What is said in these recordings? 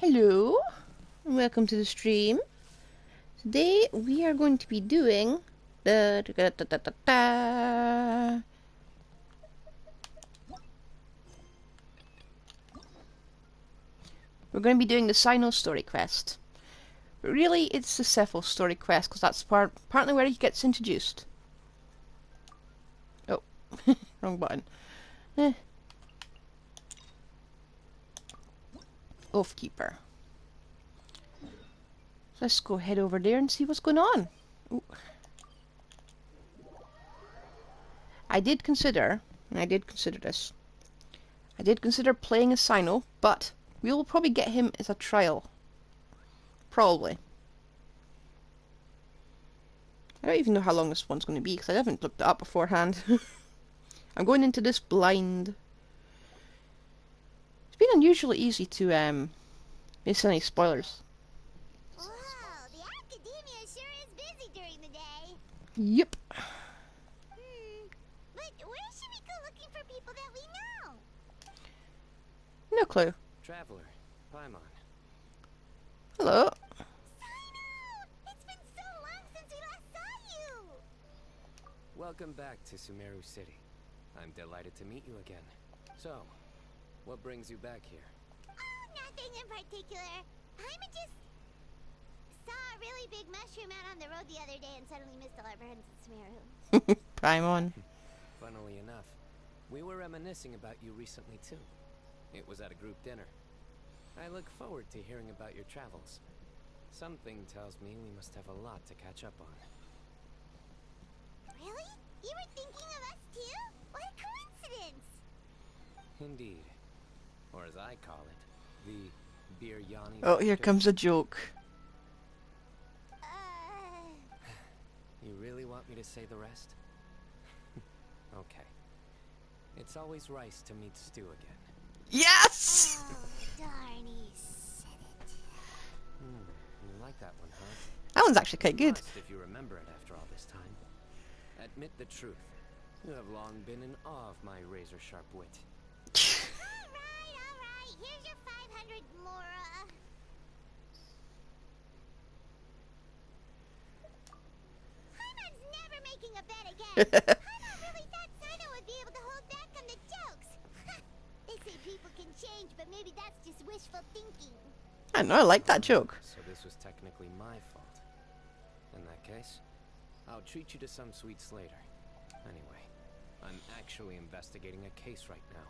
Hello, and welcome to the stream. Today we are going to be doing the we're going to be doing the Cyno story quest. But really, it's the Cephal story quest because that's partly where he gets introduced. Oh, wrong button. Oathkeeper. Let's go head over there and see what's going on. Ooh. I did consider this. I did consider playing a Cyno, but we will probably get him as a trial. Probably. I don't even know how long this one's going to be because I haven't looked it up beforehand. I'm going into this blind. It's been unusually easy to miss any spoilers. Wow, the academia sure is busy during the day. Yep. But where should we go looking for people that we know? No clue. Traveler, Paimon. Hello. Cyno! It's been so long since we last saw you! Welcome back to Sumeru City. I'm delighted to meet you again. So, what brings you back here? Oh, nothing in particular. Paimon just saw a really big mushroom out on the road the other day and suddenly missed all our friends in Sumeru. Paimon. Funnily enough, we were reminiscing about you recently too. It was at a group dinner. I look forward to hearing about your travels. Something tells me we must have a lot to catch up on. Really? You were thinking of us too? What a coincidence! Indeed. Or as I call it, the Biryani. Oh, here comes a joke. You really want me to say the rest? Okay. It's always rice to meet stew again. Yes! Oh, darn, he said it. You like that one, huh? That one's actually quite good. Must, if you remember it after all this time. Admit the truth. You have long been in awe of my razor-sharp wit. Alright. Here's your 500 Mora. Paimon's never making a bet again. Paimon really thought Cyno would be able to hold back on the jokes. They say people can change, but maybe that's just wishful thinking. I know, I like that joke. So this was technically my fault. In that case, I'll treat you to some sweets later. Anyway, I'm actually investigating a case right now.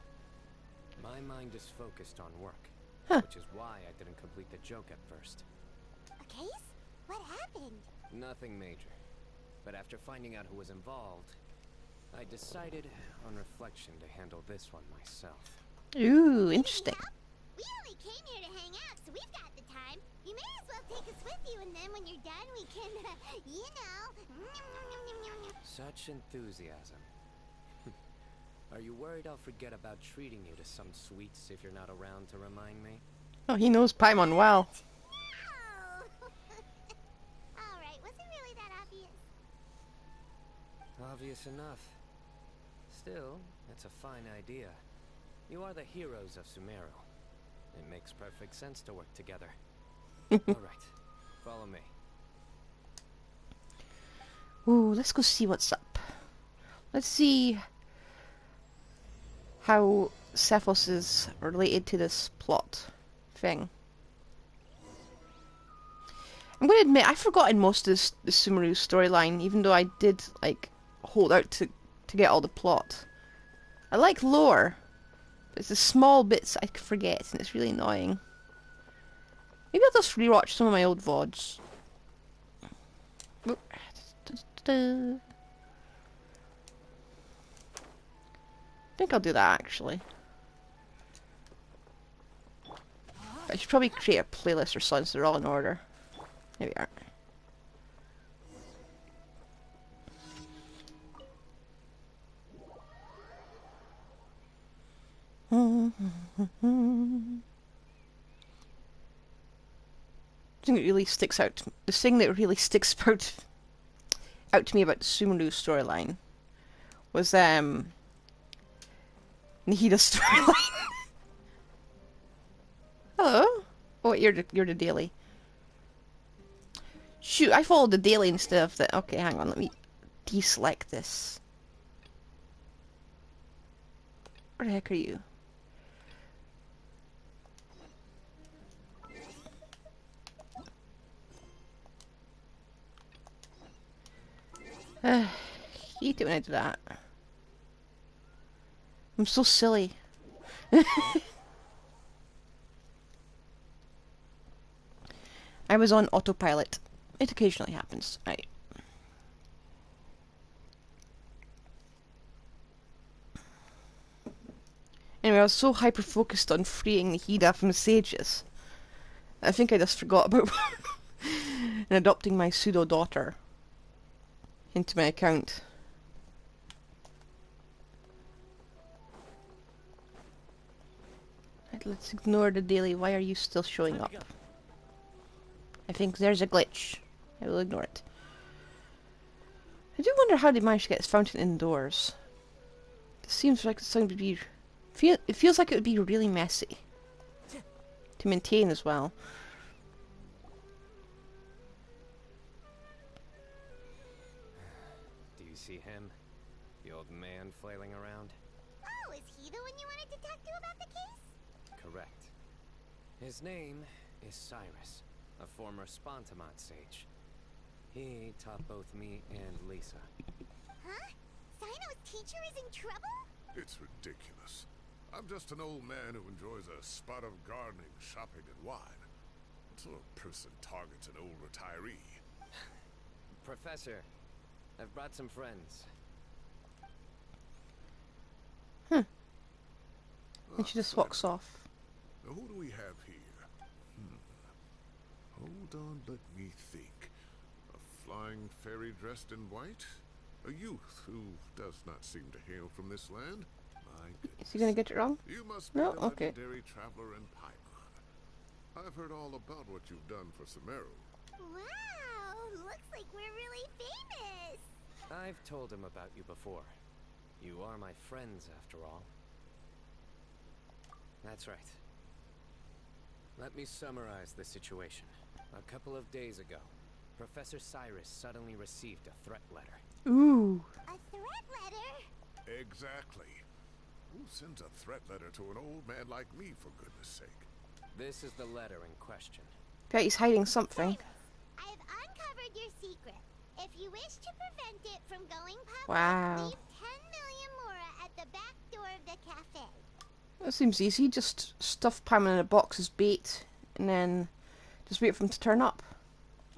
My mind is focused on work, which is why I didn't complete the joke at first. A case? What happened? Nothing major. But after finding out who was involved, I decided, on reflection, to handle this one myself. Ooh, interesting. We only came here to hang out, so we've got the time. You may as well take us with you, and then when you're done, we can, you know. Such enthusiasm. Are you worried I'll forget about treating you to some sweets if you're not around to remind me? Oh, he knows Paimon well. No! Alright, was it really that obvious? Obvious enough. Still, it's a fine idea. You are the heroes of Sumeru. It makes perfect sense to work together. Alright, follow me. Ooh, let's go see what's up. Let's see how Cephos is related to this plot thing. I'm going to admit, I've forgotten most of the Sumeru storyline, even though I did, like, hold out to get all the plot. I like lore, but it's the small bits I forget, and it's really annoying. Maybe I'll just rewatch some of my old VODs. I think I'll do that, actually. I should probably create a playlist or something so they're all in order. There we are. The thing that really sticks out, the thing that really sticks out to me about the Sumeru storyline was Nihida's storyline. Hello. Oh, you're the daily. Shoot, I followed the daily instead of the... Okay, hang on, let me deselect this. Where the heck are you? Hate it when I do that. I'm so silly. I was on autopilot. It occasionally happens. Right. Anyway, I was so hyper-focused on freeing Nahida from the sages. I think I just forgot about and adopting my pseudo-daughter into my account. Right, let's ignore the daily. Why are you still showing up? I think there's a glitch. I will ignore it. I do wonder how they managed to get this fountain indoors. This seems like it's going to be... It feels like it would be really messy to maintain as well. Do you see him? The old man flailing around? Oh, is he the one you wanted to talk to about the case? Correct. His name is Cyrus, a former Spontamont sage. He taught both me and Lisa. Huh? Cyno's teacher is in trouble? It's ridiculous. I'm just an old man who enjoys a spot of gardening, shopping, and wine. What sort of person targets an old retiree? Professor, I've brought some friends. And she just walks off. Now, who do we have here? Hold on, let me think. A flying fairy dressed in white? A youth who does not seem to hail from this land? My goodness. Is he gonna get it wrong? You must be No? the Okay. legendary traveler in Paimon. I've heard all about what you've done for Sumeru. Wow, looks like we're really famous. I've told him about you before. You are my friends, after all. That's right. Let me summarize the situation. A couple of days ago, Professor Cyrus suddenly received a threat letter. Ooh. A threat letter? Exactly. Who sends a threat letter to an old man like me, for goodness sake? This is the letter in question. Bet he's hiding something. I've uncovered your secret. If you wish to prevent it from going public, Wow. leave 10 million mora at the back door of the cafe. That seems easy. Just stuff Paimon in a box as bait, and then just wait for him to turn up.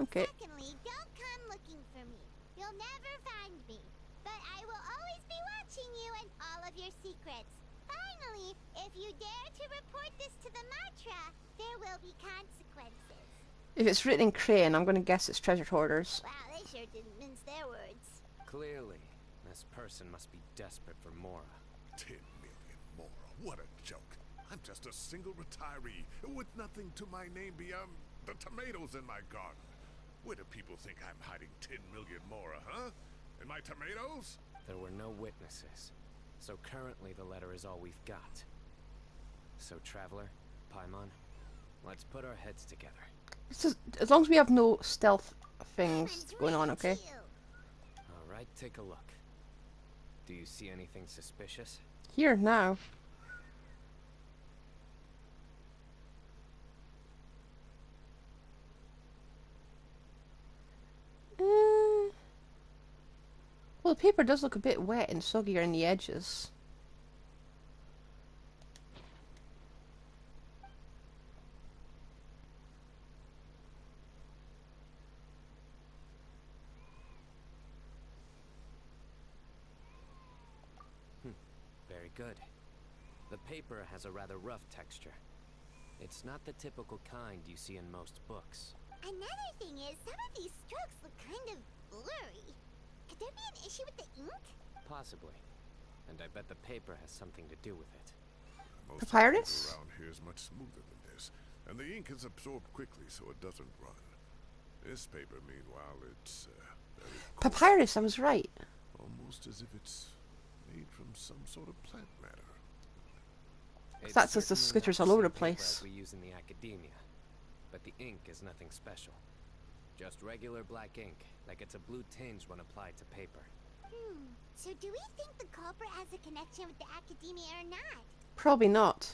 Okay. Secondly, don't come looking for me. You'll never find me. But I will always be watching you and all of your secrets. Finally, if you dare to report this to the Matra, there will be consequences. If it's written in crayon, I'm going to guess it's treasure hoarders. Wow, they sure didn't mince their words. Clearly, this person must be desperate for Mora. 10 million more. What a joke. I'm just a single retiree with nothing to my name beyond the tomatoes in my garden. Where do people think I'm hiding 10 million more, huh? And my tomatoes? There were no witnesses, so currently the letter is all we've got. So, Traveler, Paimon, let's put our heads together. It's just, as long as we have no stealth things going on, okay? Alright, take a look. Do you see anything suspicious? Here, now. Well, the paper does look a bit wet and soggy around the edges. Very good. The paper has a rather rough texture. It's not the typical kind you see in most books. Another thing is, some of these strokes look kind of blurry. Could there be an issue with the ink? Possibly. And I bet the paper has something to do with it. Most of the Papyrus? paper around here is much smoother than this, and the ink is absorbed quickly so it doesn't run. This paper, meanwhile, it's very coarse, Papyrus, I was right. almost as if it's made from some sort of plant matter. It's That's just the certainly skitters not all over the same paper place. as we use in the academia. but the ink is nothing special. Just regular black ink that gets a blue tinge when applied to paper. So do we think the culprit has a connection with the academia or not? Probably not.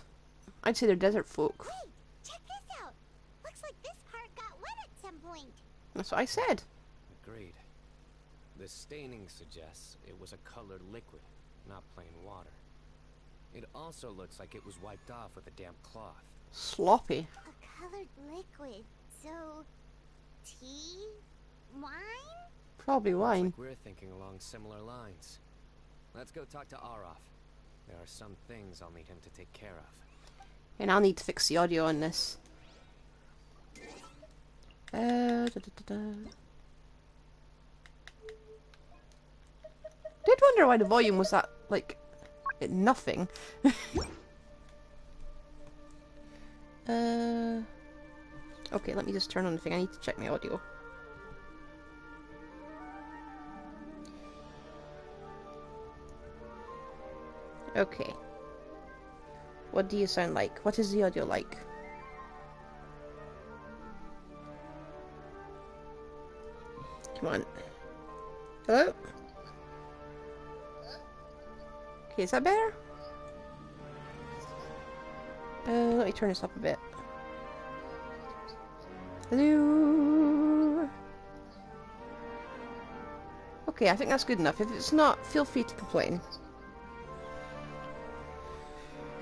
I'd say they're desert folk. Wait, check this out. Looks like this part got wet at some point. That's what I said. Agreed. The staining suggests it was a colored liquid, not plain water. It also looks like it was wiped off with a damp cloth. Sloppy. A colored liquid. So, tea? Wine? Probably wine. Like we're thinking along similar lines. Let's go talk to Aureus. There are some things I'll need him to take care of. And I'll need to fix the audio on this. Did wonder why the volume was that, like, at nothing. Okay, let me just turn on the thing. I need to check my audio. Okay. What do you sound like? What is the audio like? Come on. Hello? Okay, is that better? Let me turn this up a bit. Hello? Okay, I think that's good enough. If it's not, feel free to complain.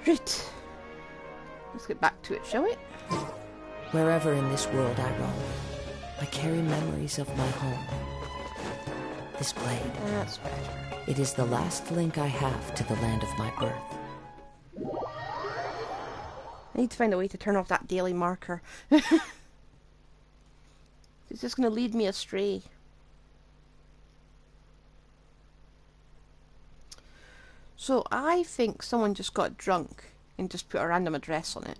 Right. Let's get back to it, shall we? Wherever in this world I roam, I carry memories of my home. This blade, That's better. it is the last link I have to the land of my birth. I need to find a way to turn off that daily marker. It's just going to lead me astray. So I think someone just got drunk and just put a random address on it.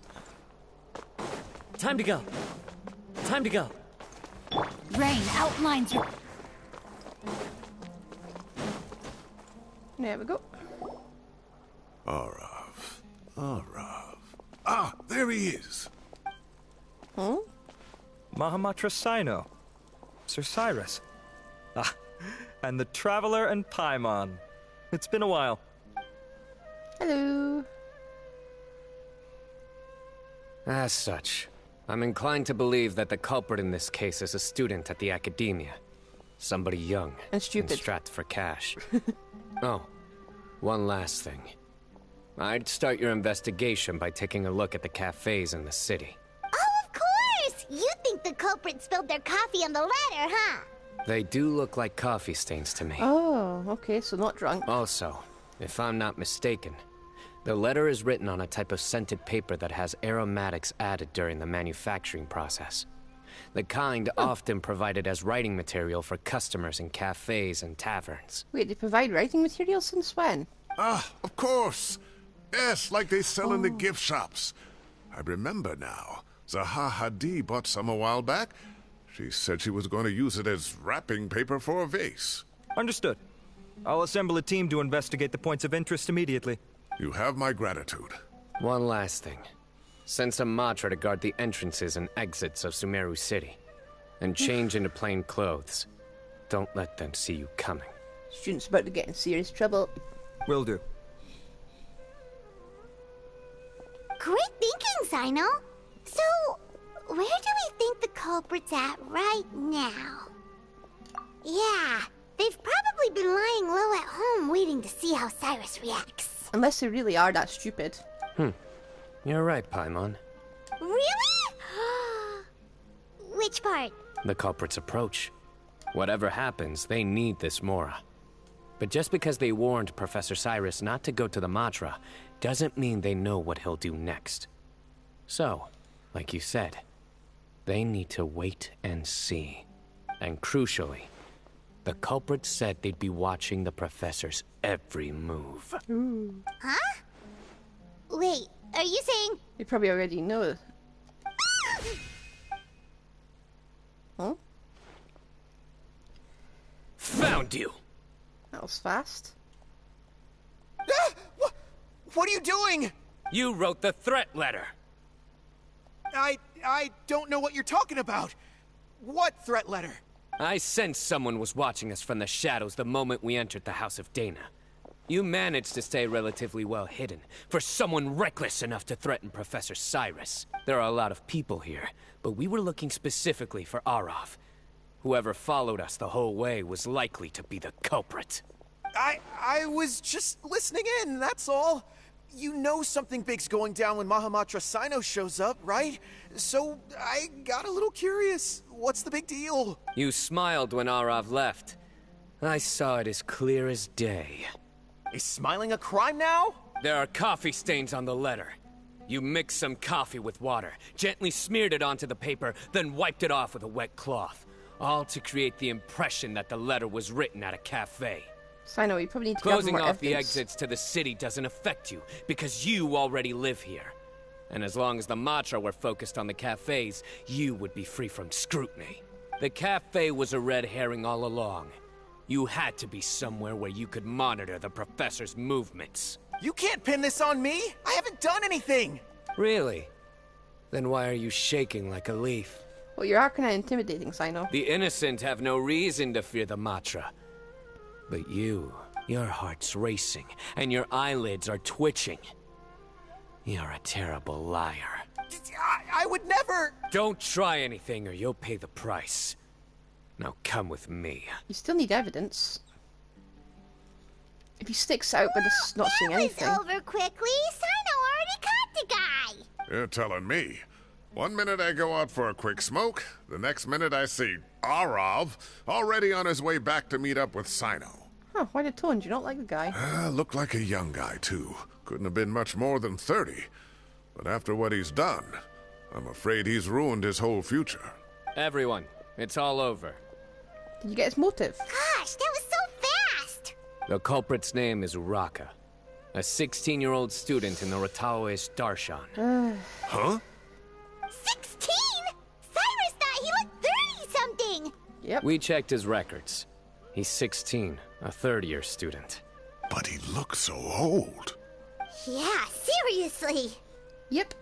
Time to go. Time to go. Rain outlines your... There we go. Aureus. Ah, there he is. Huh? Mahamatra Cyno. Sir Cyrus. Ah, and the Traveler and Paimon. It's been a while. Hello. As such, I'm inclined to believe that the culprit in this case is a student at the academia. Somebody young And stupid. strapped for cash. Oh, one last thing. I'd start your investigation by taking a look at the cafes in the city. Oh, of course! You think the culprit spilled their coffee on the ladder, huh? They do look like coffee stains to me. Oh, okay, so not drunk. Also, if I'm not mistaken, the letter is written on a type of scented paper that has aromatics added during the manufacturing process. The kind often provided as writing material for customers in cafes and taverns. Wait, they provide writing materials since when? Ah, of course. Yes, like they sell in the gift shops. I remember now. Zaha Hadid bought some a while back. She said she was going to use it as wrapping paper for a vase. Understood. I'll assemble a team to investigate the points of interest immediately. You have my gratitude. One last thing. Send some Matra to guard the entrances and exits of Sumeru City. And change into plain clothes. Don't let them see you coming. Student's about to get in serious trouble. Will do. Great thinking, Cyno. So, where do we think the culprit's at right now? Yeah, they've probably been lying low at home waiting to see how Cyrus reacts. Unless they really are that stupid. You're right, Paimon. Really? Which part? The culprit's approach. Whatever happens, they need this Mora. But just because they warned Professor Cyrus not to go to the Matra, doesn't mean they know what he'll do next. So, like you said, they need to wait and see. And crucially, the culprit said they'd be watching the professor's every move. Huh? Wait, are you saying... They probably already know. Huh? Found you! That was fast. What are you doing? You wrote the threat letter! I don't know what you're talking about. What threat letter? I sensed someone was watching us from the shadows the moment we entered the House of Dana. You managed to stay relatively well hidden for someone reckless enough to threaten Professor Cyrus. There are a lot of people here, but we were looking specifically for Aureus. Whoever followed us the whole way was likely to be the culprit. I was just listening in, that's all. You know something big's going down when Mahamatra Cyno shows up, right? So I got a little curious. What's the big deal? You smiled when Aureus left. I saw it as clear as day. Is smiling a crime now? There are coffee stains on the letter. You mixed some coffee with water, gently smeared it onto the paper, then wiped it off with a wet cloth. All to create the impression that the letter was written at a cafe. Cyno, you probably need to Closing gather more off the evidence. exits to the city doesn't affect you, because you already live here. And as long as the Matra were focused on the cafes, you would be free from scrutiny. The cafe was a red herring all along. You had to be somewhere where you could monitor the professor's movements. You can't pin this on me! I haven't done anything! Really? Then why are you shaking like a leaf? Well, you are kind of intimidating, Cyno. The innocent have no reason to fear the Matra. But you, your heart's racing, and your eyelids are twitching. You're a terrible liar. I would never... Don't try anything or you'll pay the price. Now come with me. You still need evidence. If he sticks out by just not saying anything. That was over quickly. Cyno already caught the guy. You're telling me. One minute I go out for a quick smoke, the next minute I see Aureus already on his way back to meet up with Cyno. Huh, why did Tone? Do you not like the guy? Looked like a young guy, too. Couldn't have been much more than 30. But after what he's done, I'm afraid he's ruined his whole future. Everyone, it's all over. Did you get his motive? Gosh, that was so fast. The culprit's name is Raka, a 16-year-old student in the Aureus Darshan. Huh? 16? Cyrus thought he looked 30-something. Yep. We checked his records. He's 16, a third-year student. But he looks so old. Yeah, seriously. Yep.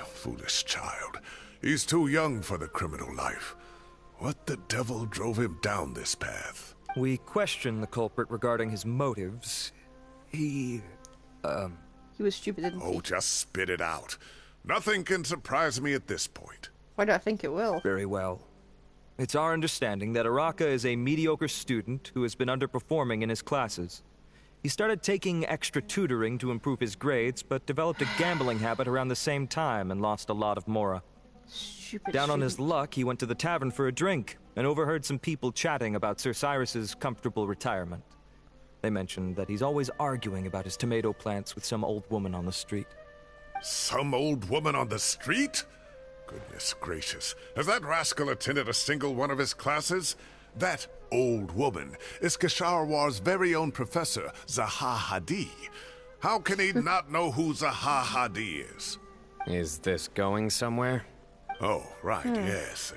Foolish child. He's too young for the criminal life. What the devil drove him down this path? We questioned the culprit regarding his motives. He was stupid, didn't he? Oh, just spit it out. Nothing can surprise me at this point. Why do I think it will? Very well. It's our understanding that Araka is a mediocre student who has been underperforming in his classes. He started taking extra tutoring to improve his grades, but developed a gambling habit around the same time and lost a lot of mora. Stupid Down on his student. luck, he went to the tavern for a drink and overheard some people chatting about Sir Cyrus's comfortable retirement. They mentioned that he's always arguing about his tomato plants with some old woman on the street. Some old woman on the street? Goodness gracious. Has that rascal attended a single one of his classes? That old woman is Kasharwar's very own professor, Zaha Hadi. How can he not know who Zaha Hadi is? Is this going somewhere? Oh, right, yes.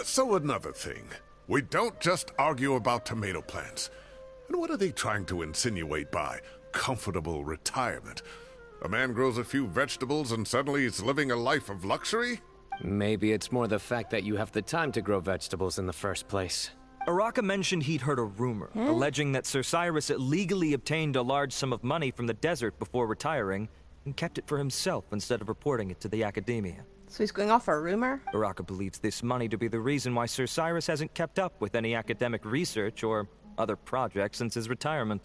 So another thing. We don't just argue about tomato plants. And what are they trying to insinuate by comfortable retirement? A man grows a few vegetables and suddenly he's living a life of luxury? Maybe it's more the fact that you have the time to grow vegetables in the first place. Araka mentioned he'd heard a rumor, alleging that Sir Cyrus illegally obtained a large sum of money from the desert before retiring, and kept it for himself instead of reporting it to the academia. So he's going off for a rumor? Araka believes this money to be the reason why Sir Cyrus hasn't kept up with any academic research or other projects since his retirement.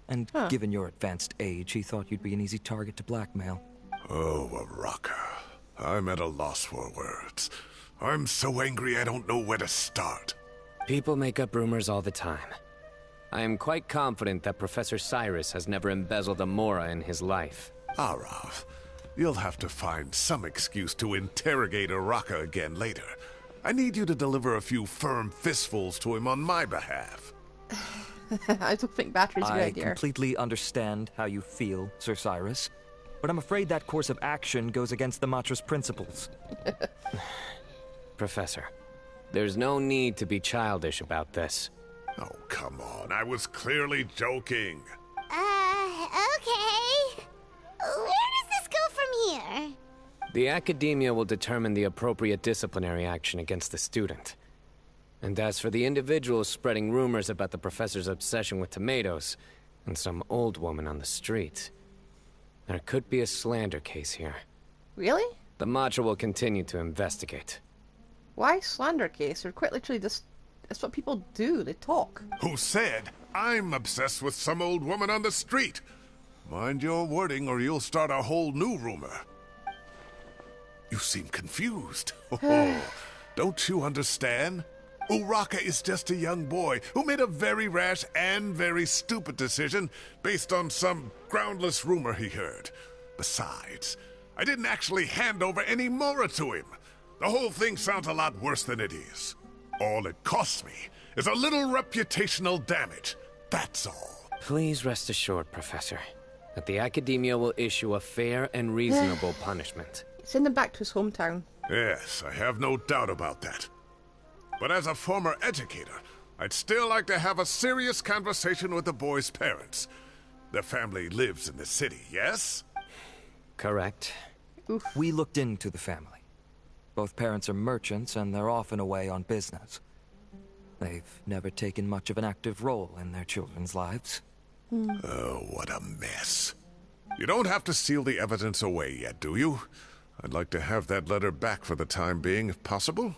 And given your advanced age, he thought you'd be an easy target to blackmail. Oh, Araka. I'm at a loss for words. I'm so angry I don't know where to start. People make up rumors all the time. I am quite confident that Professor Cyrus has never embezzled a mora in his life. Arav, you'll have to find some excuse to interrogate Araka again later. I need you to deliver a few firm fistfuls to him on my behalf. I don't think battery's a good I idea. completely understand how you feel, Sir Cyrus, but I'm afraid that course of action goes against the Matra's principles. Professor, there's no need to be childish about this. Oh, come on. I was clearly joking. Okay. Where does this go from here? The Academia will determine the appropriate disciplinary action against the student. And as for the individuals spreading rumors about the professor's obsession with tomatoes and some old woman on the street, there could be a slander case here. Really? The Matra will continue to investigate. Why slander case? They're quite literally just... That's what people do. They talk. Who said I'm obsessed with some old woman on the street? Mind your wording or you'll start a whole new rumor. You seem confused. Oh, don't you understand? Uraka is just a young boy who made a very rash and very stupid decision based on some groundless rumor he heard. Besides, I didn't actually hand over any Mora to him. The whole thing sounds a lot worse than it is. All it costs me is a little reputational damage. That's all. Please rest assured, Professor, that the Academia will issue a fair and reasonable punishment. Send him back to his hometown. Yes, I have no doubt about that. But as a former educator, I'd still like to have a serious conversation with the boy's parents. Their family lives in the city, yes? Correct. Oof. We looked into the family. Both parents are merchants, and they're often away on business. They've never taken much of an active role in their children's lives. Oh, what a mess. You don't have to seal the evidence away yet, do you? I'd like to have that letter back for the time being, if possible.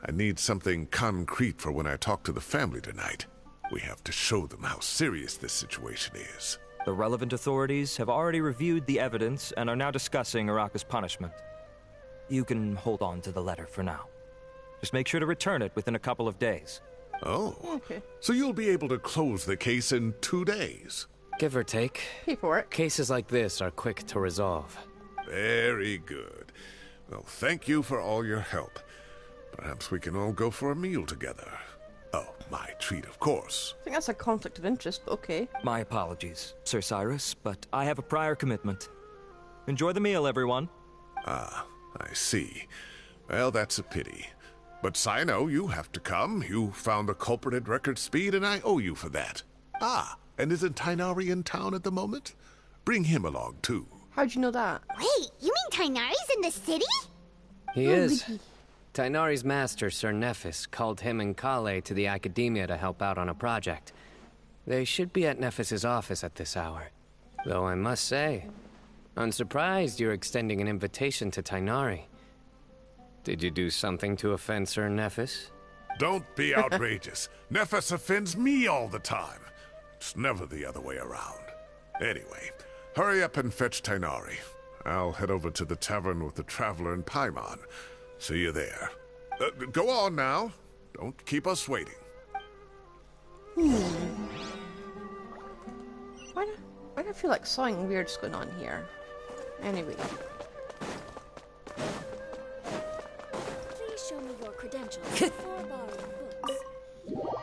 I need something concrete for when I talk to the family tonight. We have to show them how serious this situation is. The relevant authorities have already reviewed the evidence and are now discussing Uraka's punishment. You can hold on to the letter for now. Just make sure to return it within a couple of days. Oh, Okay. so you'll be able to close the case in 2 days. Give or take. Pay for it. Cases like this are quick to resolve. Very good. Well, thank you for all your help. Perhaps we can all go for a meal together. Oh, my treat, of course. I think that's a conflict of interest, but okay. My apologies, Sir Cyrus, but I have a prior commitment. Enjoy the meal, everyone. Ah, I see. Well, that's a pity. But Cyno, you have to come. You found the culprit at record speed, and I owe you for that. Ah, and isn't Tighnari in town at the moment? Bring him along, too. How'd you know that? Wait, you mean Tighnari's in the city? He is. Tighnari's master, Sir Nephis, called him and Kale to the Academia to help out on a project. They should be at Nephis's office at this hour. Though I must say, I'm surprised you're extending an invitation to Tighnari. Did you do something to offend Sir Nephis? Don't be outrageous. Nephis offends me all the time. It's never the other way around. Anyway, hurry up and fetch Tighnari. I'll head over to the tavern with the Traveler and Paimon. See you there. Go on now. Don't keep us waiting. Why do I feel like something weird's going on here? Anyway. Please show me your credentials before borrowing books.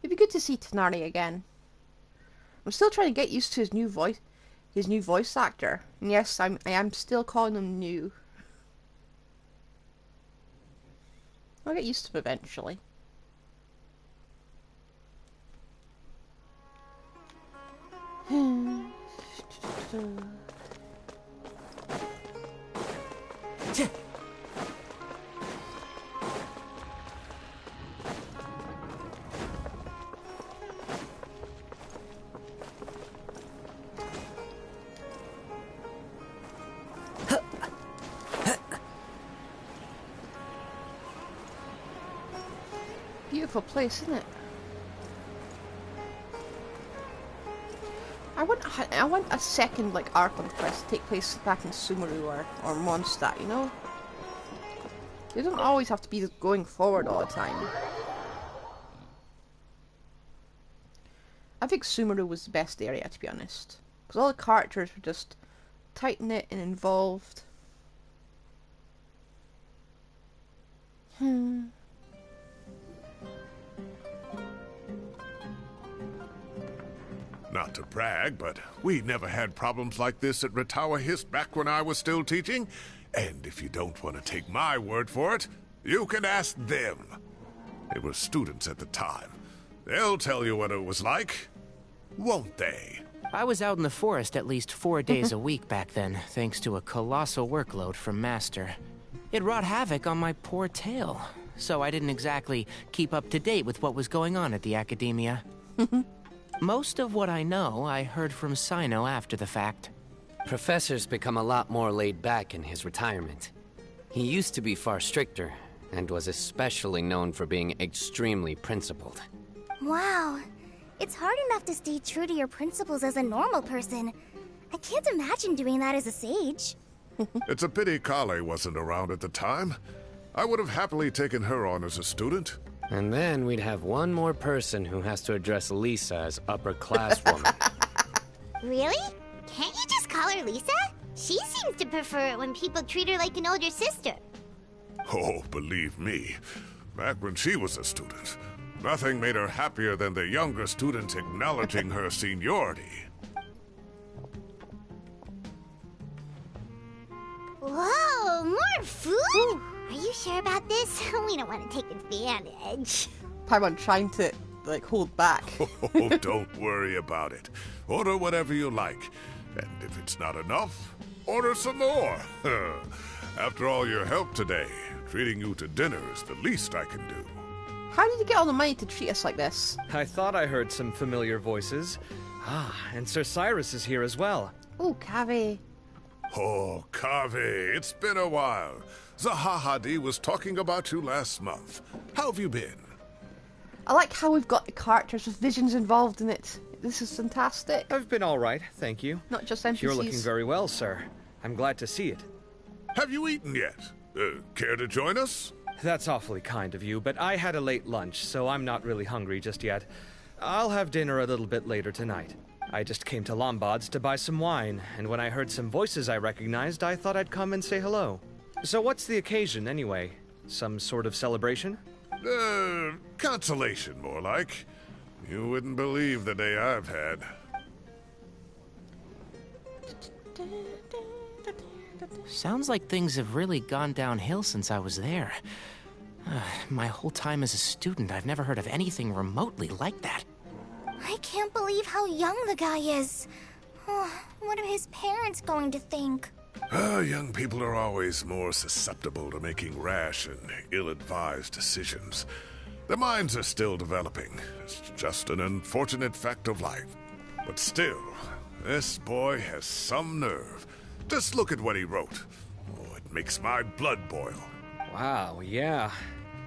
It'd be good to see Tighnari again. I'm still trying to get used to his new voice actor. And yes, I am still calling him new. I'll get used to him eventually. Beautiful place, isn't it? I want a second like arc on quest to take place back in Sumeru or Mondstadt, you know? They don't always have to be going forward all the time. I think Sumeru was the best area, to be honest. Because all the characters were just tight-knit and involved. Not to brag, but we never had problems like this at Ratawa Hist back when I was still teaching. And if you don't want to take my word for it, you can ask them. They were students at the time. They'll tell you what it was like, won't they? I was out in the forest at least 4 days a week back then, thanks to a colossal workload from Master. It wrought havoc on my poor tail, so I didn't exactly keep up to date with what was going on at the Academia. Most of what I know, I heard from Cyno after the fact. Professor's become a lot more laid back in his retirement. He used to be far stricter, and was especially known for being extremely principled. Wow. It's hard enough to stay true to your principles as a normal person. I can't imagine doing that as a sage. It's a pity Kale wasn't around at the time. I would have happily taken her on as a student. And then we'd have one more person who has to address Lisa as upper-class woman. Really? Can't you just call her Lisa? She seems to prefer it when people treat her like an older sister. Oh, believe me, back when she was a student, nothing made her happier than the younger students acknowledging her seniority. Whoa, more food? Are you sure about this? We don't want to take advantage. Paimon trying to, like, hold back. Oh, don't worry about it. Order whatever you like. And if it's not enough, order some more. After all your help today, treating you to dinner is the least I can do. How did you get all the money to treat us like this? I thought I heard some familiar voices. Ah, and Sir Cyrus is here as well. Oh, Kave. Oh, Kave, it's been a while. Zahahadi was talking about you last month. How have you been? I like how we've got the characters with visions involved in it. This is fantastic. I've been all right, thank you. Not just NPCs. You're looking very well, sir. I'm glad to see it. Have you eaten yet? Care to join us? That's awfully kind of you, but I had a late lunch, so I'm not really hungry just yet. I'll have dinner a little bit later tonight. I just came to Lombard's to buy some wine, and when I heard some voices I recognized, I thought I'd come and say hello. So what's the occasion, anyway? Some sort of celebration? Consolation, more like. You wouldn't believe the day I've had. Sounds like things have really gone downhill since I was there. My whole time as a student, I've never heard of anything remotely like that. I can't believe how young the guy is. Oh, what are his parents going to think? Young people are always more susceptible to making rash and ill-advised decisions. Their minds are still developing. It's just an unfortunate fact of life. But still, this boy has some nerve. Just look at what he wrote. Oh, it makes my blood boil. Wow, yeah.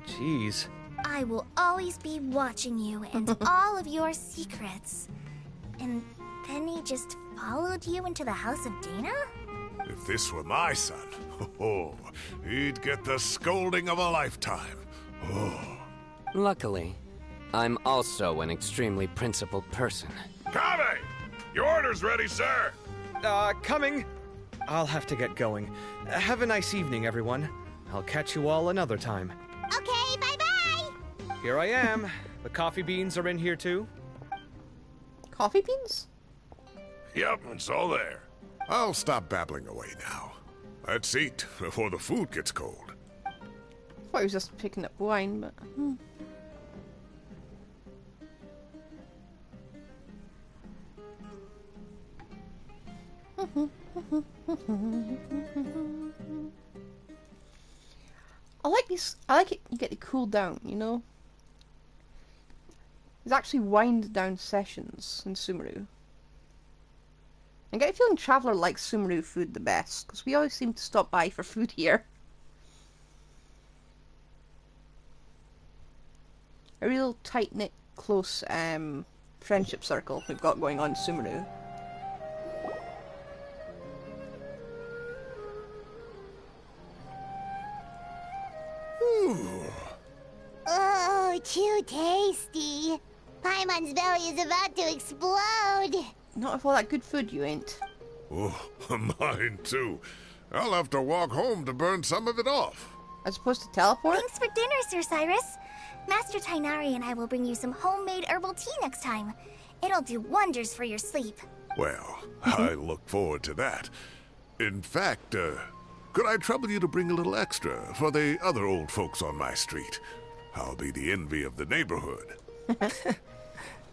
Jeez. I will always be watching you and all of your secrets. And then he just followed you into the house of Dana? If this were my son, he'd get the scolding of a lifetime. Oh. Luckily, I'm also an extremely principled person. Kave! Your order's ready, sir! Coming. I'll have to get going. Have a nice evening, everyone. I'll catch you all another time. Okay, bye-bye! Here I am. The coffee beans are in here, too. Coffee beans? Yep, it's all there. I'll stop babbling away now. Let's eat before the food gets cold. I thought he was just picking up wine, but... I like this. I like it. You get to cool down, you know. There's actually wind down sessions in Sumeru. I get a feeling Traveller likes Sumeru food the best because we always seem to stop by for food here. A real tight knit, close friendship circle we've got going on in Sumeru. Oh, too tasty. Paimon's belly is about to explode. Not with all that good food, you ain't. Oh, mine too. I'll have to walk home to burn some of it off. As opposed to teleport? Thanks for dinner, Sir Cyrus. Master Tainari and I will bring you some homemade herbal tea next time. It'll do wonders for your sleep. Well, I look forward to that. In fact, could I trouble you to bring a little extra for the other old folks on my street? I'll be the envy of the neighborhood.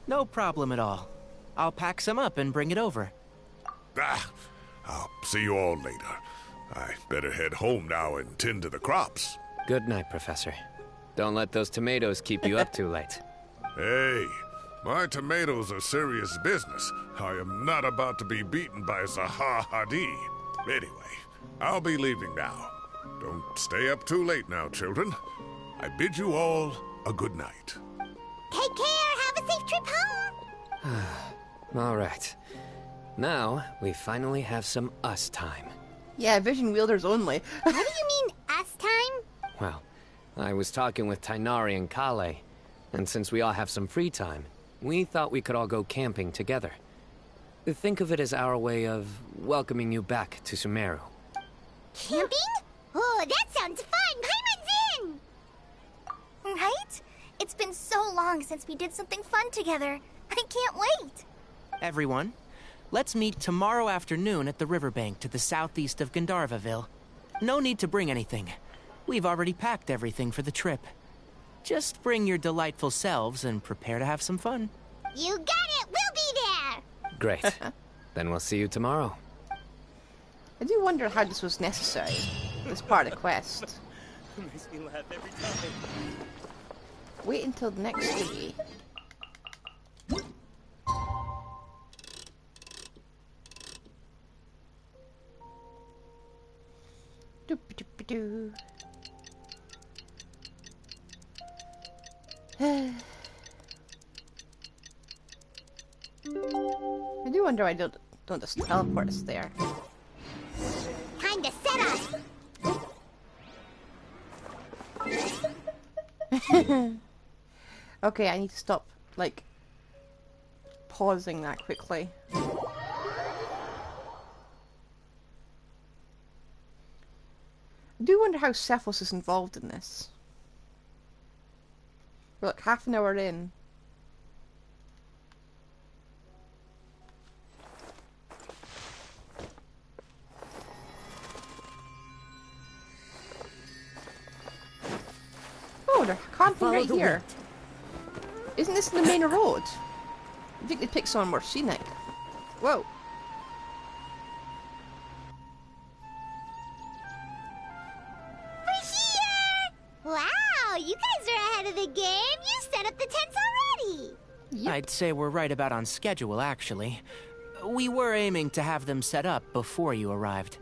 No problem at all. I'll pack some up and bring it over. Ah, I'll see you all later. I better head home now and tend to the crops. Good night, Professor. Don't let those tomatoes keep you up too late. Hey, my tomatoes are serious business. I am not about to be beaten by Zaha Hadid. Anyway, I'll be leaving now. Don't stay up too late now, children. I bid you all a good night. Take care. Have a safe trip home. All right. Now, we finally have some us time. Yeah, vision wielders only. What do you mean, us time? Well, I was talking with Tainari and Kale, and since we all have some free time, we thought we could all go camping together. Think of it as our way of welcoming you back to Sumeru. Camping? Oh, that sounds fun. Paimon's in! Right? It's been so long since we did something fun together. I can't wait. Everyone, let's meet tomorrow afternoon at the riverbank to the southeast of Gandharvaville. No need to bring anything. We've already packed everything for the trip. Just bring your delightful selves and prepare to have some fun. You got it. We'll be there. Great. Then we'll see you tomorrow. I do wonder how this was necessary, this part of the quest. Makes me laugh every time. Wait until the next day. Doop-a-doop-a-doo. I do wonder why don't just teleport us there. Time to set up. Okay, I need to stop, like, pausing that quickly. I do wonder how Cephos is involved in this. We're like half an hour in. Oh, they're camping right here. Isn't this the main road? I think they picked someone more scenic. Whoa. We're here! Wow, you guys are ahead of the game. You set up the tents already. Yep. I'd say we're right about on schedule, actually. We were aiming to have them set up before you arrived.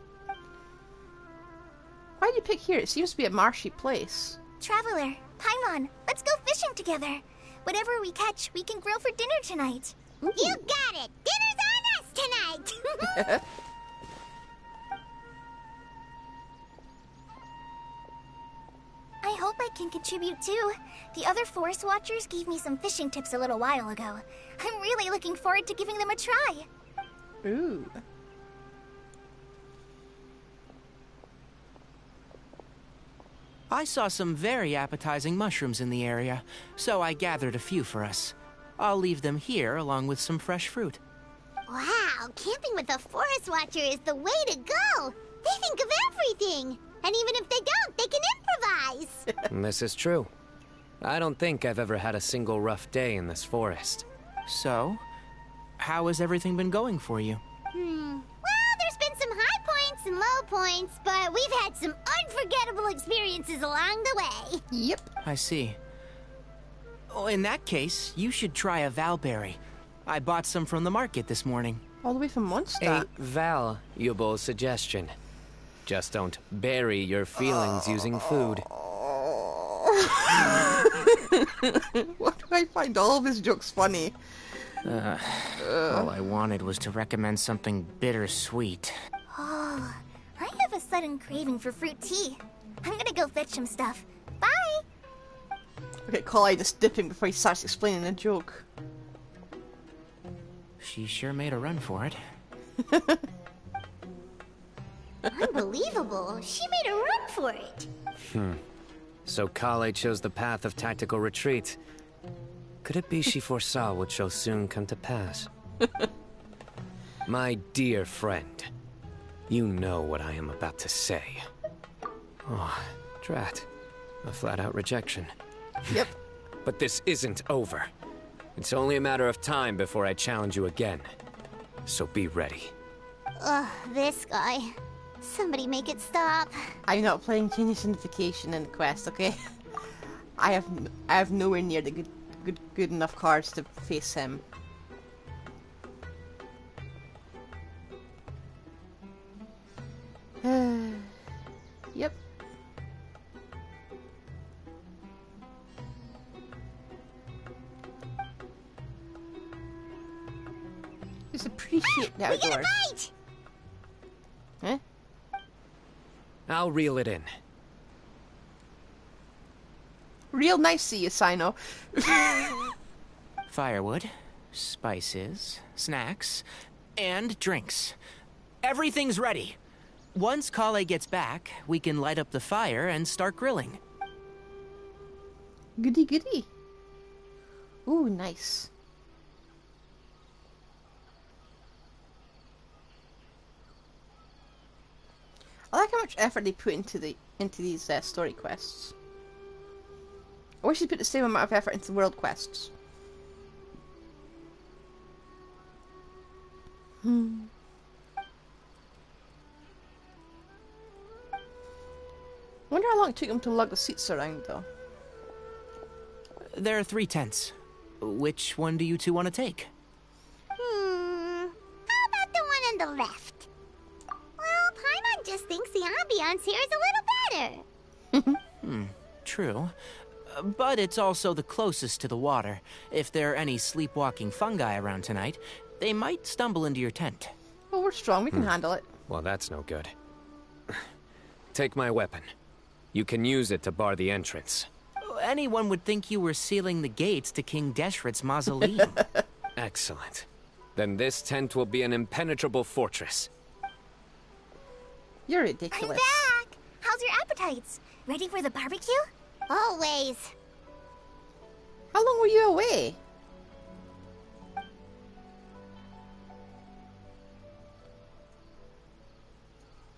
Why'd you pick here? It seems to be a marshy place. Traveler, Paimon, let's go fishing together. Whatever we catch, we can grill for dinner tonight. Ooh. You got it! Dinner's on us tonight! I hope I can contribute too. The other forest watchers gave me some fishing tips a little while ago. I'm really looking forward to giving them a try. Ooh. I saw some very appetizing mushrooms in the area, so I gathered a few for us. I'll leave them here along with some fresh fruit. Wow, camping with a forest watcher is the way to go. They think of everything. And even if they don't, they can improvise. This is true. I don't think I've ever had a single rough day in this forest. So, how has everything been going for you? Well, there's been some high points and low points, but we've had some unforgettable experiences along the way. Yep. I see. Oh, in that case, you should try a valberry. I bought some from the market this morning. All the way from A Mondstadt. valuable suggestion. Just don't bury your feelings using food. Why do I find all of his jokes funny? All I wanted was to recommend something bittersweet. Oh, I have a sudden craving for fruit tea. I'm gonna go fetch some stuff. Bye! Okay, Kali just dipping before he starts explaining the joke. She sure made a run for it. Unbelievable. She made a run for it. So Kale chose the path of tactical retreat. Could it be she foresaw what shall soon come to pass? My dear friend, you know what I am about to say. Oh, drat. A flat-out rejection. Yep. But this isn't over. It's only a matter of time before I challenge you again. So be ready. Ugh, this guy. Somebody make it stop. I'm not playing Genius Unification in the quest, okay? I have nowhere near the good enough cards to face him. Yep. Just appreciate the outdoors. We got a bite! Huh? I'll reel it in. Real nice of you, Cyno. Firewood, spices, snacks, and drinks. Everything's ready. Once Kale gets back, we can light up the fire and start grilling. Goody goody. Ooh, nice. I like how much effort they put into these story quests. I wish they put the same amount of effort into world quests. I wonder how long it took them to lug the seats around, though. There are 3 tents. Which one do you two want to take? How about the one on the left? Well, Paimon just thinks the ambiance here is a little better. True. But it's also the closest to the water. If there are any sleepwalking fungi around tonight, they might stumble into your tent. Well, we're strong. We can handle it. Well, that's no good. Take my weapon. You can use it to bar the entrance. Anyone would think you were sealing the gates to King Deshret's mausoleum. Excellent. Then this tent will be an impenetrable fortress. You're I'm ridiculous. back! How's your appetites? Ready for the barbecue? Always. How long were you away?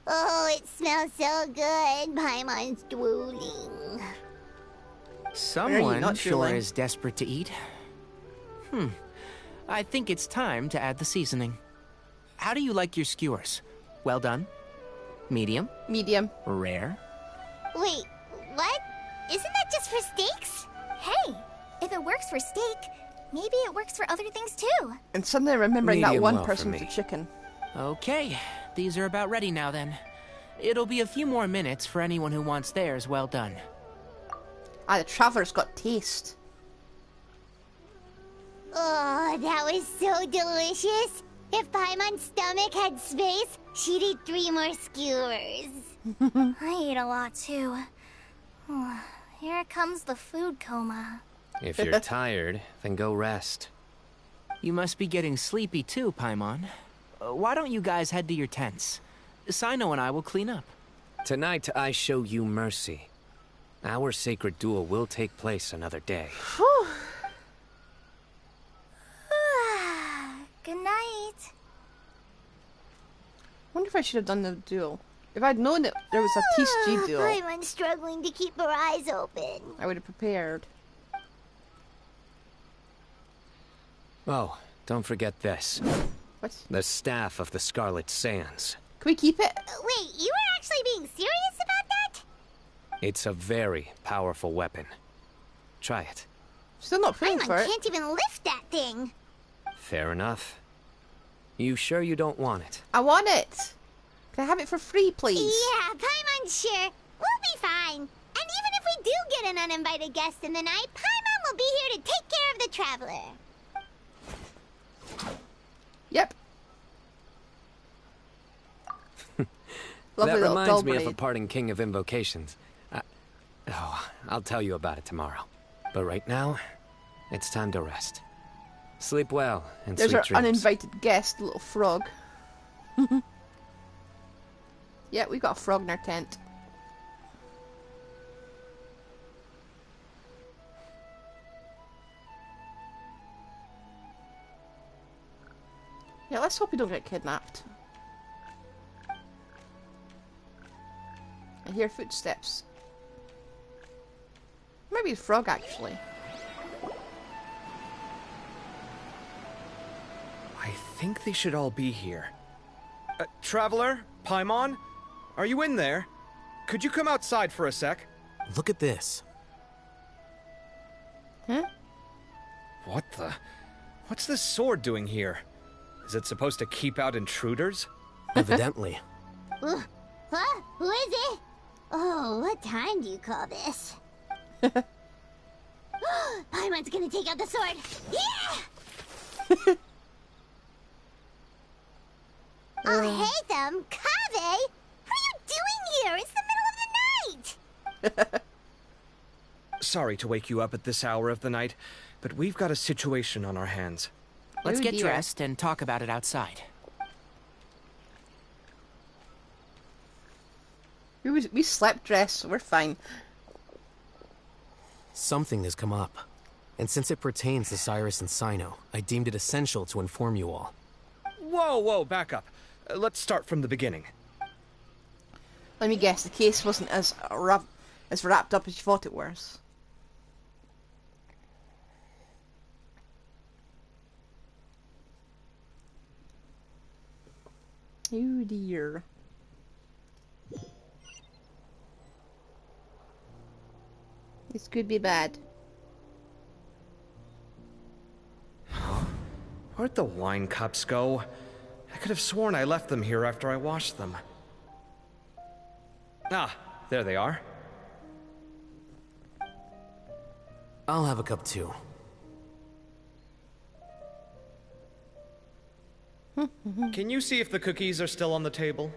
Oh, it smells so good. Paimon's drooling. Someone not sure drooling? is desperate to eat. I think it's time to add the seasoning. How do you like your skewers? Well done? Medium? Medium. Rare? Wait, what? Isn't that just for steaks? Hey, if it works for steak, maybe it works for other things too. And suddenly remembering that Medium one well for person with me. the chicken. Okay, these are about ready now then. It'll be a few more minutes for anyone who wants theirs well done. Ah, the traveler's got taste. Oh, that was so delicious. If Paimon's stomach had space, she'd eat 3 more skewers. I ate a lot too. Here comes the food coma. If you're tired, then go rest. You must be getting sleepy too, Paimon. Why don't you guys head to your tents? Cyno and I will clean up. Tonight, I show you mercy. Our sacred duel will take place another day. Good night. Wonder if I should have done the duel. If I'd known that there was a TCG duel, Paimon's struggling to keep her eyes open. I would have prepared. Oh, don't forget this. What? The staff of the Scarlet Sands. Can we keep it? Wait, you were actually being serious about that? It's a very powerful weapon. Try it. Still not paying Paimon for it. can't even lift that thing. Fair enough. You sure you don't want it? I want it. Can I have it for free, please? Yeah, Paimon's sure. We'll be fine. And even if we do get an uninvited guest in the night, Paimon will be here to take care of the traveler. Yep. Lovely That little reminds doll me of a braid. parting king of invocations. I'll tell you about it tomorrow. But right now, it's time to rest. Sleep well and There's sweet our dreams. uninvited guest, little frog. Yeah, we've got a frog in our tent. Yeah, let's hope we don't get kidnapped. I hear footsteps. Maybe a frog, actually. think they should all be here. Traveler? Paimon? Are you in there? Could you come outside for a sec? Look at this. Huh? What the? What's this sword doing here? Is it supposed to keep out intruders? Evidently. Huh? Who is it? Oh, what time do you call this? Paimon's gonna take out the sword. Yeah! Oh, hey them, Kave! What are you doing here? It's the middle of the night! Sorry to wake you up at this hour of the night, but we've got a situation on our hands. Let's Oh, get dear. dressed and talk about it outside. We slept dressed, so we're fine. Something has come up. And since it pertains to Cyrus and Cyno, I deemed it essential to inform you all. Whoa, back up. Let's start from the beginning. Let me guess, the case wasn't as wrapped up as you thought it was. Oh dear. This could be bad. Where'd the wine cups go? I could have sworn I left them here after I washed them. Ah, there they are. I'll have a cup too. Can you see if the cookies are still on the table?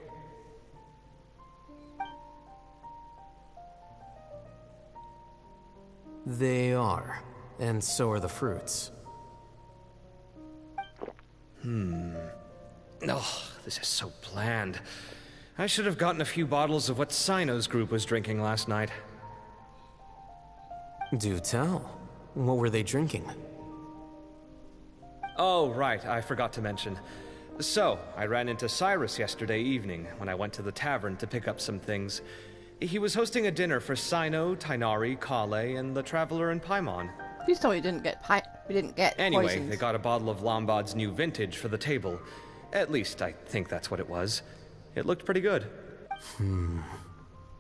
They are. And so are the fruits. Oh, this is so bland. I should have gotten a few bottles of what Cyno's group was drinking last night. Do tell. What were they drinking? Oh, right, I forgot to mention. So, I ran into Cyrus yesterday evening when I went to the tavern to pick up some things. He was hosting a dinner for Cyno, Tighnari, Kale, and the Traveler and Paimon. Please tell me we didn't get Anyway, poisoned. they got a bottle of Lombard's new vintage for the table. At least, I think that's what it was. It looked pretty good.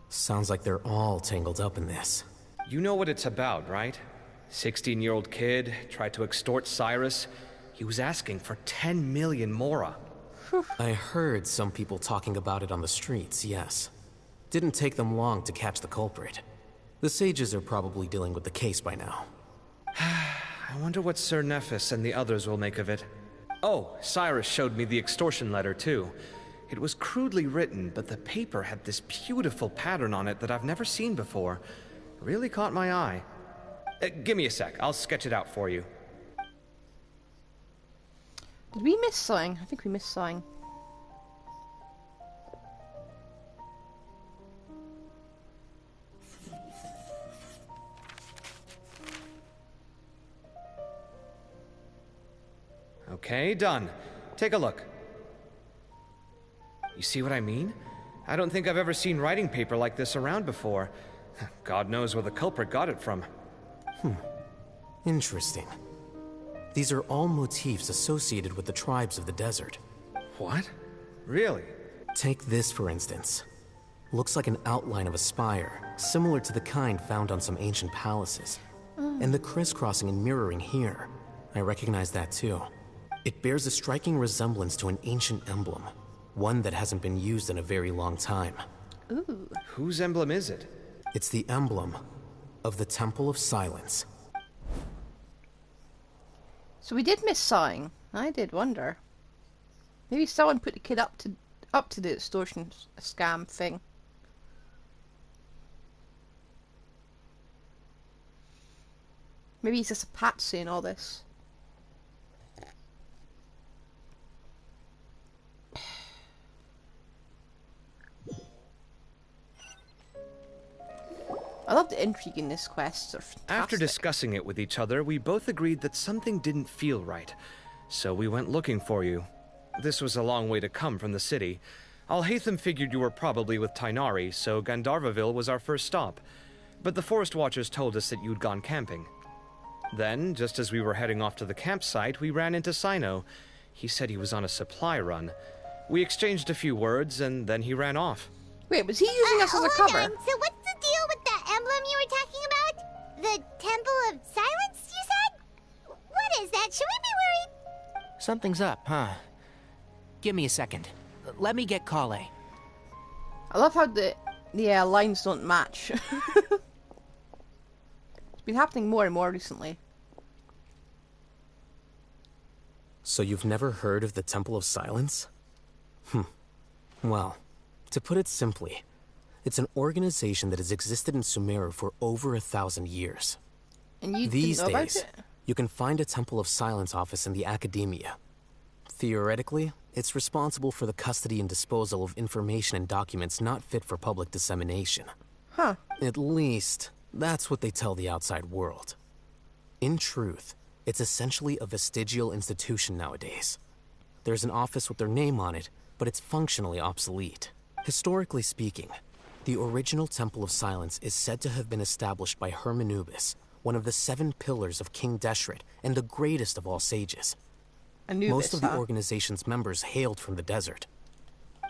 Sounds like they're all tangled up in this. You know what it's about, right? 16-year-old kid tried to extort Cyrus. He was asking for 10 million mora. I heard some people talking about it on the streets, yes. Didn't take them long to catch the culprit. The sages are probably dealing with the case by now. I wonder what Sir Nephis and the others will make of it. Oh, Cyrus showed me the extortion letter, too. It was crudely written, but the paper had this beautiful pattern on it that I've never seen before. Really caught my eye. Give me a sec, I'll sketch it out for you. Did we miss something? I think we missed something. Okay, done. Take a look. You see what I mean? I don't think I've ever seen writing paper like this around before. God knows where the culprit got it from. Interesting. These are all motifs associated with the tribes of the desert. What? Really? Take this, for instance. Looks like an outline of a spire, similar to the kind found on some ancient palaces. And the crisscrossing and mirroring here. I recognize that too. It bears a striking resemblance to an ancient emblem. One that hasn't been used in a very long time. Ooh. Whose emblem is it? It's the emblem of the Temple of Silence. So we did miss something. I did wonder. Maybe someone put the kid up to the extortion scam thing. Maybe he's just a patsy in all this. I love the intrigue in this quest. They're fantastic. After discussing it with each other, we both agreed that something didn't feel right. So we went looking for you. This was a long way to come from the city. Alhaitham figured you were probably with Tighnari, so Gandharvaville was our first stop. But the Forest Watchers told us that you'd gone camping. Then, just as we were heading off to the campsite, we ran into Cyno. He said he was on a supply run. We exchanged a few words, and then he ran off. Wait, was he using us as a hold cover? on. So what's the deal with that emblem you were talking about? The Temple of Silence, you said? What is that? Should we be worried? Something's up, huh? Give me a second. Let me get Kale. I love how the lines don't match. It's been happening more and more recently. So you've never heard of the Temple of Silence? Well, to put it simply, it's an organization that has existed in Sumeru for over 1,000 years. And you These didn't know days, about it? you can find a Temple of Silence office in the academia. Theoretically, it's responsible for the custody and disposal of information and documents not fit for public dissemination. Huh. At least, that's what they tell the outside world. In truth, it's essentially a vestigial institution nowadays. There's an office with their name on it, but it's functionally obsolete. Historically speaking, the original Temple of Silence is said to have been established by Hermanubis, one of the 7 pillars of King Deshret and the greatest of all sages. Anubis, Most of the organization's members hailed from the desert.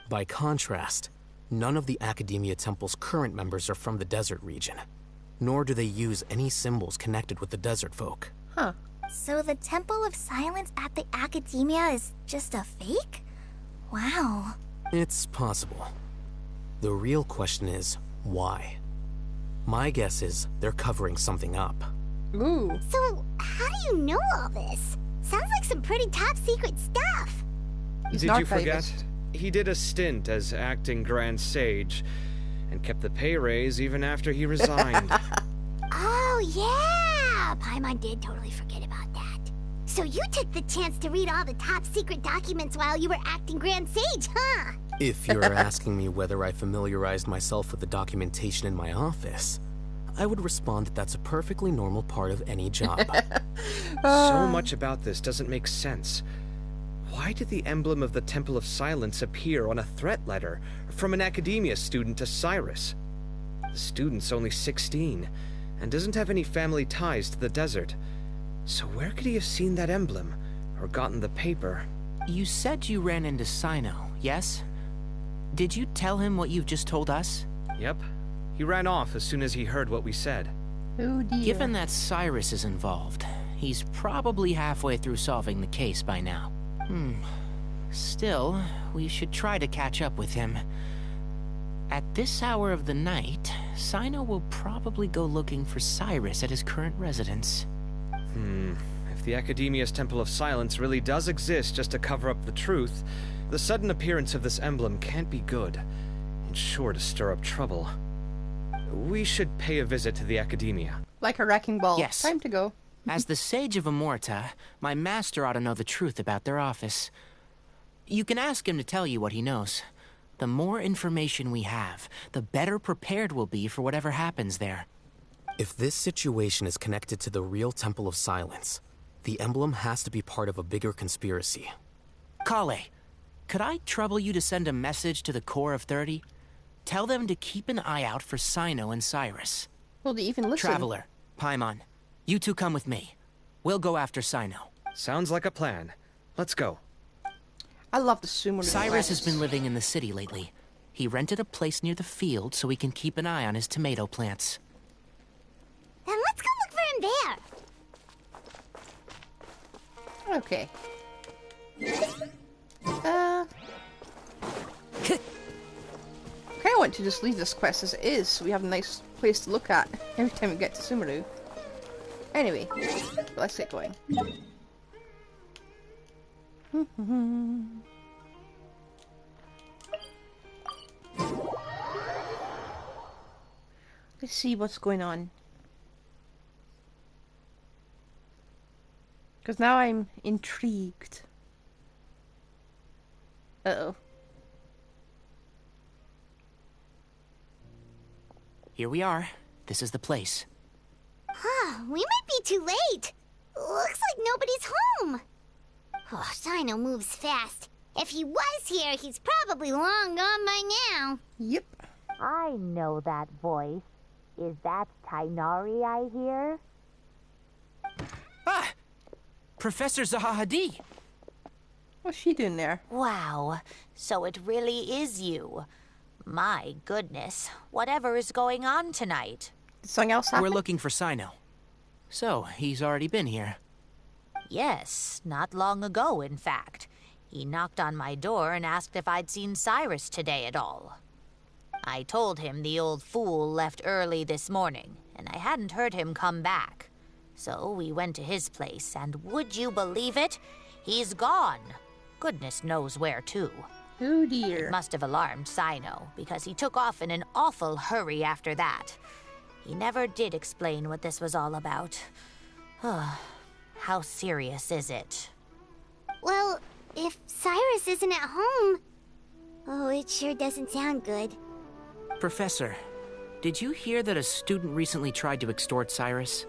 By contrast, none of the Academia Temple's current members are from the desert region, nor do they use any symbols connected with the desert folk. Huh. So the Temple of Silence at the Academia is just a fake? Wow. It's possible. The real question is, why? My guess is they're covering something up. Ooh. So, how do you know all this? Sounds like some pretty top secret stuff. He's Did you forget? archivist. He did a stint as acting Grand Sage, and kept the pay raise even after he resigned. Oh, yeah! Paimon did totally forget about that. So you took the chance to read all the top secret documents while you were acting Grand Sage, huh? If you're asking me whether I familiarized myself with the documentation in my office, I would respond that that's a perfectly normal part of any job. So much about this doesn't make sense. Why did the emblem of the Temple of Silence appear on a threat letter from an academia student to Cyrus? The student's only 16, and doesn't have any family ties to the desert. So where could he have seen that emblem, or gotten the paper? You said you ran into Cyno, yes? Did you tell him what you've just told us? Yep. He ran off as soon as he heard what we said. Oh dear. Given that Cyrus is involved, he's probably halfway through solving the case by now. Still, we should try to catch up with him. At this hour of the night, Cyno will probably go looking for Cyrus at his current residence. If the Academia's Temple of Silence really does exist just to cover up the truth, the sudden appearance of this emblem can't be good. It's sure to stir up trouble. We should pay a visit to the Academia. Like a wrecking ball. Yes. Time to go. As the Sage of Amorta, my master ought to know the truth about their office. You can ask him to tell you what he knows. The more information we have, the better prepared we'll be for whatever happens there. If this situation is connected to the real Temple of Silence, the emblem has to be part of a bigger conspiracy. Kale, could I trouble you to send a message to the Core of 30? Tell them to keep an eye out for Cyno and Cyrus. Will they even listen? Traveler, Paimon, you two come with me. We'll go after Cyno. Sounds like a plan. Let's go. I love the sumo. Cyrus has been living in the city lately. He rented a place near the field so he can keep an eye on his tomato plants. Then let's go look for him there. Okay. I want to just leave this quest as it is, so we have a nice place to look at every time we get to Sumeru. Anyway, let's get going. Let's see what's going on. Because now I'm intrigued. Uh-oh. Here we are. This is the place. We might be too late. Looks like nobody's home. Oh, Cyno moves fast. If he was here, he's probably long gone by now. Yep. I know that voice. Is that Tainari I hear? Ah! Professor Zahahadi! What's she doing there? Wow, so it really is you. My goodness, whatever is going on tonight? Did something else happen? We're looking for Cyno. So, he's already been here. Yes, not long ago, in fact. He knocked on my door and asked if I'd seen Cyrus today at all. I told him the old fool left early this morning, and I hadn't heard him come back. So we went to his place, and would you believe it? He's gone. Goodness knows where to. Oh dear. It must have alarmed Cyno, because he took off in an awful hurry after that. He never did explain what this was all about. How serious is it? Well, if Cyrus isn't at home... Oh, it sure doesn't sound good. Professor, did you hear that a student recently tried to extort Cyrus?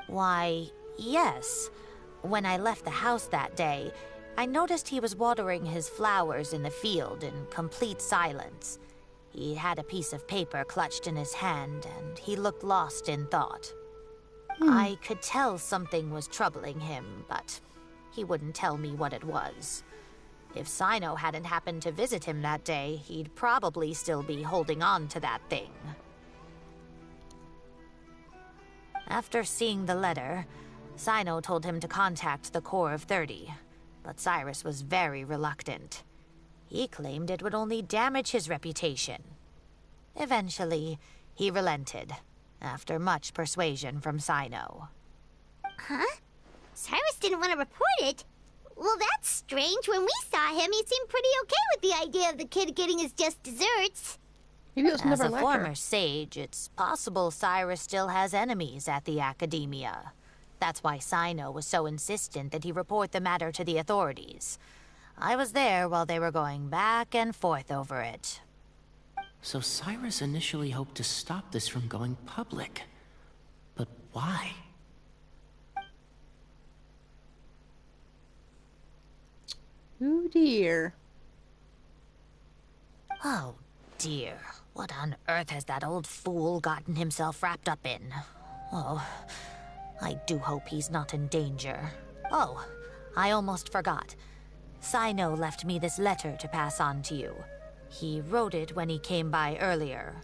Why, yes. When I left the house that day, I noticed he was watering his flowers in the field in complete silence. He had a piece of paper clutched in his hand, and he looked lost in thought. I could tell something was troubling him, but he wouldn't tell me what it was. If Cyno hadn't happened to visit him that day, he'd probably still be holding on to that thing. After seeing the letter, Cyno told him to contact the Corps of 30, but Cyrus was very reluctant. He claimed it would only damage his reputation. Eventually, he relented, after much persuasion from Cyno. Huh? Cyrus didn't want to report it? Well, that's strange. When we saw him, he seemed pretty okay with the idea of the kid getting his just desserts. Maybe it was As never a like former her. sage, it's possible Cyrus still has enemies at the Academia. That's why Cyno was so insistent that he report the matter to the authorities. I was there while they were going back and forth over it. So Cyrus initially hoped to stop this from going public. But why? Oh dear. Oh dear, what on earth has that old fool gotten himself wrapped up in? Oh, I do hope he's not in danger. Oh, I almost forgot. Cyno left me this letter to pass on to you. He wrote it when he came by earlier.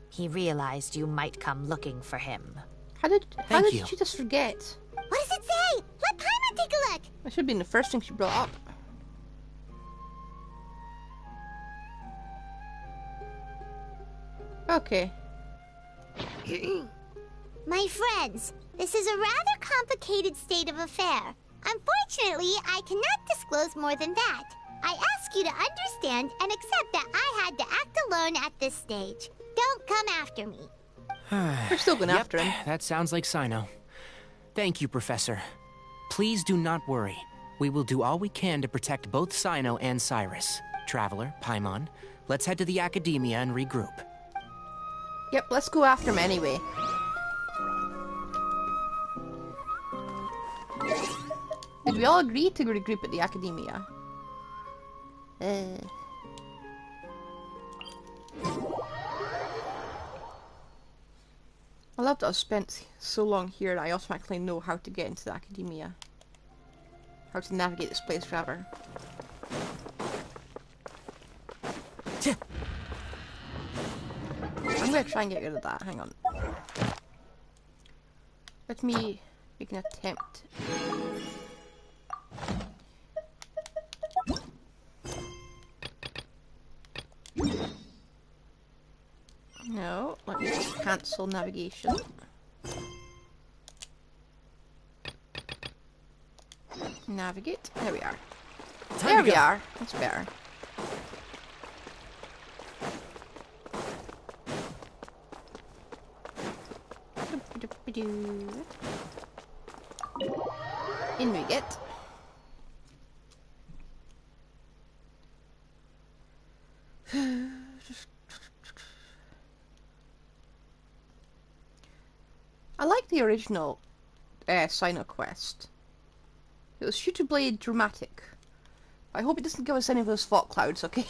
He realized you might come looking for him. How did you. she just forget? What does it say? Let Paimon take a look. That should have been the first thing she brought up. Okay. My friends, this is a rather complicated state of affair. Unfortunately, I cannot disclose more than that. I ask you to understand and accept that I had to act alone at this stage. Don't come after me. We're still going after him. That sounds like Cyno. Thank you, Professor. Please do not worry. We will do all we can to protect both Cyno and Cyrus. Traveler, Paimon, let's head to the Academia and regroup. Yep, let's go after him anyway. Did we all agree to regroup at the Academia? I love that I've spent so long here that I automatically know how to get into the Academia. How to navigate this place forever. I'm gonna try and get rid of that, hang on. Let me make an attempt. No, let me just cancel navigation. Navigate, there we are. There we are, that's better. In we get. I like the original Cyno quest. It was suitably dramatic. I hope it doesn't give us any of those fog clouds, okay?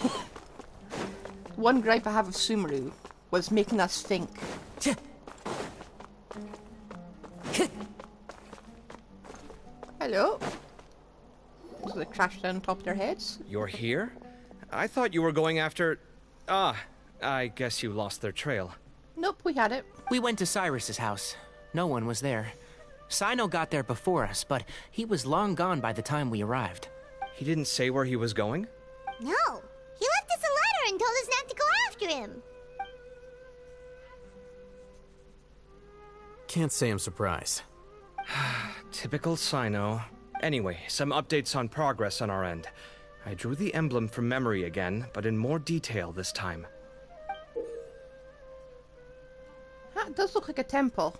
One gripe I have of Sumeru was making us think. Hello? so they crashed down on top of their heads. You're here? I thought you were going after... Ah, I guess you lost their trail. Nope, we had it. We went to Cyrus's house. No one was there. Cyno got there before us, but he was long gone by the time we arrived. He didn't say where he was going? No, he left us a letter and told us not to go after him. Can't say I'm surprised. Typical Cyno. Anyway, some updates on progress on our end. I drew the emblem from memory again, but in more detail this time. That does look like a temple.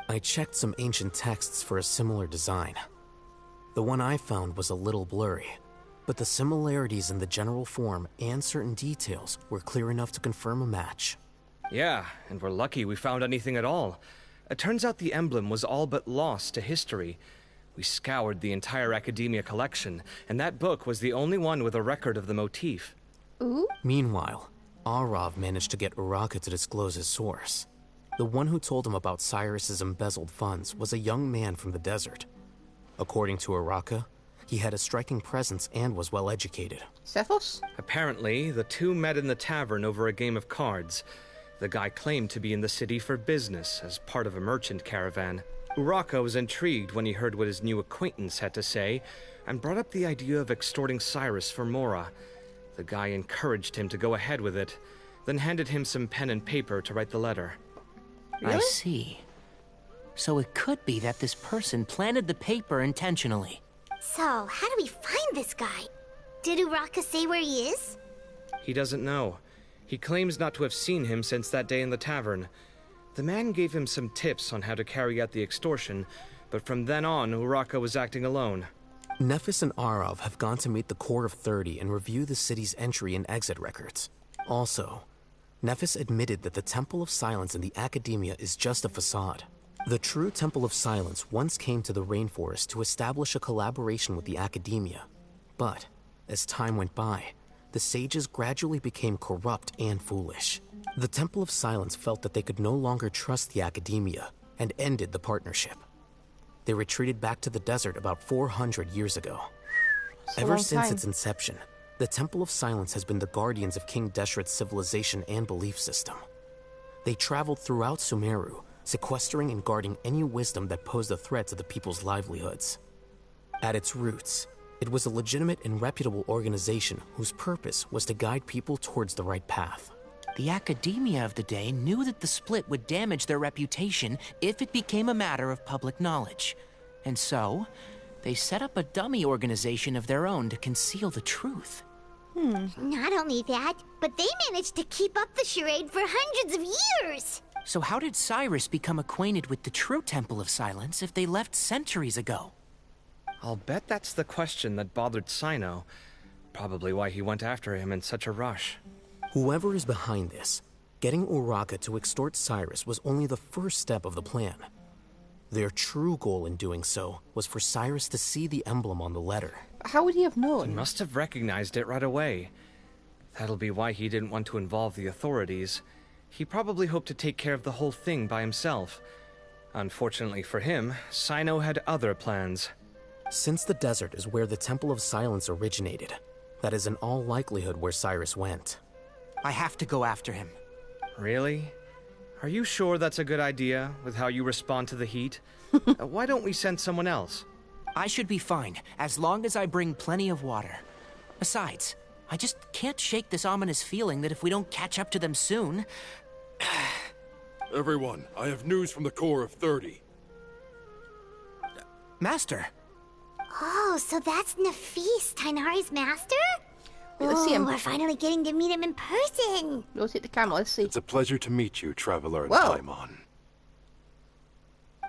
I checked some ancient texts for a similar design. The one I found was a little blurry, but the similarities in the general form and certain details were clear enough to confirm a match. Yeah, and we're lucky we found anything at all. It turns out the emblem was all but lost to history. We scoured the entire Academia collection, and that book was the only one with a record of the motif. Ooh. Meanwhile, Arav managed to get Uraka to disclose his source. The one who told him about Cyrus's embezzled funds was a young man from the desert. According to Uraka, he had a striking presence and was well educated. Cephos? Apparently, the two met in the tavern over a game of cards. The guy claimed to be in the city for business, as part of a merchant caravan. Uraka was intrigued when he heard what his new acquaintance had to say, and brought up the idea of extorting Cyrus for Mora. The guy encouraged him to go ahead with it, then handed him some pen and paper to write the letter. Really? I see. So it could be that this person planted the paper intentionally. So, how do we find this guy? Did Uraka say where he is? He doesn't know. He claims not to have seen him since that day in the tavern. The man gave him some tips on how to carry out the extortion, but from then on, Uraka was acting alone. Nephis and Arav have gone to meet the Core of 30 and review the city's entry and exit records. Also, Nephis admitted that the Temple of Silence in the Academia is just a facade. The true Temple of Silence once came to the rainforest to establish a collaboration with the Academia. But, as time went by, the sages gradually became corrupt and foolish. The Temple of Silence felt that they could no longer trust the Academia and ended the partnership. They retreated back to the desert about 400 years ago. Ever since its inception, the Temple of Silence has been the guardians of King Deshret's civilization and belief system. They traveled throughout Sumeru, sequestering and guarding any wisdom that posed a threat to the people's livelihoods. At its roots, it was a legitimate and reputable organization whose purpose was to guide people towards the right path. The Academia of the day knew that the split would damage their reputation if it became a matter of public knowledge. And so, they set up a dummy organization of their own to conceal the truth. Not only that, but they managed to keep up the charade for hundreds of years! So how did Cyrus become acquainted with the true Temple of Silence if they left centuries ago? I'll bet that's the question that bothered Cyno. Probably why he went after him in such a rush. Whoever is behind this, getting Uraka to extort Cyrus was only the first step of the plan. Their true goal in doing so was for Cyrus to see the emblem on the letter. How would he have known? He must have recognized it right away. That'll be why he didn't want to involve the authorities. He probably hoped to take care of the whole thing by himself. Unfortunately for him, Cyno had other plans. Since the desert is where the Temple of Silence originated, that is in all likelihood where Cyrus went. I have to go after him. Really? Are you sure that's a good idea, with how you respond to the heat? Why don't we send someone else? I should be fine, as long as I bring plenty of water. Besides, I just can't shake this ominous feeling that if we don't catch up to them soon... Everyone, I have news from the Core of 30. Master! Oh, so that's Nefis, Tainari's master? Let's see him. We're finally getting to meet him in person. Let's hit the camera, let's see. It's a pleasure to meet you, Traveler in Whoa. Paimon.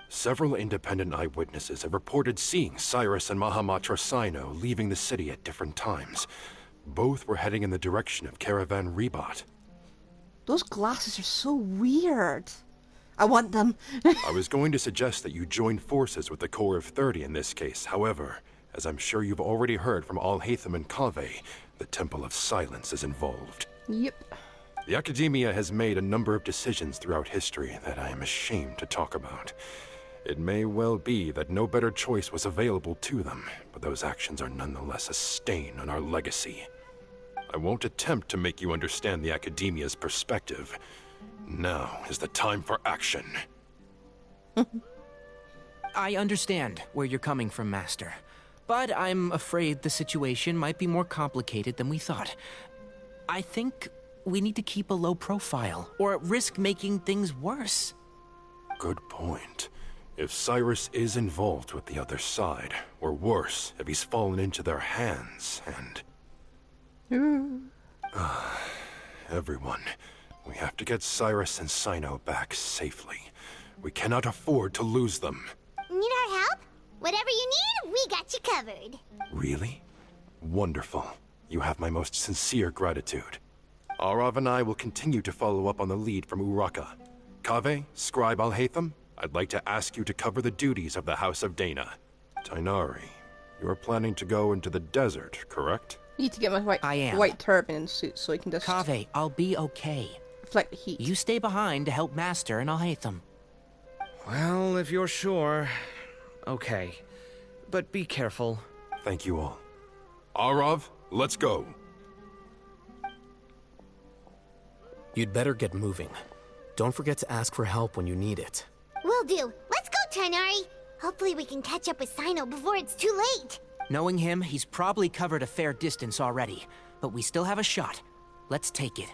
Several independent eyewitnesses have reported seeing Cyrus and Mahamatra Cyno leaving the city at different times. Both were heading in the direction of Caravan Rebat. Those glasses are so weird. I want them. I was going to suggest that you join forces with the Core of 30 in this case. However, as I'm sure you've already heard from Al-Haytham and Kaveh, the Temple of Silence is involved. Yep. The Academia has made a number of decisions throughout history that I am ashamed to talk about. It may well be that no better choice was available to them, but those actions are nonetheless a stain on our legacy. I won't attempt to make you understand the Academia's perspective. Now is the time for action. I understand where you're coming from, Master. But I'm afraid the situation might be more complicated than we thought. I think we need to keep a low profile, or risk making things worse. Good point. If Cyrus is involved with the other side, or worse, if he's fallen into their hands, and... Everyone, we have to get Cyrus and Cyno back safely. We cannot afford to lose them. Need our help? Whatever you need, we got you covered. Really? Wonderful. You have my most sincere gratitude. Arav and I will continue to follow up on the lead from Uraka. Kaveh, Scribe Alhaitham, I'd like to ask you to cover the duties of the House of Dana. Tighnari, you are planning to go into the desert, correct? I need to get my white turban and suit so I can just... Kaveh, I'll be okay. Reflect the heat. You stay behind to help Master and Alhaitham. Well, if you're sure... Okay. But be careful. Thank you all. Arav, let's go. You'd better get moving. Don't forget to ask for help when you need it. Will do. Let's go, Tighnari. Hopefully we can catch up with Cyno before it's too late. Knowing him, he's probably covered a fair distance already. But we still have a shot. Let's take it.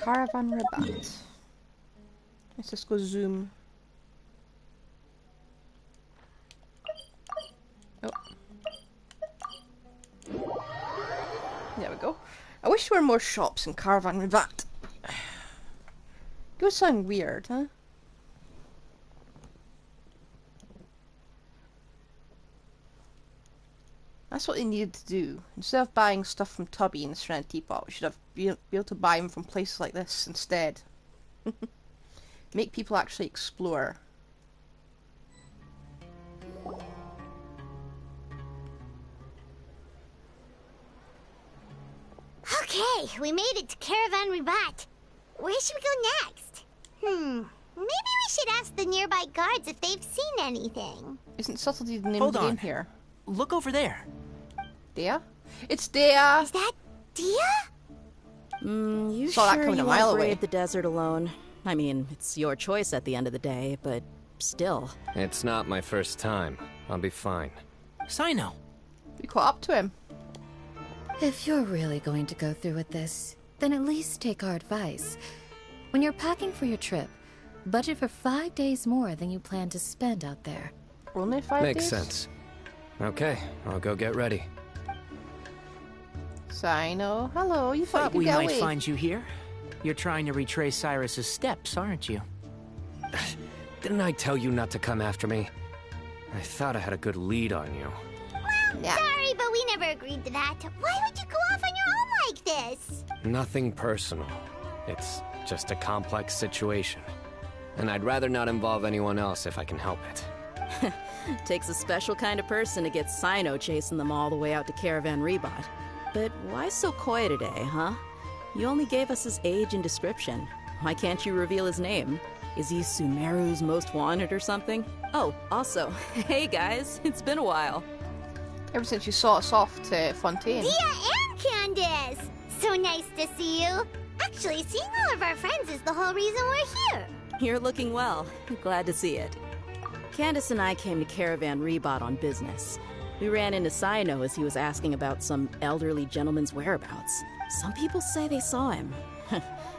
Caravan Rabat. Let's just go zoom. Oh. There we go. I wish there were more shops in Caravan Rabat. It would sound weird, huh? That's what they needed to do. Instead of buying stuff from Tubby and the Serenity Teapot, we should have been able to buy them from places like this instead. Make people actually explore. Okay, we made it to Caravan Rabat. Where should we go next? Maybe we should ask the nearby guards if they've seen anything. Isn't subtlety the name of the game here? Look over there. Dea? It's Dea! Is that Dea? You Saw that sure coming you a mile want to away. brave the desert alone? I mean, it's your choice at the end of the day, but still. It's not my first time. I'll be fine. Cyno! We caught up to him. If you're really going to go through with this, then at least take our advice. When you're packing for your trip, budget for 5 days more than you plan to spend out there. Only 5 days? Makes sense. Okay, I'll go get ready. Cyno, hello, you thought you could we get might away. find you here. You're trying to retrace Cyrus's steps, aren't you? Didn't I tell you not to come after me? I thought I had a good lead on you. Yeah. Sorry, but we never agreed to that. Why would you go off on your own like this? Nothing personal. It's just a complex situation. And I'd rather not involve anyone else if I can help it. Takes a special kind of person to get Cyno chasing them all the way out to Caravan Rabat. But why so coy today, huh? You only gave us his age and description. Why can't you reveal his name? Is he Sumeru's most wanted or something? Oh, also, hey guys, it's been a while. Ever since you saw us off to Fontaine. Dea and Candace! So nice to see you. Actually, seeing all of our friends is the whole reason we're here. You're looking well. Glad to see it. Candace and I came to Caravan Rabat on business. We ran into Cyno as he was asking about some elderly gentleman's whereabouts. Some people say they saw him.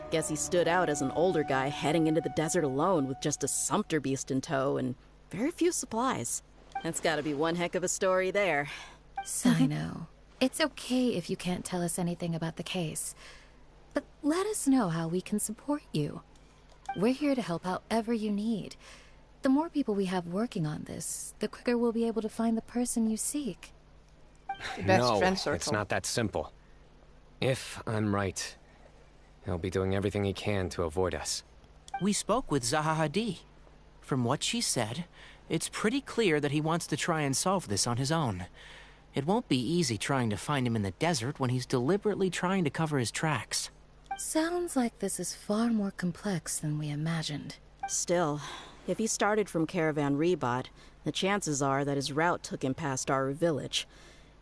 Guess he stood out as an older guy heading into the desert alone with just a sumpter beast in tow and very few supplies. That's gotta be one heck of a story there. Cyno, it's okay if you can't tell us anything about the case. But let us know how we can support you. We're here to help however you need. The more people we have working on this, the quicker we'll be able to find the person you seek. No, it's not that simple. If I'm right, he'll be doing everything he can to avoid us. We spoke with Zaha Hadid. From what she said, it's pretty clear that he wants to try and solve this on his own. It won't be easy trying to find him in the desert when he's deliberately trying to cover his tracks. Sounds like this is far more complex than we imagined. Still, if he started from Caravan Rebot, the chances are that his route took him past Aru village.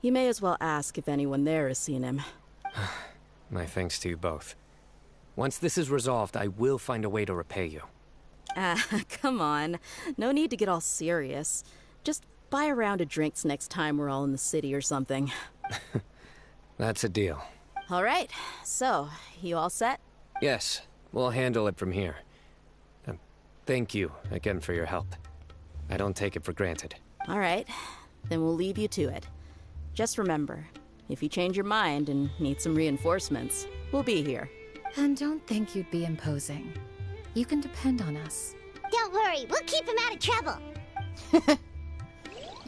You may as well ask if anyone there has seen him. My thanks to you both. Once this is resolved, I will find a way to repay you. Come on. No need to get all serious. Just buy a round of drinks next time we're all in the city or something. That's a deal. All right. So, you all set? Yes, we'll handle it from here. Thank you again for your help. I don't take it for granted. All right. Then we'll leave you to it. Just remember, if you change your mind and need some reinforcements, we'll be here. And don't think you'd be imposing. You can depend on us. Don't worry, we'll keep him out of trouble.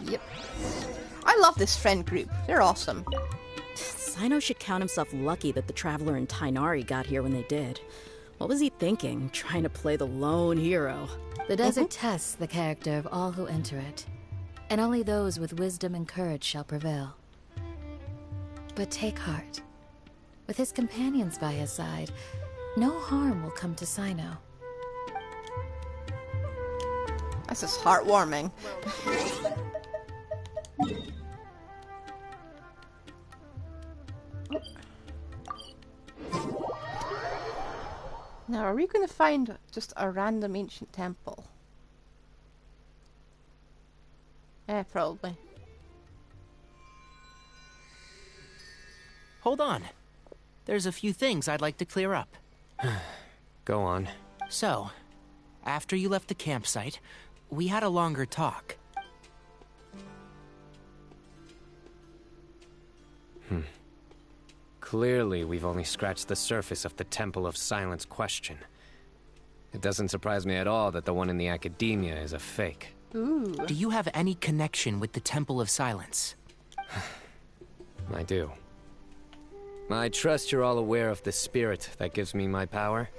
Yep. I love this friend group. They're awesome. Cyno should count himself lucky that the Traveler and Tainari got here when they did. What was he thinking, trying to play the lone hero? The desert tests the character of all who enter it, and only those with wisdom and courage shall prevail. But take heart. With his companions by his side, no harm will come to Cyno. This is heartwarming. Now, are we going to find just a random ancient temple? Yeah, probably. Hold on. There's a few things I'd like to clear up. Go on. So, after you left the campsite, we had a longer talk. Clearly, we've only scratched the surface of the Temple of Silence question. It doesn't surprise me at all that the one in the academia is a fake. Ooh. Do you have any connection with the Temple of Silence? I do. I trust you're all aware of the spirit that gives me my power.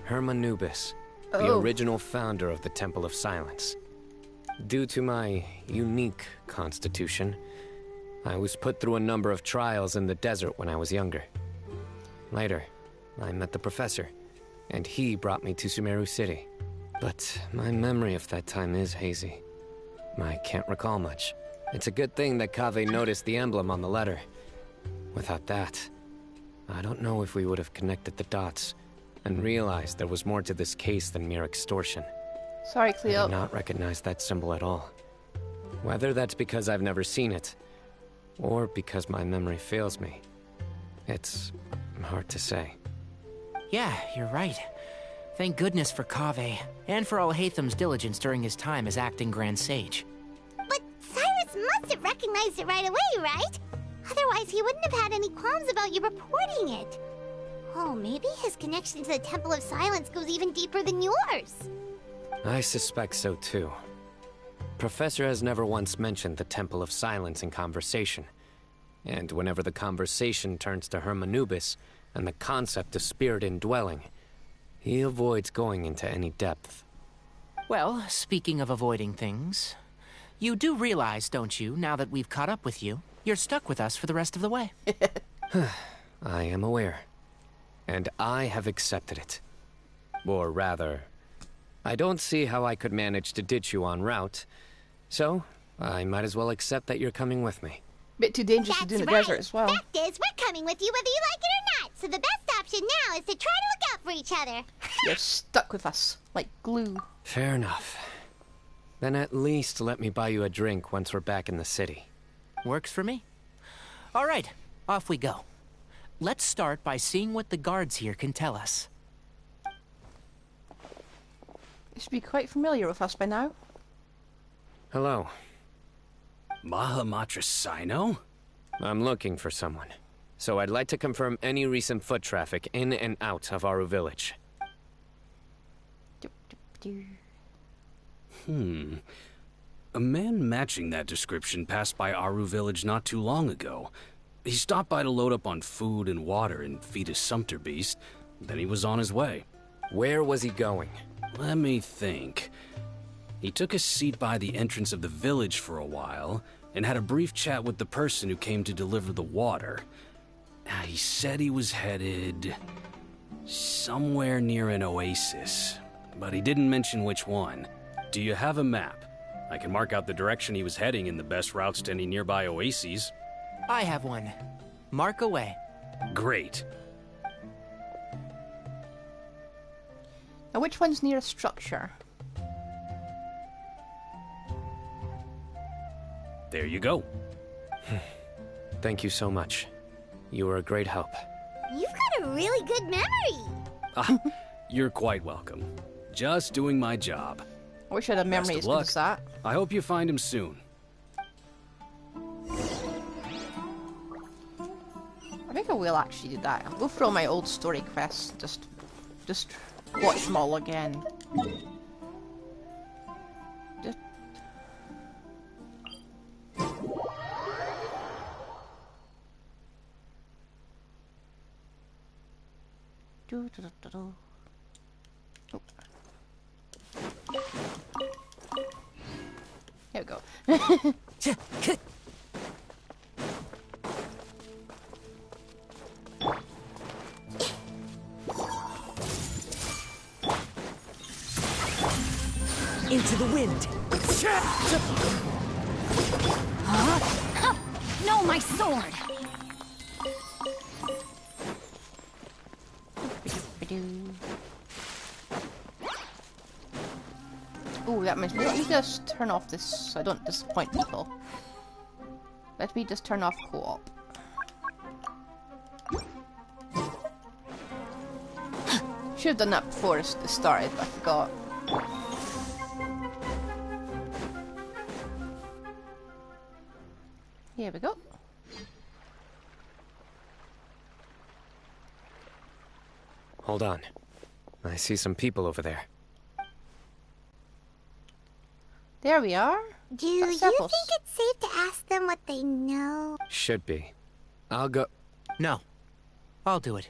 Hermanubis, the original founder of the Temple of Silence. Due to my unique constitution, I was put through a number of trials in the desert when I was younger. Later, I met the professor, and he brought me to Sumeru City. But my memory of that time is hazy. I can't recall much. It's a good thing that Kaveh noticed the emblem on the letter. Without that, I don't know if we would have connected the dots and realized there was more to this case than mere extortion. Sorry, Cleo. I did not recognize that symbol at all. Whether that's because I've never seen it, or because my memory fails me, it's hard to say. Yeah, you're right. Thank goodness for Kaveh, and for Alhaitham's diligence during his time as acting Grand Sage. But Cyrus must have recognized it right away, right? Otherwise, he wouldn't have had any qualms about you reporting it. Oh, maybe his connection to the Temple of Silence goes even deeper than yours. I suspect so too. Professor has never once mentioned the Temple of Silence in conversation. And whenever the conversation turns to Hermanubis and the concept of spirit indwelling, he avoids going into any depth. Well, speaking of avoiding things, you do realize, don't you, now that we've caught up with you, you're stuck with us for the rest of the way. I am aware. And I have accepted it. Or rather, I don't see how I could manage to ditch you en route, so I might as well accept that you're coming with me. Bit too dangerous to do in the desert as well. Fact is, we're coming with you whether you like it or not, so the best option now is to try to look out for each other. You're stuck with us, like glue. Fair enough. Then at least let me buy you a drink once we're back in the city. Works for me. All right, off we go. Let's start by seeing what the guards here can tell us. You should be quite familiar with us by now. Hello. Mahamatra Cyno? I'm looking for someone. So I'd like to confirm any recent foot traffic in and out of Aru village. A man matching that description passed by Aru village not too long ago. He stopped by to load up on food and water and feed his sumpter beast, then he was on his way. Where was he going? Let me think. He took a seat by the entrance of the village for a while, and had a brief chat with the person who came to deliver the water. He said he was headed somewhere near an oasis, but he didn't mention which one. Do you have a map? I can mark out the direction he was heading and the best routes to any nearby oases. I have one. Mark away. Great. Now, which one's near a structure? There you go. Thank you so much. You were a great help. You've got a really good memory. You're quite welcome. Just doing my job. I wish I had a memory as good as that. I hope you find him soon. I think I will actually do that. I'll go through all my old story quests, just watch them all again. Just... Oh. Here we go. Into the wind. Huh? No, my sword! Oh, that means let me just turn off this so I don't disappoint people. Let me just turn off co-op. Should have done that before it started, but I forgot. Here we go. Hold on. I see some people over there. There we are. Do you think it's safe to ask them what they know? Should be. I'll go. No. I'll do it.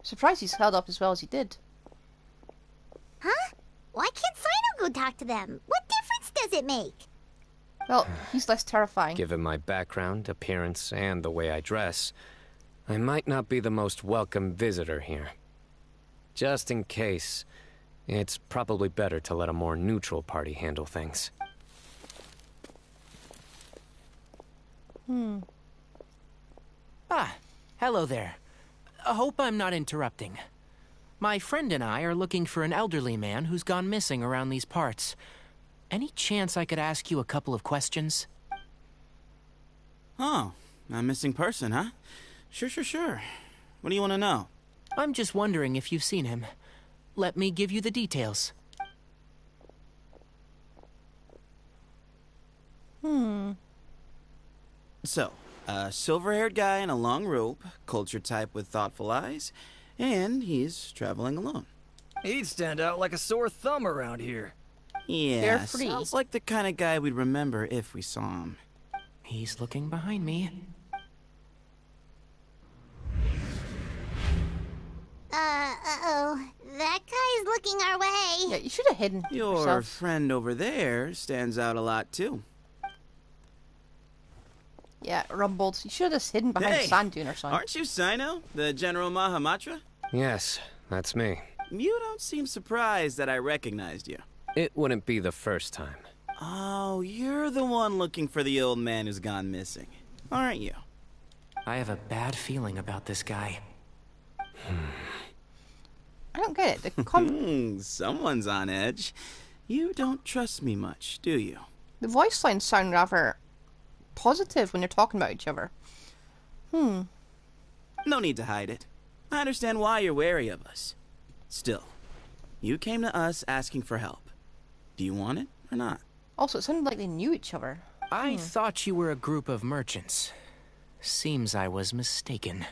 Surprised he's held up as well as he did. Huh? Why can't Cyno go talk to them? What difference does it make? Well, he's less terrifying. Given my background, appearance, and the way I dress, I might not be the most welcome visitor here. Just in case, it's probably better to let a more neutral party handle things. Ah, hello there. I hope I'm not interrupting. My friend and I are looking for an elderly man who's gone missing around these parts. Any chance I could ask you a couple of questions? Oh, a missing person, huh? Sure. What do you want to know? I'm just wondering if you've seen him. Let me give you the details. So, a silver-haired guy in a long robe, culture type with thoughtful eyes, and he's traveling alone. He'd stand out like a sore thumb around here. Yeah, sounds like the kind of guy we'd remember if we saw him. He's looking behind me. Uh-oh. That guy's looking our way. Yeah, you should have hidden Your yourself. friend over there stands out a lot, too. Yeah, rumbled. You should have just hidden behind a sand dune or something. Aren't you Cyno, the General Mahamatra? Yes, that's me. You don't seem surprised that I recognized you. It wouldn't be the first time. Oh, you're the one looking for the old man who's gone missing, aren't you? I have a bad feeling about this guy. I don't get it. The Someone's on edge. You don't trust me much, do you? The voice lines sound rather positive when they're talking about each other. No need to hide it. I understand why you're wary of us. Still, you came to us asking for help. Do you want it or not? Also, it sounded like they knew each other. I thought you were a group of merchants. Seems I was mistaken.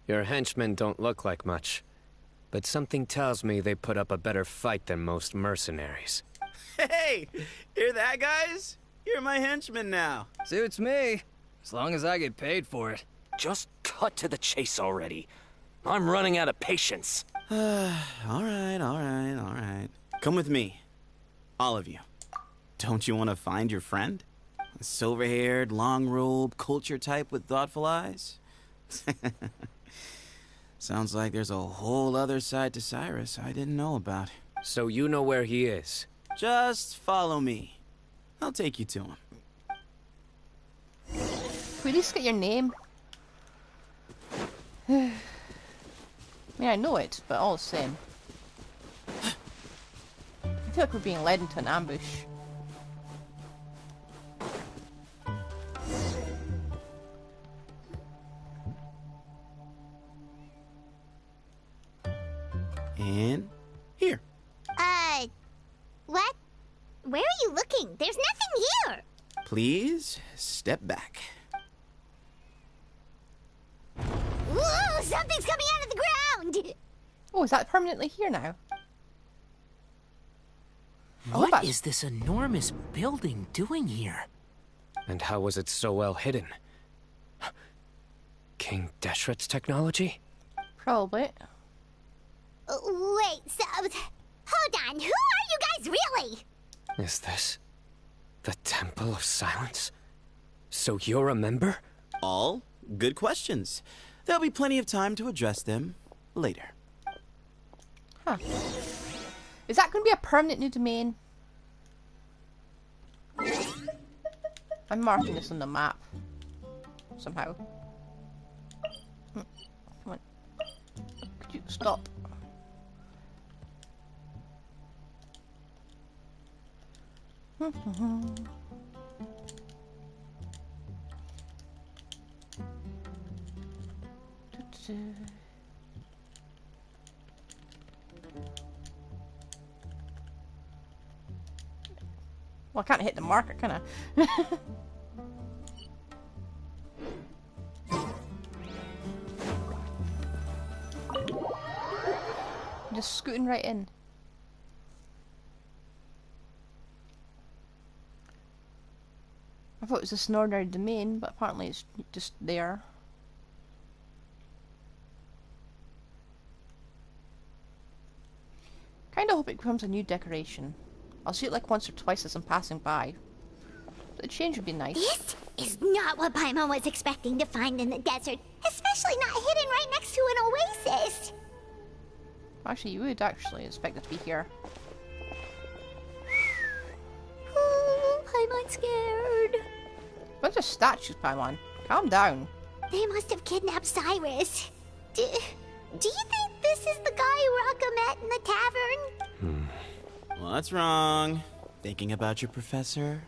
Your henchmen don't look like much, but something tells me they put up a better fight than most mercenaries. Hey, hear that, guys? You're my henchman now. Suits me, as long as I get paid for it. Just cut to the chase already. I'm running out of patience. Alright. Come with me. All of you. Don't you want to find your friend? A silver-haired, long-robed, culture type with thoughtful eyes? Sounds like there's a whole other side to Cyrus I didn't know about. So you know where he is? Just follow me. I'll take you to him. Can we at least get your name? I mean, I know it, but all the same. I feel like we're being led into an ambush. And here. What? Where are you looking? There's nothing here. Please step back. Whoa, something's coming out of the ground! Oh, is that permanently here now? What is this enormous building doing here? And how was it so well hidden? King Deshret's technology? Probably. Wait, so... Hold on, who are you guys really? Is this the Temple of Silence? So you're a member? All good questions. There'll be plenty of time to address them later. Huh. Is that going to be a permanent new domain? I'm marking this on the map. Somehow. Come on. Could you stop? Well, I can't hit the marker, can I? Just scooting right in. I thought it was just an ordinary domain, but apparently it's just there. Kinda hope it becomes a new decoration. I'll see it like once or twice as I'm passing by. The change would be nice. This is not what Paimon was expecting to find in the desert, especially not hidden right next to an oasis. Actually, you would actually expect it to be here. Oh, Paimon's scared. Bunch of statues, Paimon. Calm down. They must have kidnapped Cyrus. Do you think this is the guy Uraka met in the tavern? What's wrong? Thinking about your professor?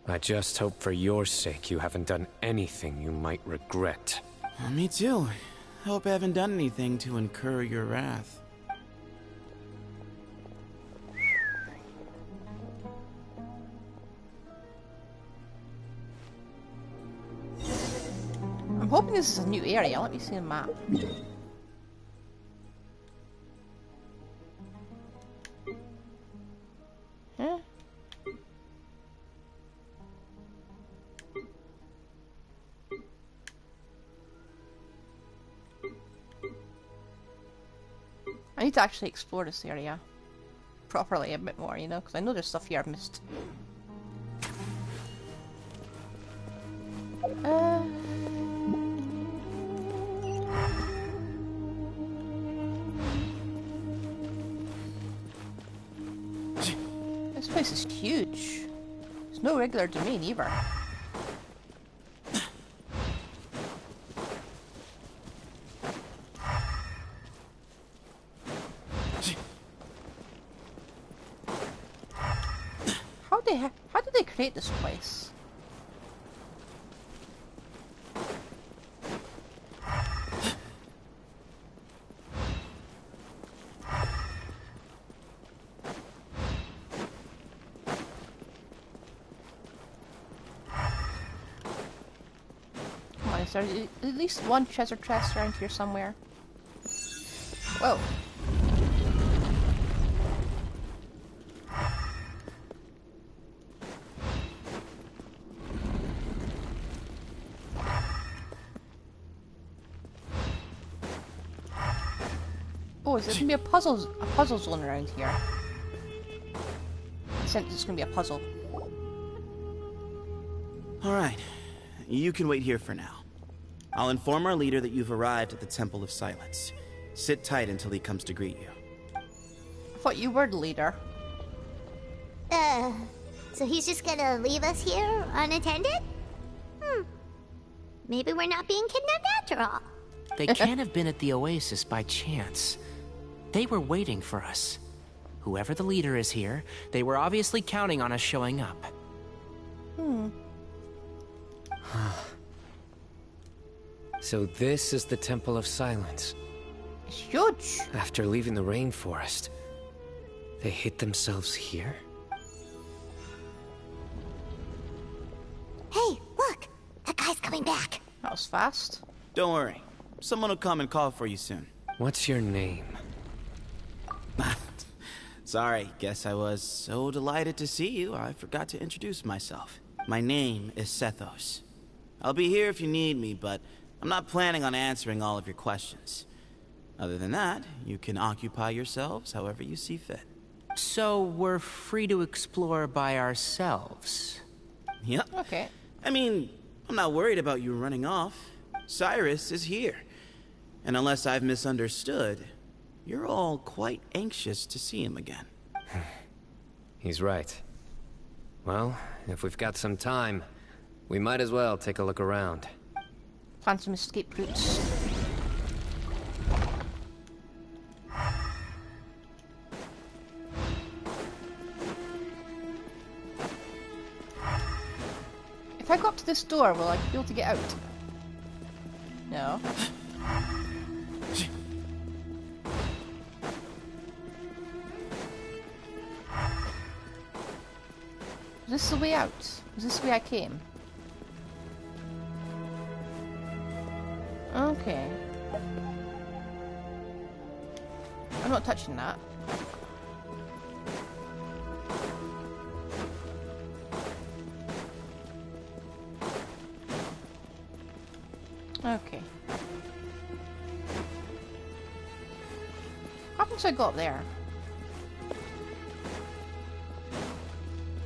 I just hope for your sake you haven't done anything you might regret. Me too. Hope I haven't done anything to incur your wrath. I'm hoping this is a new area. Let me see the map. Huh? I need to actually explore this area properly a bit more, you know, because I know there's stuff here I've missed. This place is huge. It's no regular domain either. How did they create this place? Come on, is there at least one treasure chest around here somewhere? Whoa. Oh, is there gonna be a puzzle zone around here? I sense it's gonna be a puzzle. Alright, you can wait here for now. I'll inform our leader that you've arrived at the Temple of Silence. Sit tight until he comes to greet you. I thought you were the leader. So he's just gonna leave us here unattended? Maybe we're not being kidnapped after all. They can't have been at the Oasis by chance. They were waiting for us. Whoever the leader is here, they were obviously counting on us showing up. So this is the Temple of Silence. It's huge. After leaving the rainforest, they hid themselves here? Hey, look! That guy's coming back. That was fast. Don't worry. Someone will come and call for you soon. What's your name? Sorry, guess I was so delighted to see you, I forgot to introduce myself. My name is Sethos. I'll be here if you need me, but I'm not planning on answering all of your questions. Other than that, you can occupy yourselves however you see fit. So we're free to explore by ourselves? Yep. Okay. I mean, I'm not worried about you running off. Cyrus is here. And unless I've misunderstood, you're all quite anxious to see him again. He's right. Well, if we've got some time, we might as well take a look around. Find some escape routes. If I go up to this door, will I be able to get out? No. Is this the way out? Is this the way I came? Okay. I'm not touching that. Okay. How happens I go up there?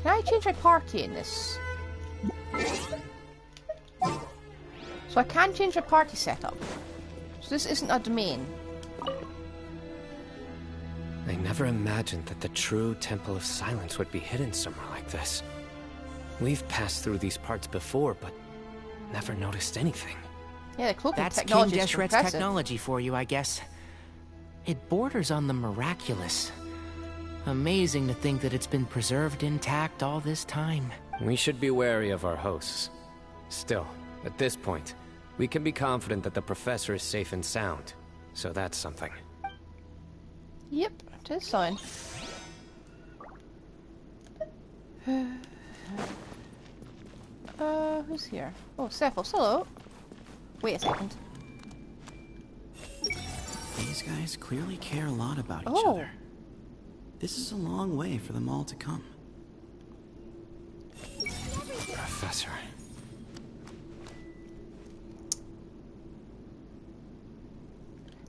Can I change my party in this? So I can change my party setup. So this isn't a domain. I never imagined that the true Temple of Silence would be hidden somewhere like this. We've passed through these parts before, but never noticed anything. Yeah, the cloaking That's King technology is Deshret's impressive. technology for you, I guess. It borders on the miraculous. Amazing to think that it's been preserved intact all this time. We should be wary of our hosts. Still, at this point, we can be confident that the professor is safe and sound. So that's something. Yep, it is fine. Who's here? Oh, Cephals, hello. Wait a second. These guys clearly care a lot about each Oh. other. This is a long way for them all to come. Professor.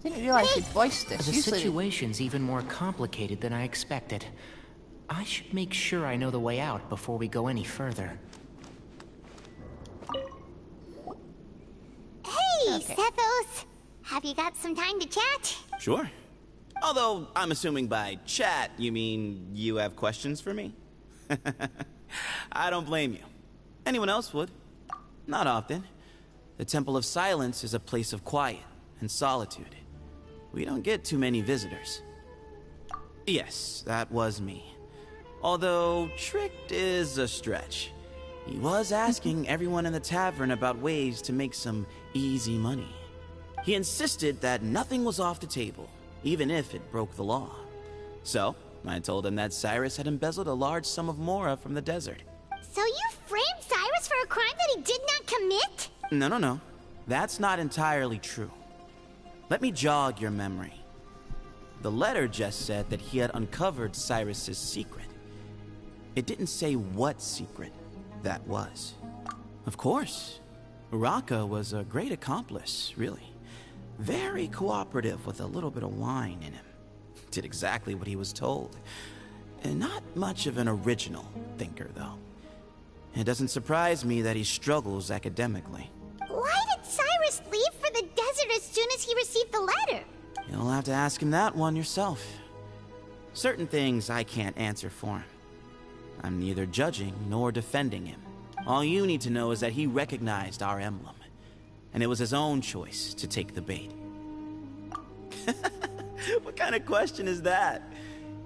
Didn't realize you'd voiced this. The Usually situation's even more complicated than I expected. I should make sure I know the way out before we go any further. Hey, Okay. Sethos! Have you got some time to chat? Sure. Although, I'm assuming by chat, you mean you have questions for me? I don't blame you. Anyone else would. Not often. The Temple of Silence is a place of quiet and solitude. We don't get too many visitors. Yes, that was me. Although, tricked is a stretch. He was asking everyone in the tavern about ways to make some easy money. He insisted that nothing was off the table, even if it broke the law. So, I told him that Cyrus had embezzled a large sum of mora from the desert. So you framed Cyrus for a crime that he did not commit? No. That's not entirely true. Let me jog your memory. The letter just said that he had uncovered Cyrus's secret. It didn't say what secret that was. Of course, Uraka was a great accomplice, really. Very cooperative with a little bit of wine in him. did exactly what he was told. And not much of an original thinker, though. It doesn't surprise me that he struggles academically. Why did Cyrus leave for the desert as soon as he received the letter? You'll have to ask him that one yourself. Certain things I can't answer for him. I'm neither judging nor defending him. All you need to know is that he recognized our emblem, and it was his own choice to take the bait. What kind of question is that?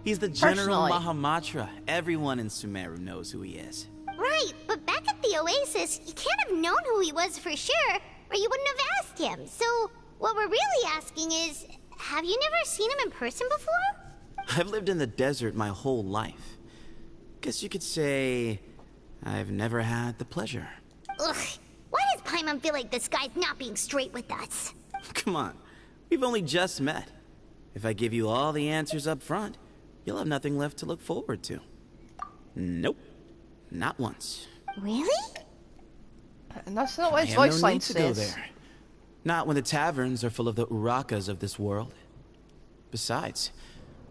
He's the General Mahamatra. Everyone in Sumeru knows who he is. Right, but back at the Oasis, you can't have known who he was for sure, or you wouldn't have asked him. So, what we're really asking is, have you never seen him in person before? I've lived in the desert my whole life. Guess you could say I've never had the pleasure. Ugh, why does Paimon feel like this guy's not being straight with us? Come on, we've only just met. If I give you all the answers up front, you'll have nothing left to look forward to. Nope, not once. Really? And that's not what his voice line says. Go there. Not when the taverns are full of the Urakas of this world. Besides,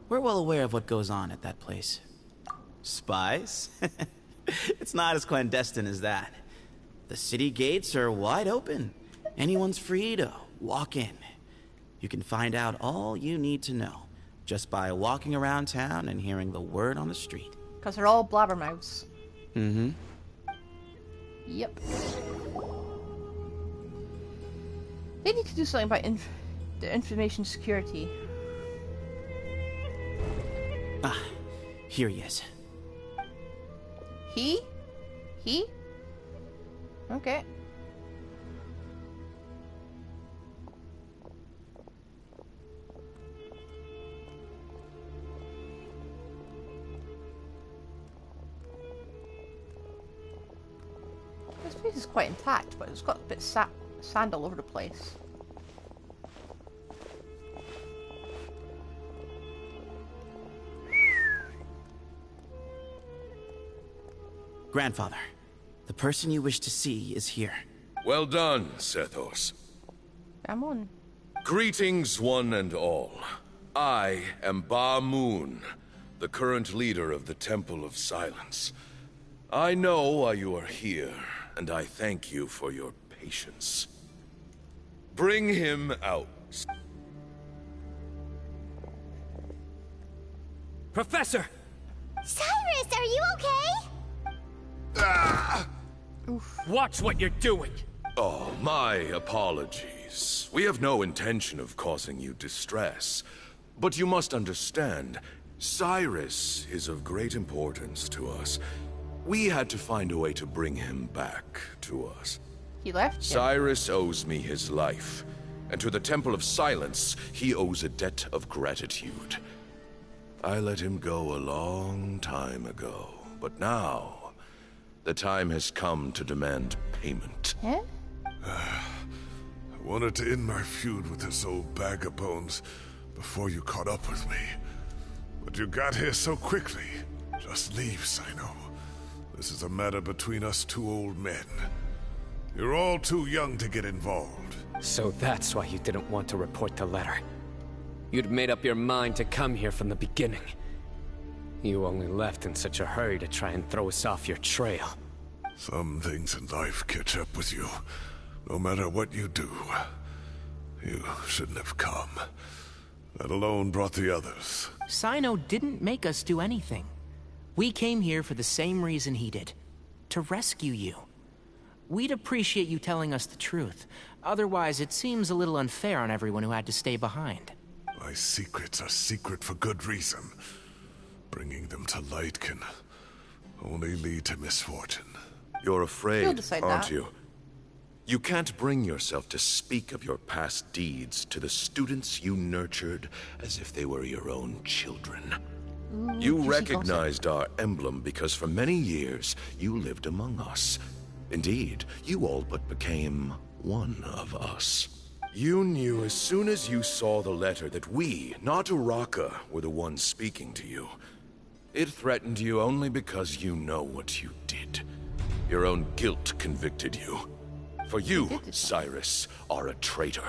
we're well aware of what goes on at that place. Spies? It's not as clandestine as that. The city gates are wide open. Anyone's free to walk in. You can find out all you need to know just by walking around town and hearing the word on the street. Because they're all blabbermouths. Mm-hmm. Yep. They need to do something about the information security. Ah, here he is. He? Okay. This place is quite intact, but it's got a bit of sand all over the place. Grandfather, the person you wish to see is here. Well done, Sethos. Come on. Greetings, one and all. I am Ba Moon, the current leader of the Temple of Silence. I know why you are here, and I thank you for your patience. Bring him out. Professor! Cyrus, are you okay? Watch what you're doing! Oh, my apologies. We have no intention of causing you distress. But you must understand, Cyrus is of great importance to us. We had to find a way to bring him back to us. He left? Cyrus owes me his life, and to the Temple of Silence, he owes a debt of gratitude. I let him go a long time ago, but now the time has come to demand payment. Yeah? I wanted to end my feud with this old bag of bones before you caught up with me. But you got here so quickly. Just leave, Cyno. This is a matter between us two old men. You're all too young to get involved. So that's why you didn't want to report the letter. You'd made up your mind to come here from the beginning. You only left in such a hurry to try and throw us off your trail. Some things in life catch up with you. No matter what you do, you shouldn't have come. That alone brought the others. Cyno didn't make us do anything. We came here for the same reason he did. To rescue you. We'd appreciate you telling us the truth. Otherwise, it seems a little unfair on everyone who had to stay behind. My secrets are secret for good reason. Bringing them to light can only lead to misfortune. You're afraid, aren't you? You can't bring yourself to speak of your past deeds to the students you nurtured as if they were your own children. You recognized our emblem because for many years you lived among us. Indeed, you all but became one of us. You knew as soon as you saw the letter that we, not Uraka, were the ones speaking to you. It threatened you only because you know what you did. Your own guilt convicted you. For you, Cyrus, are a traitor.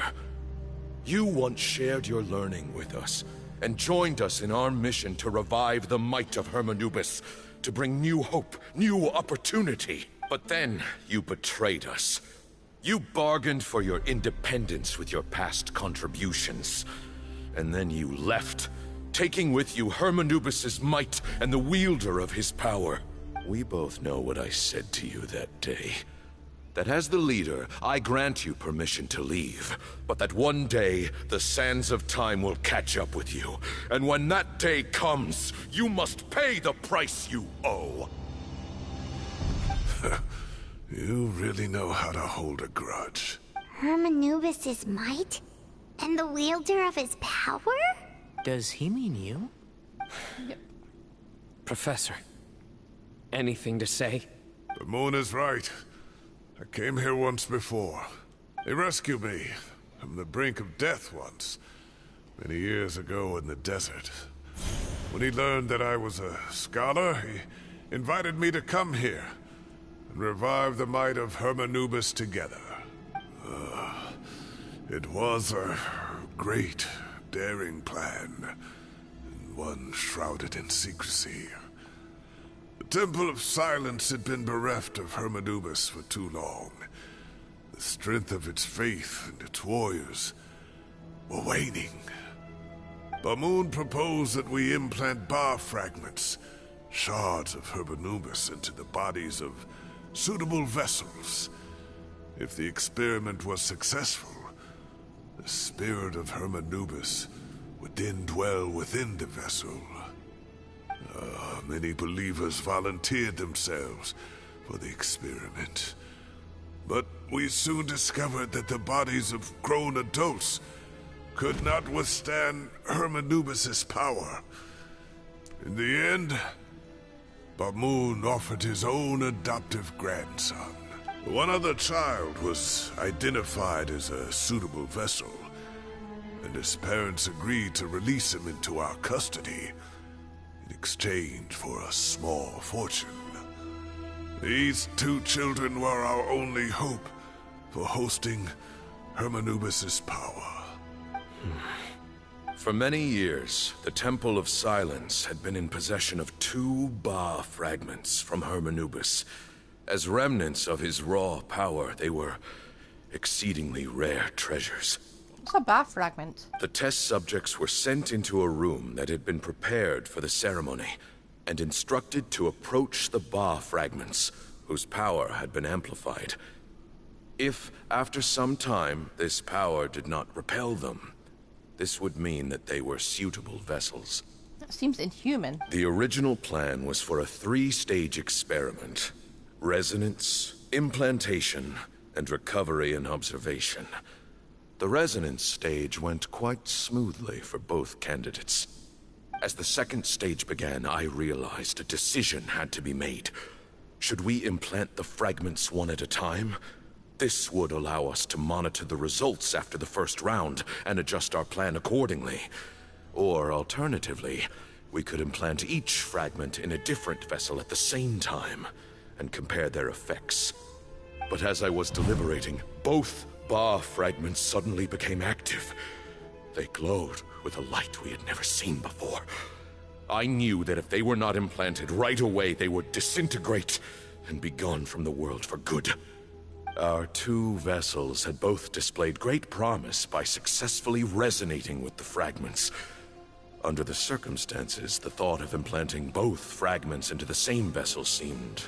You once shared your learning with us, and joined us in our mission to revive the might of Hermanubis, to bring new hope, new opportunity. But then you betrayed us. You bargained for your independence with your past contributions. And then you left, taking with you Hermanubis' might and the wielder of his power. We both know what I said to you that day. That as the leader, I grant you permission to leave, but that one day, the sands of time will catch up with you. And when that day comes, you must pay the price you owe. You really know how to hold a grudge. Hermanubis' might? And the wielder of his power? Does he mean you? Yep. Professor, anything to say? The moon is right. I came here once before. He rescued me from the brink of death once, many years ago in the desert. When he learned that I was a scholar, he invited me to come here and revive the might of Hermanubis together. It was a great, daring plan, and one shrouded in secrecy. The Temple of Silence had been bereft of Hermanubis for too long. The strength of its faith and its warriors were waning. Bamoon proposed that we implant bar fragments, shards of Hermanubis, into the bodies of suitable vessels. If the experiment was successful, the spirit of Hermanubis would then dwell within the vessel. Many believers volunteered themselves for the experiment. But we soon discovered that the bodies of grown adults could not withstand Hermanubis' power. In the end, Bamoon offered his own adoptive grandson. One other child was identified as a suitable vessel, and his parents agreed to release him into our custody in exchange for a small fortune. These two children were our only hope for hosting Hermanubis' power. For many years, the Temple of Silence had been in possession of 2 Ba fragments from Hermanubis. As remnants of his raw power, they were exceedingly rare treasures. What's a bar fragment? The test subjects were sent into a room that had been prepared for the ceremony, and instructed to approach the Ba fragments, whose power had been amplified. If, after some time, this power did not repel them, this would mean that they were suitable vessels. That seems inhuman. The original plan was for a 3-stage experiment: resonance, implantation, and recovery and observation. The resonance stage went quite smoothly for both candidates. As the 2nd stage began, I realized a decision had to be made. Should we implant the fragments one at a time? This would allow us to monitor the results after the first round and adjust our plan accordingly. Or alternatively, we could implant each fragment in a different vessel at the same time and compare their effects. But as I was deliberating, both Ba fragments suddenly became active. They glowed with a light we had never seen before. I knew that if they were not implanted right away, they would disintegrate and be gone from the world for good. Our 2 vessels had both displayed great promise by successfully resonating with the fragments. Under the circumstances, the thought of implanting both fragments into the same vessel seemed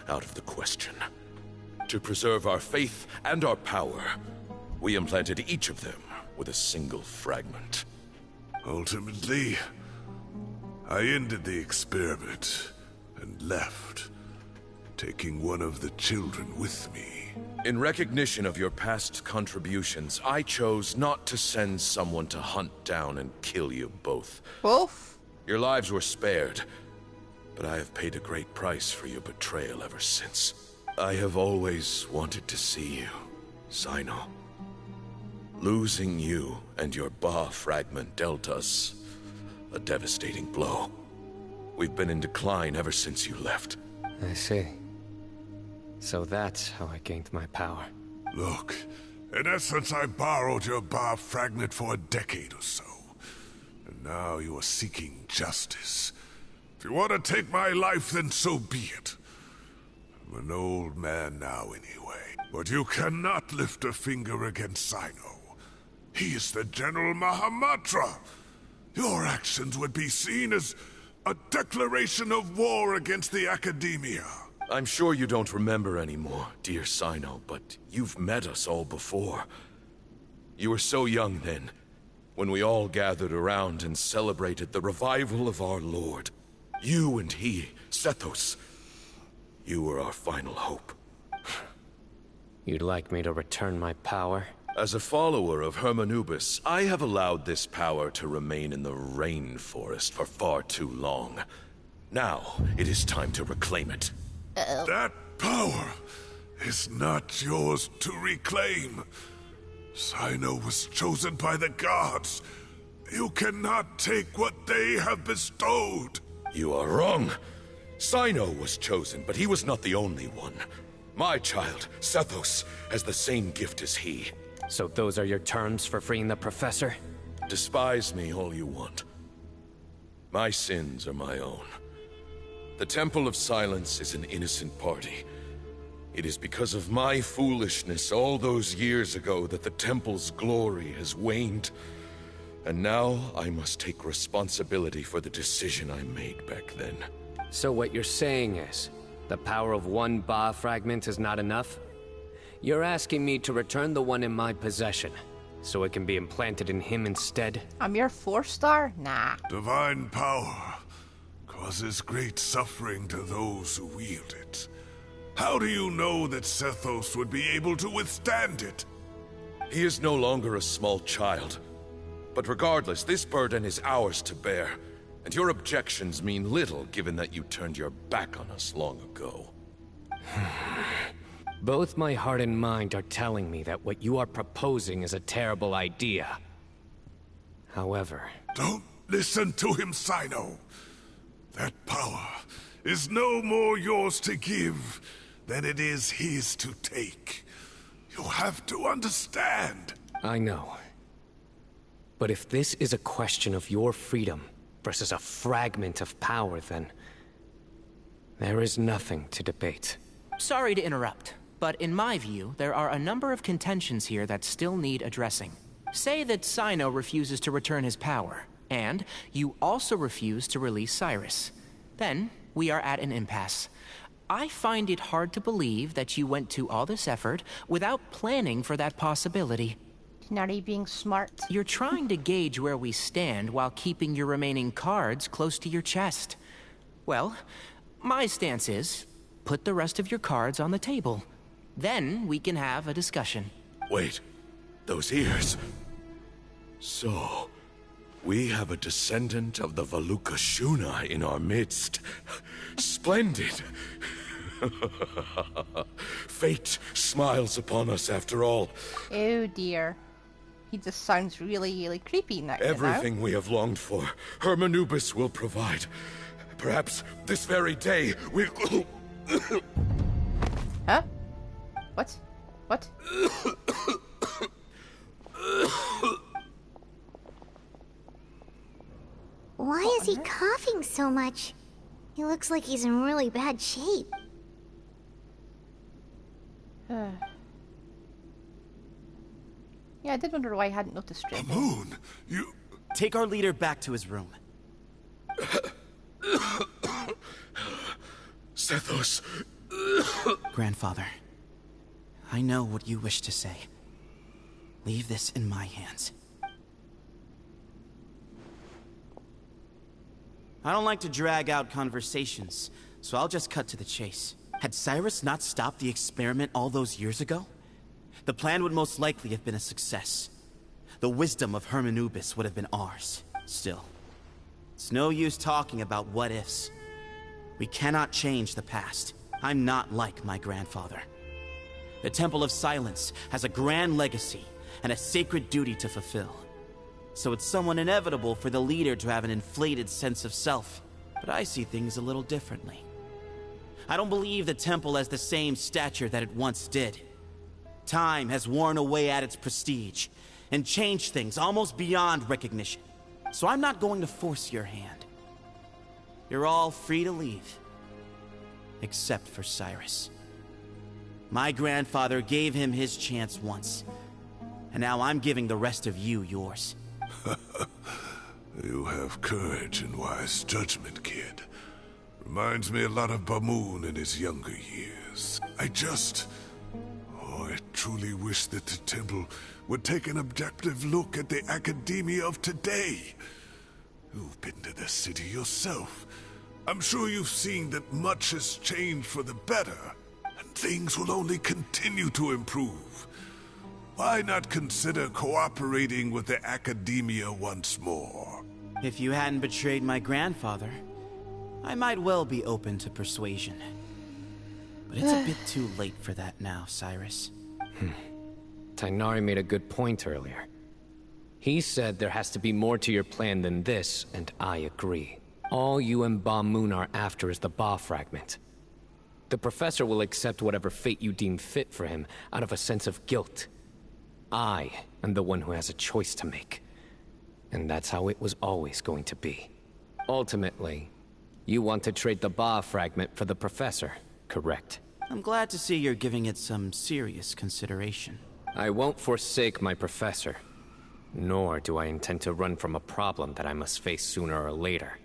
out of the question. To preserve our faith and our power, we implanted each of them with a single fragment. Ultimately, I ended the experiment and left, taking one of the children with me. In recognition of your past contributions, I chose not to send someone to hunt down and kill you both. Both? Your lives were spared, but I have paid a great price for your betrayal ever since. I have always wanted to see you, Cyno. Losing you and your Ba fragment dealt us a devastating blow. We've been in decline ever since you left. I see. So that's how I gained my power. Look, in essence, I borrowed your Ba fragment for a decade or so. And now you are seeking justice. If you want to take my life, then so be it. I'm an old man now anyway. But you cannot lift a finger against Cyno. He is the General Mahamatra. Your actions would be seen as a declaration of war against the Academia. I'm sure you don't remember anymore, dear Cyno, but you've met us all before. You were so young then, when we all gathered around and celebrated the revival of our Lord. You and he, Sethos, you were our final hope. You'd like me to return my power? As a follower of Hermanubis, I have allowed this power to remain in the rainforest for far too long. Now, it is time to reclaim it. That power is not yours to reclaim. Cyno was chosen by the gods. You cannot take what they have bestowed. You are wrong. Cyno was chosen, but he was not the only one. My child, Sethos, has the same gift as he. So those are your terms for freeing the professor? Despise me all you want. My sins are my own. The Temple of Silence is an innocent party. It is because of my foolishness all those years ago that the Temple's glory has waned. And now I must take responsibility for the decision I made back then. So what you're saying is, the power of one Ba fragment is not enough? You're asking me to return the one in my possession, so it can be implanted in him instead? I'm your 4-star? Nah. Divine power causes great suffering to those who wield it. How do you know that Sethos would be able to withstand it? He is no longer a small child. But regardless, this burden is ours to bear. And your objections mean little, given that you turned your back on us long ago. Both my heart and mind are telling me that what you are proposing is a terrible idea. However... Don't listen to him, Cyno. That power is no more yours to give than it is his to take. You have to understand. I know. But if this is a question of your freedom versus a fragment of power, then... there is nothing to debate. Sorry to interrupt, but in my view, there are a number of contentions here that still need addressing. Say that Cyno refuses to return his power, and you also refuse to release Cyrus. Then, we are at an impasse. I find it hard to believe that you went to all this effort without planning for that possibility. Not he being smart. You're trying to gauge where we stand while keeping your remaining cards close to your chest. Well, my stance is, put the rest of your cards on the table. Then we can have a discussion. Wait, those ears. So, we have a descendant of the Valukashuna in our midst. Splendid. Fate smiles upon us after all. Oh dear. He just sounds really, really creepy now. Everything we have longed for, Hermanubis will provide. Perhaps this very day we... Huh? What? What? Why is he coughing so much? He looks like he's in really bad shape. Yeah, I did wonder why I hadn't noticed straight. Moon, you... Take our leader back to his room. Sethos. Grandfather, I know what you wish to say. Leave this in my hands. I don't like to drag out conversations, so I'll just cut to the chase. Had Cyrus not stopped the experiment all those years ago, the plan would most likely have been a success. The wisdom of Hermanubis would have been ours. Still, it's no use talking about what-ifs. We cannot change the past. I'm not like my grandfather. The Temple of Silence has a grand legacy and a sacred duty to fulfill. So it's somewhat inevitable for the leader to have an inflated sense of self. But I see things a little differently. I don't believe the temple has the same stature that it once did. Time has worn away at its prestige and changed things almost beyond recognition. so I'm not going to force your hand. You're all free to leave. Except for Cyrus. My grandfather gave him his chance once, and now I'm giving the rest of you yours. You have courage and wise judgment, kid. Reminds me a lot of Bamoon in his younger years. I truly wish that the temple would take an objective look at the academia of today. You've been to the city yourself. I'm sure you've seen that much has changed for the better, and things will only continue to improve. Why not consider cooperating with the academia once more? If you hadn't betrayed my grandfather, I might well be open to persuasion. But it's a bit too late for that now, Cyrus. Tighnari made a good point earlier. He said there has to be more to your plan than this, and I agree. All you and Ba Moon are after is the Ba fragment. The professor will accept whatever fate you deem fit for him out of a sense of guilt. I am the one who has a choice to make. And that's how it was always going to be. Ultimately, you want to trade the Ba fragment for the professor, correct? I'm glad to see you're giving it some serious consideration. I won't forsake my professor. Nor do I intend to run from a problem that I must face sooner or later.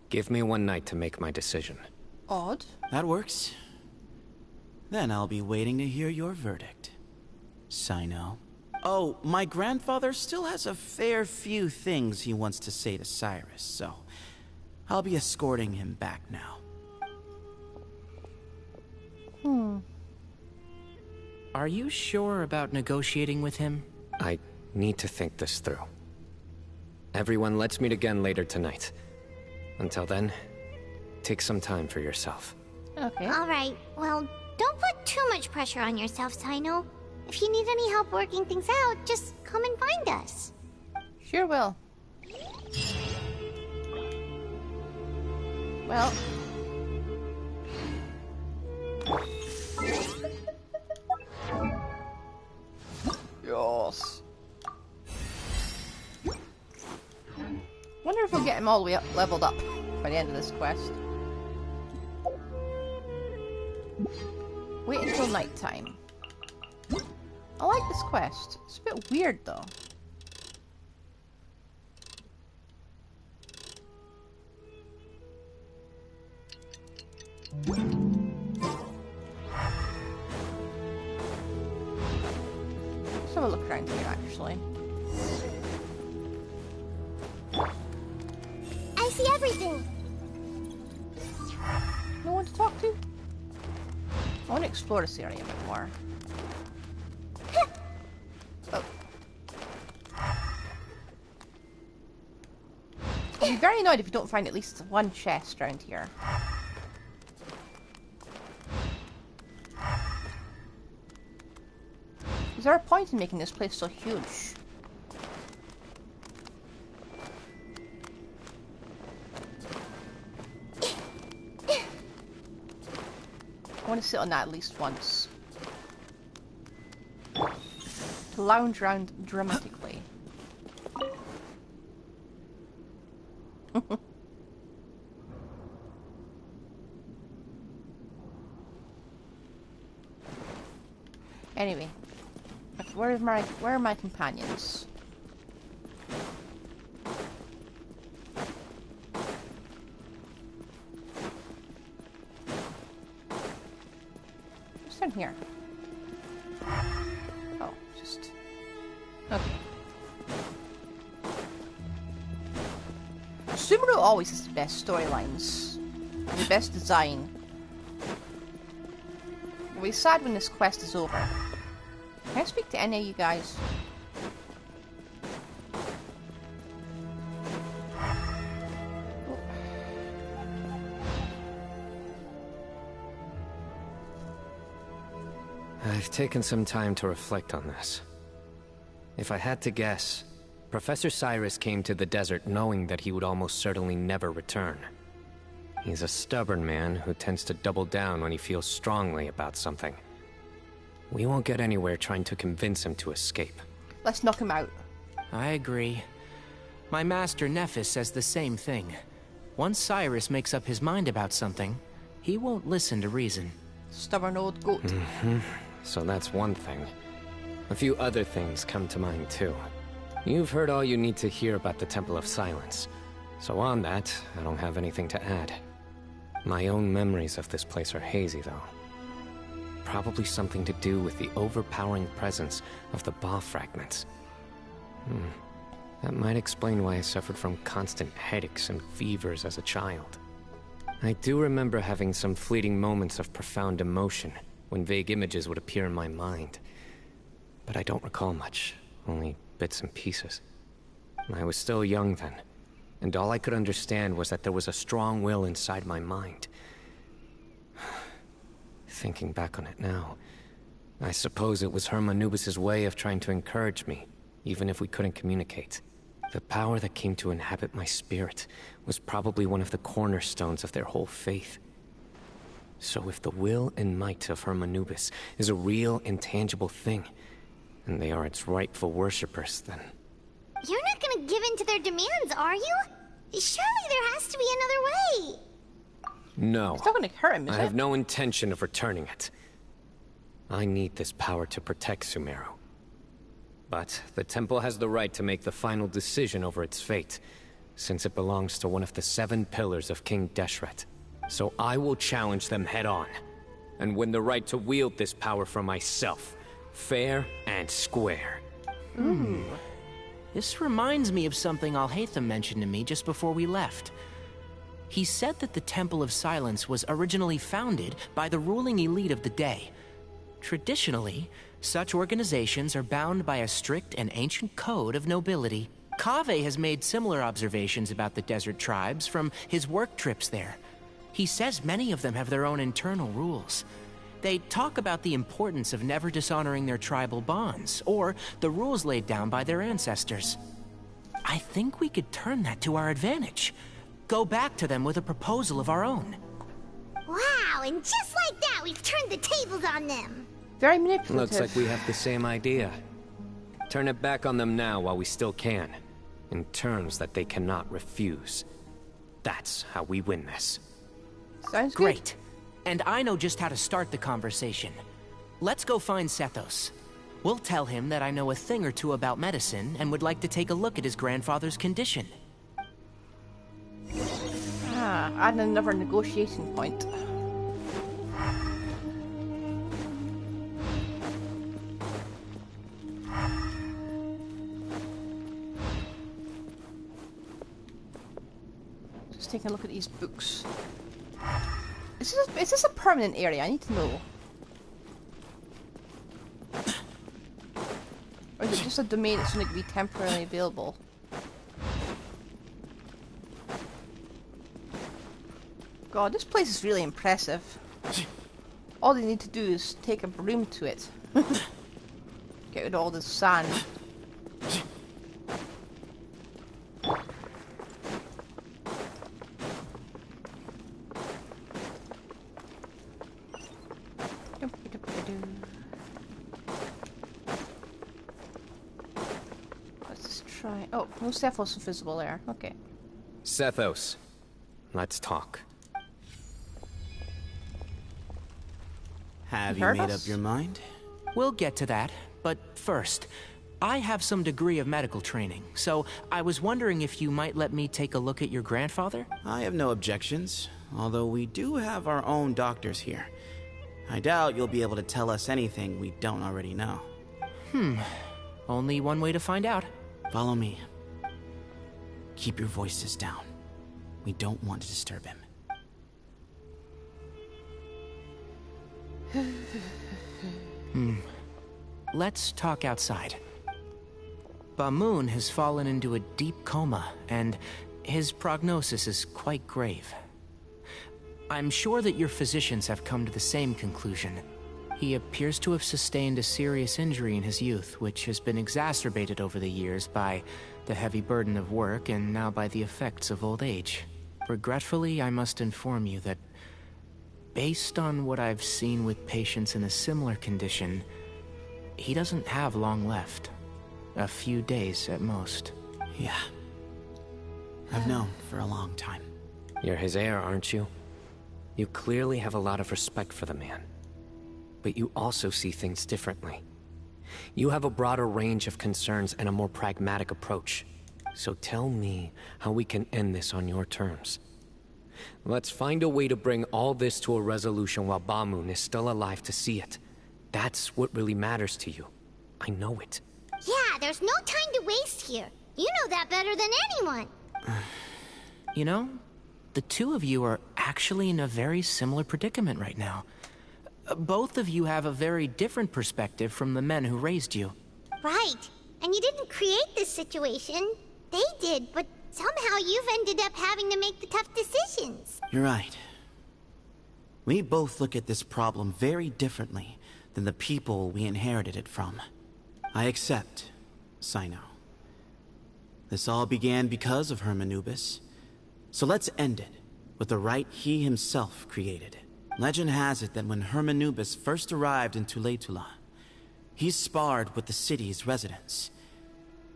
Give me one night to make my decision. Odd. That works. Then I'll be waiting to hear your verdict, Cyno. Oh, my grandfather still has a fair few things he wants to say to Cyrus, so I'll be escorting him back now. Are you sure about negotiating with him? I need to think this through. Everyone, let's meet again later tonight. Until then, take some time for yourself. Okay. Alright, well, don't put too much pressure on yourself, Cyno. If you need any help working things out, just come and find us. Sure will. Well. Yes. Wonder if we'll get him all the way up, leveled up by the end of this quest. Wait until nighttime. I like this quest. It's a bit weird though. Let's have a look around here actually. I see everything. No one to talk to? I want to explore this area a bit more. Oh. I'll be very annoyed if you don't find at least one chest around here. Is there a point in making this place so huge? I want to sit on that at least once. To lounge around dramatically. Anyway, where are my companions? What's down here? Oh, just okay. Subaru always has the best storylines and the best design. I'll be sad when this quest is over. Can I speak to any of you guys? I've taken some time to reflect on this. If I had to guess, Professor Cyrus came to the desert knowing that he would almost certainly never return. He's a stubborn man who tends to double down when he feels strongly about something. We won't get anywhere trying to convince him to escape. Let's knock him out. I agree. My master Nephis says the same thing. Once Cyrus makes up his mind about something, he won't listen to reason. Stubborn old goat. So that's one thing. A few other things come to mind too. You've heard all you need to hear about the Temple of Silence. So on that, I don't have anything to add. My own memories of this place are hazy though. Probably something to do with the overpowering presence of the Ba fragments. That might explain why I suffered from constant headaches and fevers as a child. I do remember having some fleeting moments of profound emotion when vague images would appear in my mind. But I don't recall much, only bits and pieces. I was still young then, and all I could understand was that there was a strong will inside my mind. Thinking back on it now, I suppose it was Hermanubis' way of trying to encourage me, even if we couldn't communicate. The power that came to inhabit my spirit was probably one of the cornerstones of their whole faith. So if the will and might of Hermanubis is a real, intangible thing, and they are its rightful worshippers, then... You're not gonna give in to their demands, are you? Surely there has to be another way. No. It's not gonna hurt him, is I it? have no intention of returning it. I need this power to protect Sumeru. But the temple has the right to make the final decision over its fate, since it belongs to one of the 7 pillars of King Deshret. So I will challenge them head-on, and win the right to wield this power for myself, fair and square. This reminds me of something Alhaitham mentioned to me just before we left. He said that the Temple of Silence was originally founded by the ruling elite of the day. Traditionally, such organizations are bound by a strict and ancient code of nobility. Kaveh has made similar observations about the desert tribes from his work trips there. He says many of them have their own internal rules. They talk about the importance of never dishonoring their tribal bonds, or the rules laid down by their ancestors. I think we could turn that to our advantage. Go back to them with a proposal of our own. Wow, and just like that, we've turned the tables on them. Very manipulative. Looks like we have the same idea. Turn it back on them now while we still can, in terms that they cannot refuse. That's how we win this. Sounds great. And I know just how to start the conversation. Let's go find Sethos. We'll tell him that I know a thing or two about medicine and would like to take a look at his grandfather's condition. Adding another negotiation point. Just taking a look at these books. Is this a permanent area? I need to know. Or is it just a domain that's going to be temporarily available? God, this place is really impressive. All they need to do is take a broom to it. Get rid of all this sand. Let's just try. Oh, no Sethos visible there. Okay. Sethos, let's talk. Have you made up your mind? We'll get to that, but first, I have some degree of medical training, so I was wondering if you might let me take a look at your grandfather? I have no objections, although we do have our own doctors here. I doubt you'll be able to tell us anything we don't already know. Only one way to find out. Follow me. Keep your voices down. We don't want to disturb him. Let's talk outside. Bamoon has fallen into a deep coma, and his prognosis is quite grave. I'm sure that your physicians have come to the same conclusion. He appears to have sustained a serious injury in his youth, which has been exacerbated over the years by the heavy burden of work and now by the effects of old age. Regretfully, I must inform you that based on what I've seen with patients in a similar condition, he doesn't have long left. A few days at most. Yeah. I've known for a long time. You're his heir, aren't you? You clearly have a lot of respect for the man. But you also see things differently. You have a broader range of concerns and a more pragmatic approach. So tell me how we can end this on your terms. Let's find a way to bring all this to a resolution while Ba-Moon is still alive to see it. That's what really matters to you. I know it. Yeah, there's no time to waste here. You know that better than anyone. You know, the two of you are actually in a very similar predicament right now. Both of you have a very different perspective from the men who raised you. Right. And you didn't create this situation. They did, but somehow you've ended up having to make the tough decisions. You're right. We both look at this problem very differently than the people we inherited it from. I accept, Cyno. This all began because of Hermanubis. So let's end it with the rite he himself created. Legend has it that when Hermanubis first arrived in Tuletula, he sparred with the city's residents.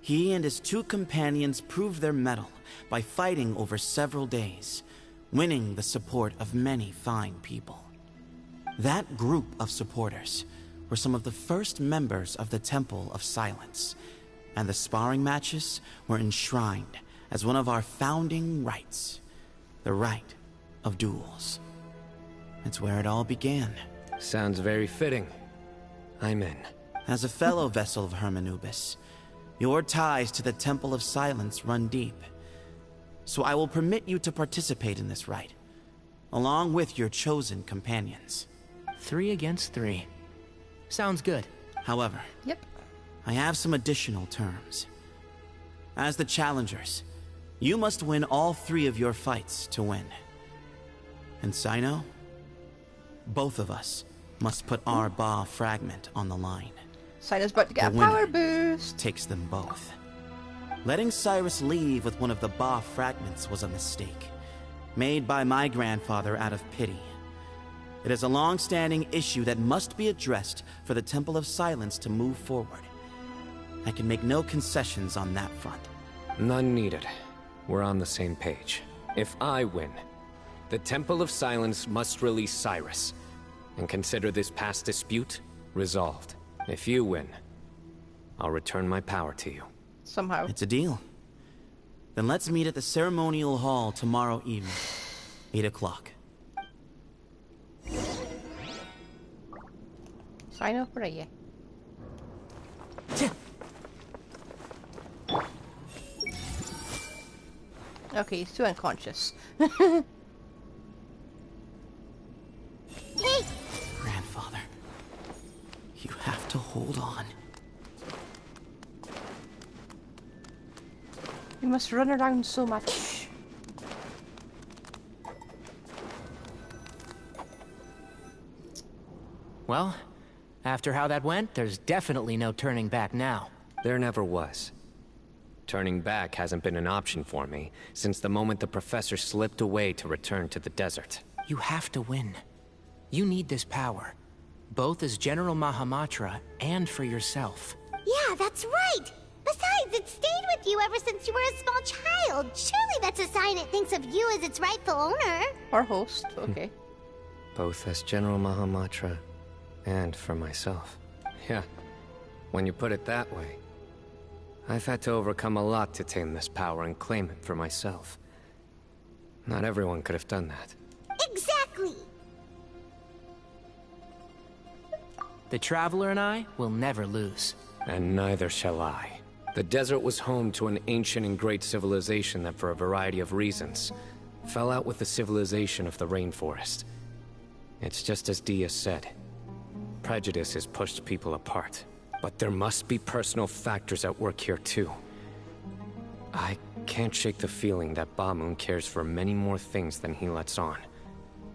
He and his two companions proved their mettle by fighting over several days, winning the support of many fine people. That group of supporters were some of the first members of the Temple of Silence, and the sparring matches were enshrined as one of our founding rites, the rite of duels. It's where it all began. Sounds very fitting. I'm in. As a fellow vessel of Hermanubis, your ties to the Temple of Silence run deep. So I will permit you to participate in this rite, along with your chosen companions. 3 against 3. Sounds good. However, Yep. I have some additional terms. As the challengers, you must win all 3 of your fights to win. And Cyno, both of us must put our Ba fragment on the line. Cyno's about to get The a power winner boost. takes them both. Letting Cyrus leave with one of the Ba fragments was a mistake, made by my grandfather out of pity. It is a long-standing issue that must be addressed for the Temple of Silence to move forward. I can make no concessions on that front. None needed. We're on the same page. If I win, the Temple of Silence must release Cyrus, and consider this past dispute resolved. If you win, I'll return my power to you. Somehow. It's a deal. Then let's meet at the ceremonial hall tomorrow evening, 8 o'clock. Cyno, where are you? Okay, he's too unconscious. Hey! Grandfather, you have to hold on. You must run around so much. Well, after how that went, there's definitely no turning back now. There never was. Turning back hasn't been an option for me since the moment the professor slipped away to return to the desert. You have to win. You need this power, both as General Mahamatra and for yourself. Yeah, that's right! Besides, it stayed with you ever since you were a small child. Surely that's a sign it thinks of you as its rightful owner. Or host, okay. Both as General Mahamatra and for myself. Yeah, when you put it that way. I've had to overcome a lot to tame this power and claim it for myself. Not everyone could have done that. Exactly! The Traveler and I will never lose. And neither shall I. The desert was home to an ancient and great civilization that, for a variety of reasons, fell out with the civilization of the rainforest. It's just as Dia said. Prejudice has pushed people apart. But there must be personal factors at work here too. I can't shake the feeling that Ba-Moon cares for many more things than he lets on.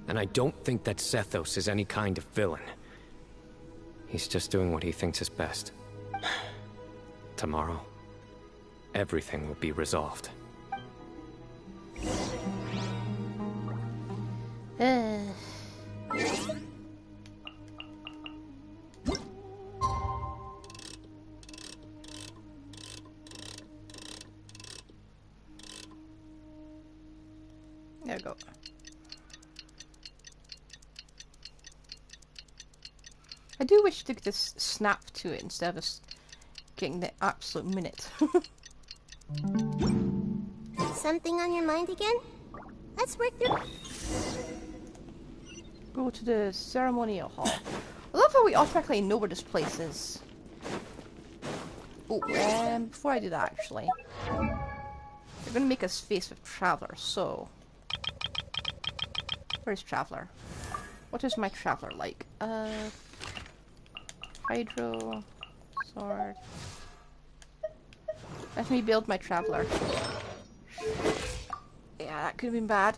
And I don't think that Sethos is any kind of villain. He's just doing what he thinks is best. Tomorrow, everything will be resolved. There we go. I do wish to just snap to it instead of us getting the absolute minute. Something on your mind again? Let's work through. Go to the ceremonial hall. I love how we automatically know where this place is. Oh, before I do that, actually, they're gonna make us face with Traveler. So, where's Traveler? What is my Traveler like? Hydro, sword. Let me build my Traveler. Yeah, that could have been bad.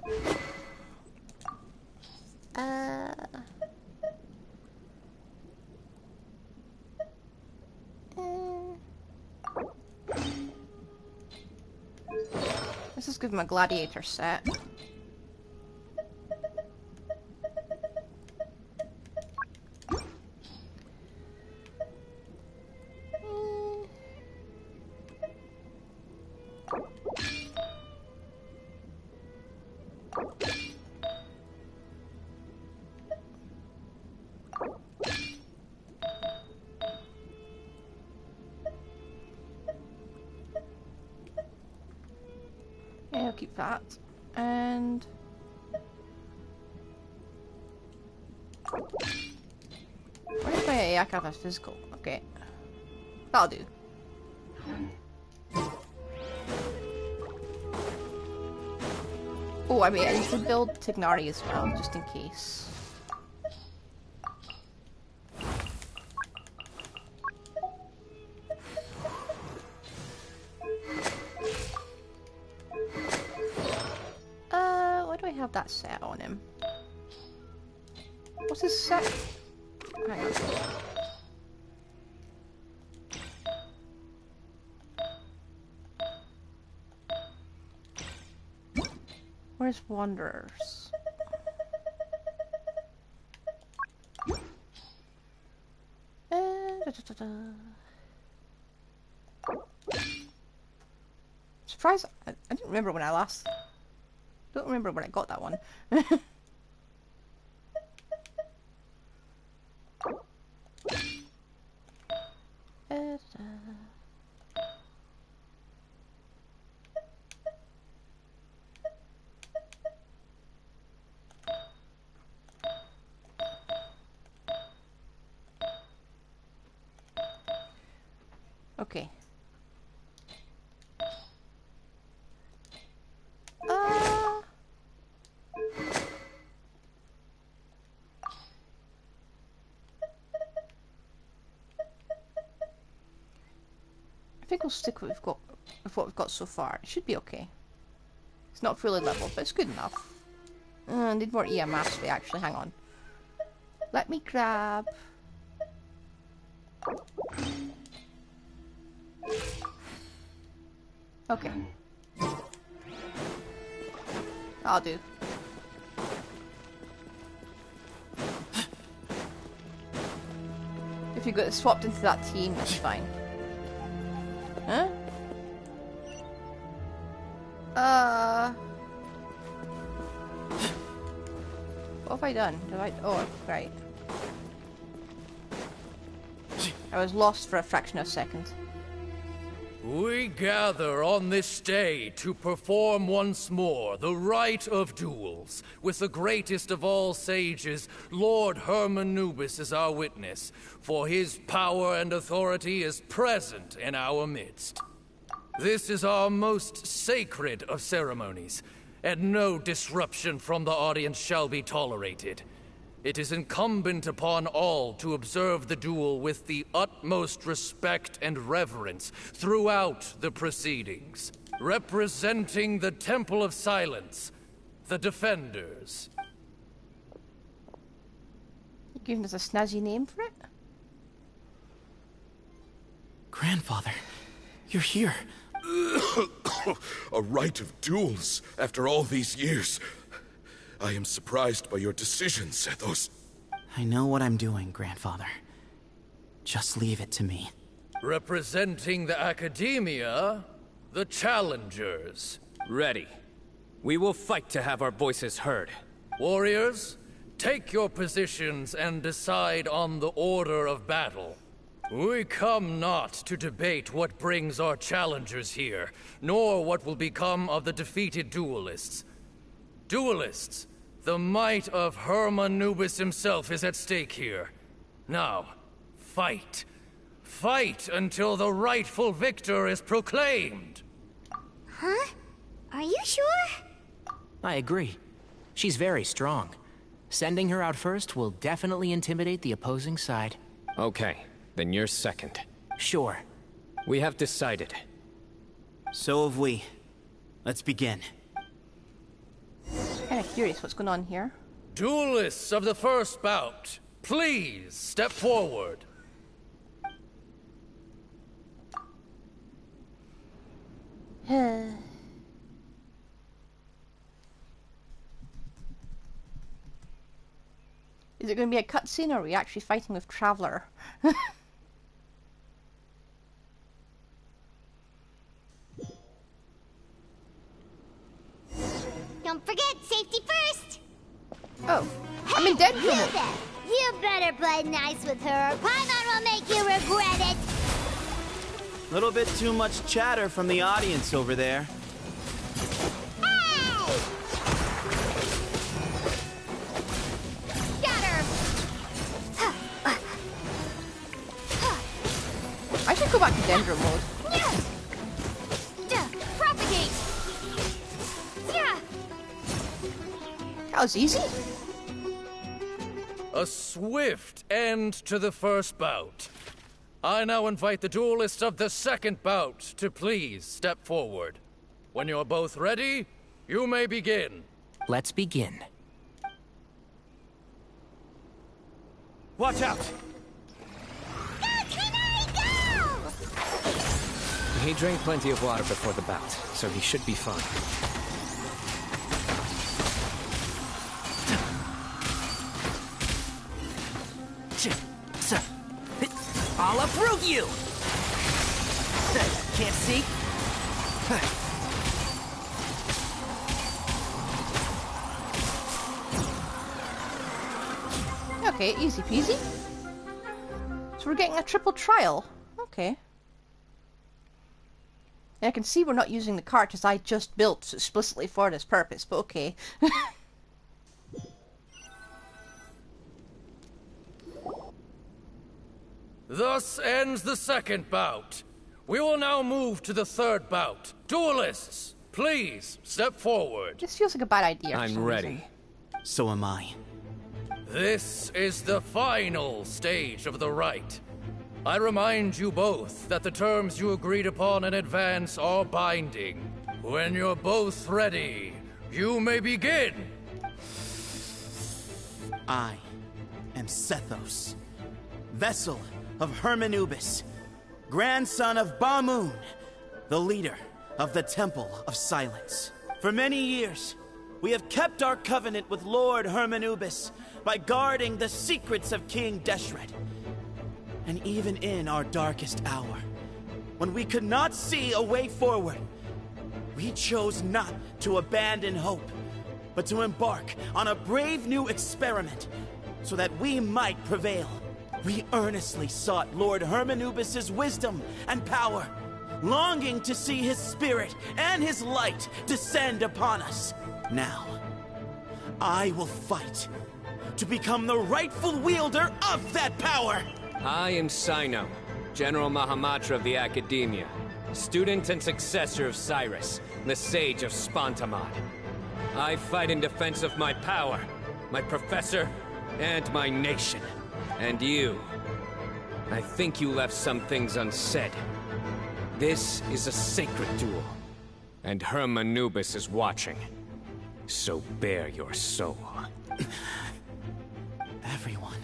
Let's just give him a gladiator set. Yeah, I'll keep that. And where's my AI can't have physical? Okay. That'll do. Oh, I mean, I need to build Tignari as well, just in case. Why do I have that set on him? What's his set? Hang on. Where's Wanderers? Surprise! I didn't remember when I last. Don't remember when I got that one. Okay. I think we'll stick with what we've got so far. It should be okay. It's not fully leveled, but it's good enough. Need more EM mastery, actually. Hang on. Let me grab. Okay. I'll do. If you get swapped into that team, that's fine. Huh? What have I done? Oh, right. I was lost for a fraction of a second. We gather on this day to perform once more the rite of duels, with the greatest of all sages, Lord Hermanubis, as our witness, for his power and authority is present in our midst. This is our most sacred of ceremonies, and no disruption from the audience shall be tolerated. It is incumbent upon all to observe the duel with the utmost respect and reverence throughout the proceedings. Representing the Temple of Silence, the Defenders. You giving us a snazzy name for it? Grandfather, you're here. A rite of duels after all these years. I am surprised by your decision, Sethos. I know what I'm doing, Grandfather. Just leave it to me. Representing the Academia, the Challengers. Ready. We will fight to have our voices heard. Warriors, take your positions and decide on the order of battle. We come not to debate what brings our challengers here, nor what will become of the defeated duelists. Duelists, the might of Hermanubis himself is at stake here. Now, fight. Fight until the rightful victor is proclaimed. Huh? Are you sure? I agree. She's very strong. Sending her out first will definitely intimidate the opposing side. Okay, then you're second. Sure. We have decided. So have we. Let's begin. Kind of curious what's going on here. Duelists of the first bout, please step forward. Is it going to be a cutscene, or are we actually fighting with Traveler? Don't forget, safety first! Oh, I'm in dead You there! You better play nice with her, or Paimon will make you regret it! Little bit too much chatter from the audience over there. I should go back to Dendro mode. Propagate! That was easy. A swift end to the first bout. I now invite the duelists of the second bout to please step forward. When you're both ready, you may begin. Let's begin. Watch out! He drank plenty of water before the bout, so he should be fine. I'll uproot you! Can't see? Okay, easy peasy. So we're getting a triple trial. Okay. And I can see we're not using the cartridge I just built explicitly for this purpose, but okay. Thus ends the second bout. We will now move to the third bout. Duelists, please step forward. This feels like a bad idea. I'm ready. So am I. This is the final stage of the rite. I remind you both that the terms you agreed upon in advance are binding. When you're both ready, you may begin. I am Sethos, vessel of Hermanubis, grandson of Bamoon, the leader of the Temple of Silence. For many years, we have kept our covenant with Lord Hermanubis by guarding the secrets of King Deshret. And even in our darkest hour, when we could not see a way forward, we chose not to abandon hope, but to embark on a brave new experiment so that we might prevail. We earnestly sought Lord Hermanubis' wisdom and power, longing to see his spirit and his light descend upon us. Now, I will fight to become the rightful wielder of that power! I am Cyno, General Mahamatra of the Academia, student and successor of Cyrus, the Sage of Spontamod. I fight in defense of my power, my professor, and my nation. And you, I think you left some things unsaid. This is a sacred duel, and Hermanubis is watching. So bare your soul. Everyone,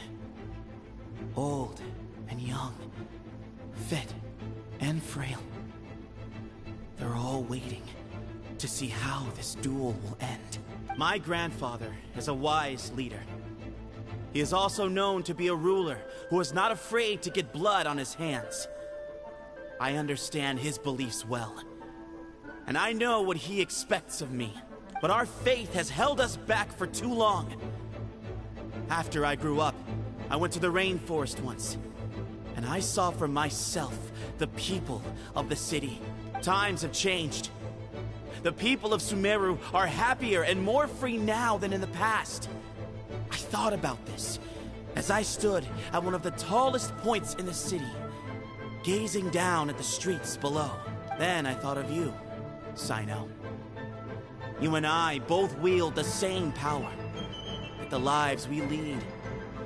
old and young, fit and frail, they're all waiting to see how this duel will end. My grandfather is a wise leader. He is also known to be a ruler who is not afraid to get blood on his hands. I understand his beliefs well, and I know what he expects of me. but our faith has held us back for too long. After I grew up, I went to the rainforest once, and I saw for myself the people of the city. Times have changed. The people of Sumeru are happier and more free now than in the past. I thought about this as I stood at one of the tallest points in the city, gazing down at the streets below. Then I thought of you, Cyno. You and I both wield the same power. Yet the lives we lead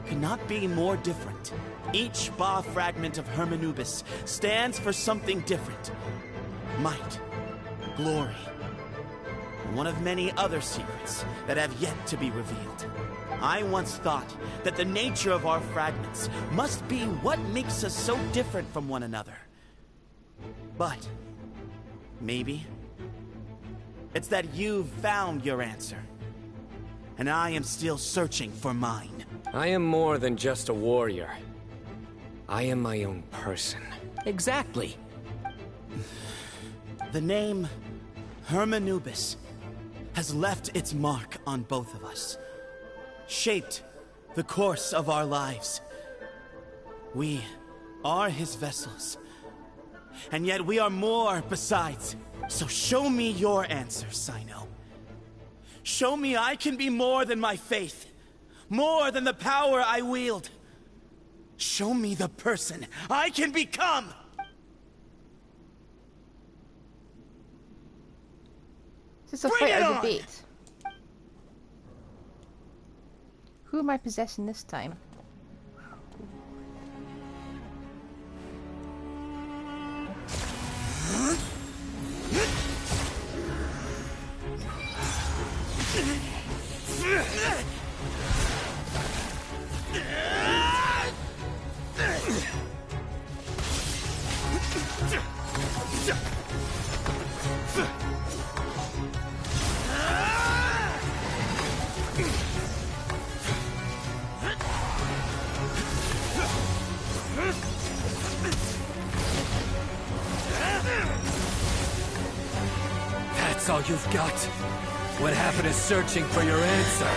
could not be more different. Each Ba fragment of Hermanubis stands for something different. Might, glory, and one of many other secrets that have yet to be revealed. I once thought that the nature of our fragments must be what makes us so different from one another. But maybe it's that you've found your answer, and I am still searching for mine. I am more than just a warrior. I am my own person. Exactly. The name Hermanubis has left its mark on both of us, shaped the course of our lives. We are his vessels, and yet we are more besides. So show me your answer, Cyno. Show me I can be more than my faith, more than the power I wield. Show me the person I can become! Is this a fight or debate? Who am I possessing this time? That's all you've got? What happened to searching for your answer?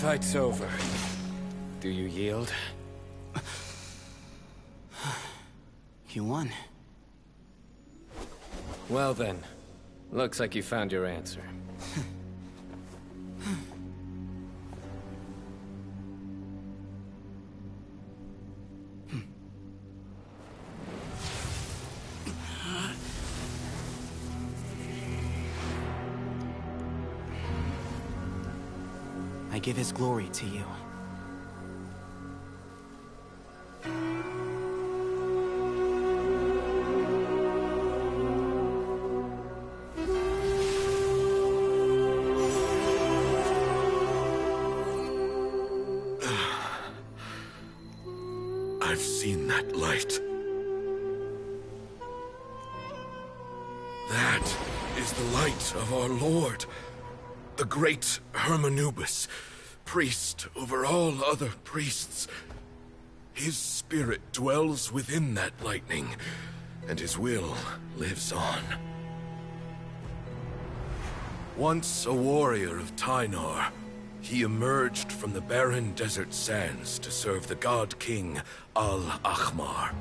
Fight's over. Do you yield? You won. Well then, looks like you found your answer. I give his glory to you. I've seen that light. That is the light of our Lord, the great Hermanubis, priest over all other priests. His spirit dwells within that lightning, and his will lives on. Once a warrior of Tynar, he emerged from the barren desert sands to serve the god king Al-Ahmar.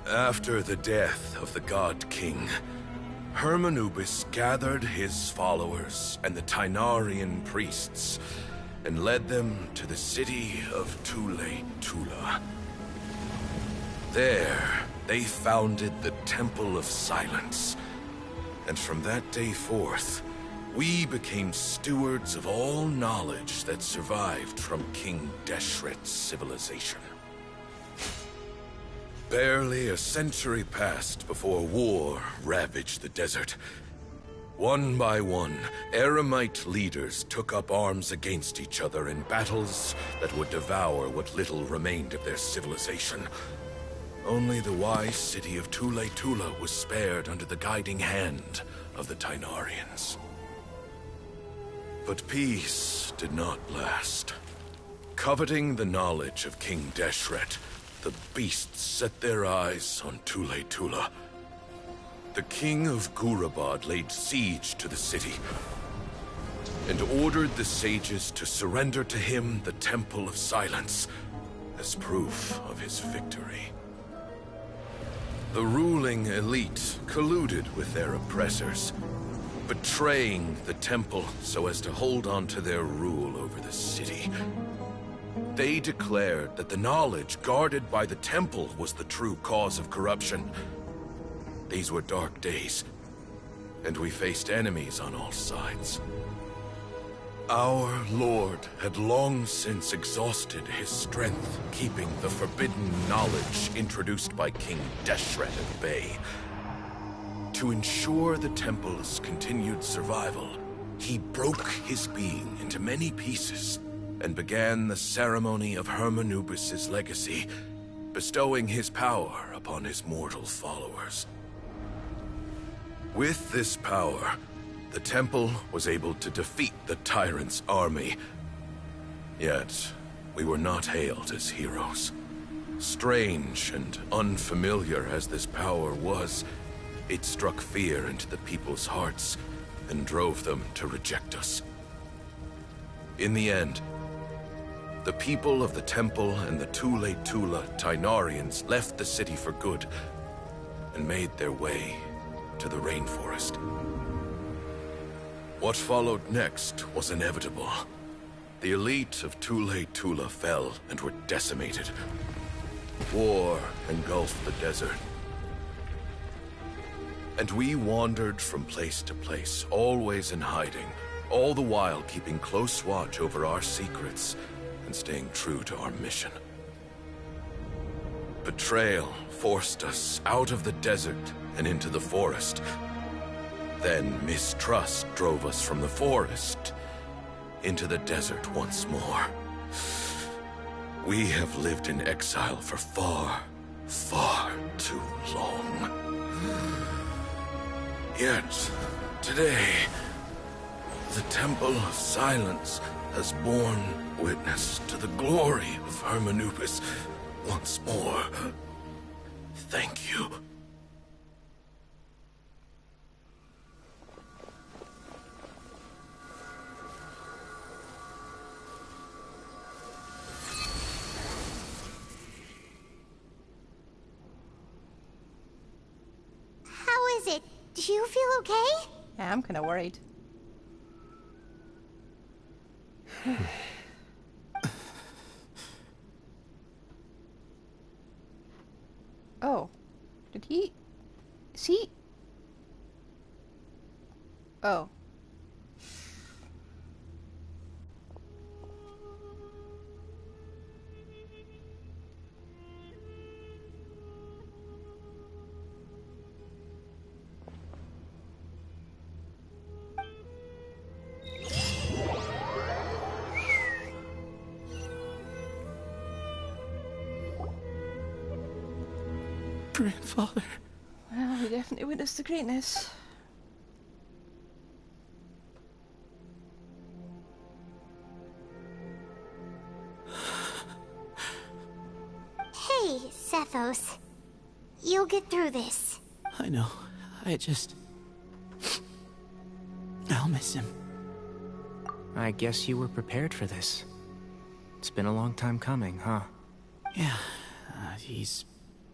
After the death of the god king, Hermanubis gathered his followers and the Tynarian priests and led them to the city of Tule Tula. There, they founded the Temple of Silence. And from that day forth, we became stewards of all knowledge that survived from King Deshret's civilization. Barely a century passed before war ravaged the desert. One by one, Eremite leaders took up arms against each other in battles that would devour what little remained of their civilization. Only the wise city of Tule-Tula was spared under the guiding hand of the Tainarians. But peace did not last. Coveting the knowledge of King Deshret, the beasts set their eyes on Tule-Tula. The king of Gurabad laid siege to the city and ordered the sages to surrender to him the Temple of Silence as proof of his victory. The ruling elite colluded with their oppressors, betraying the temple so as to hold on to their rule over the city. They declared that the knowledge guarded by the temple was the true cause of corruption. These were dark days, and we faced enemies on all sides. Our lord had long since exhausted his strength, keeping the forbidden knowledge introduced by King Deshret at bay. To ensure the temple's continued survival, he broke his being into many pieces and began the ceremony of Hermanubis' legacy, bestowing his power upon his mortal followers. With this power, the temple was able to defeat the tyrant's army. Yet, we were not hailed as heroes. Strange and unfamiliar as this power was, it struck fear into the people's hearts and drove them to reject us. In the end, the people of the temple and the Tule-Tula Tainarians left the city for good and made their way to the rainforest. What followed next was inevitable. The elite of Tule-Tula fell and were decimated. War engulfed the desert. And we wandered from place to place, always in hiding, all the while keeping close watch over our secrets and staying true to our mission. Betrayal forced us out of the desert and into the forest. Then mistrust drove us from the forest into the desert once more. We have lived in exile for far, far too long. Yet, today, the Temple of Silence has borne witness to the glory of Hermanubis once more. Thank you. How is it? Do you feel okay? Yeah, I'm kind of worried. Oh. Did he... Is he... Oh. Grandfather. Well, we definitely witnessed the greatness. Hey, Sethos. You'll get through this. I know. I'll miss him. I guess you were prepared for this. It's been a long time coming, huh? Yeah, he's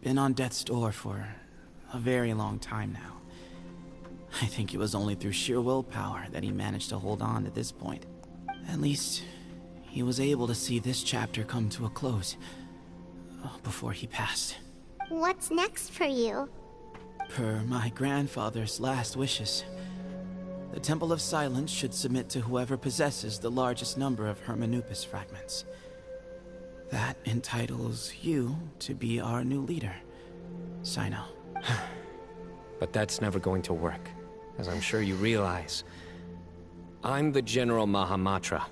been on death's door for a very long time now. I think it was only through sheer willpower that he managed to hold on to this point. At least, he was able to see this chapter come to a close before he passed. What's next for you? Per my grandfather's last wishes, the Temple of Silence should submit to whoever possesses the largest number of Hermanupis fragments. That entitles you to be our new leader, Cyno. But that's never going to work, as I'm sure you realize. I'm the General Mahamatra.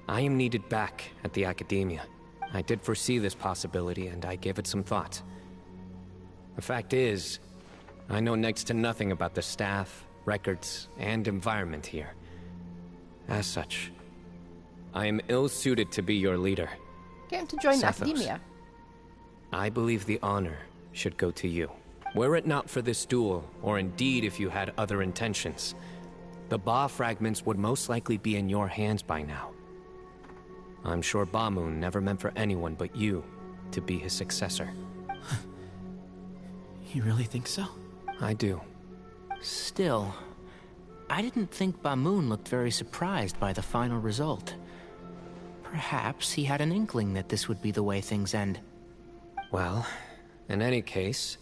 I am needed back at the Academia. I did foresee this possibility, and I gave it some thought. The fact is, I know next to nothing about the staff, records, and environment here. As such, I am ill-suited to be your leader. Get him to join the Sethos. Academia. I believe the honor should go to you. Were it not for this duel, or indeed if you had other intentions, the Ba fragments would most likely be in your hands by now. I'm sure Bamoon never meant for anyone but you to be his successor. You really think so? I do. Still, I didn't think Bamoon looked very surprised by the final result. Perhaps he had an inkling that this would be the way things end. Well, in any case,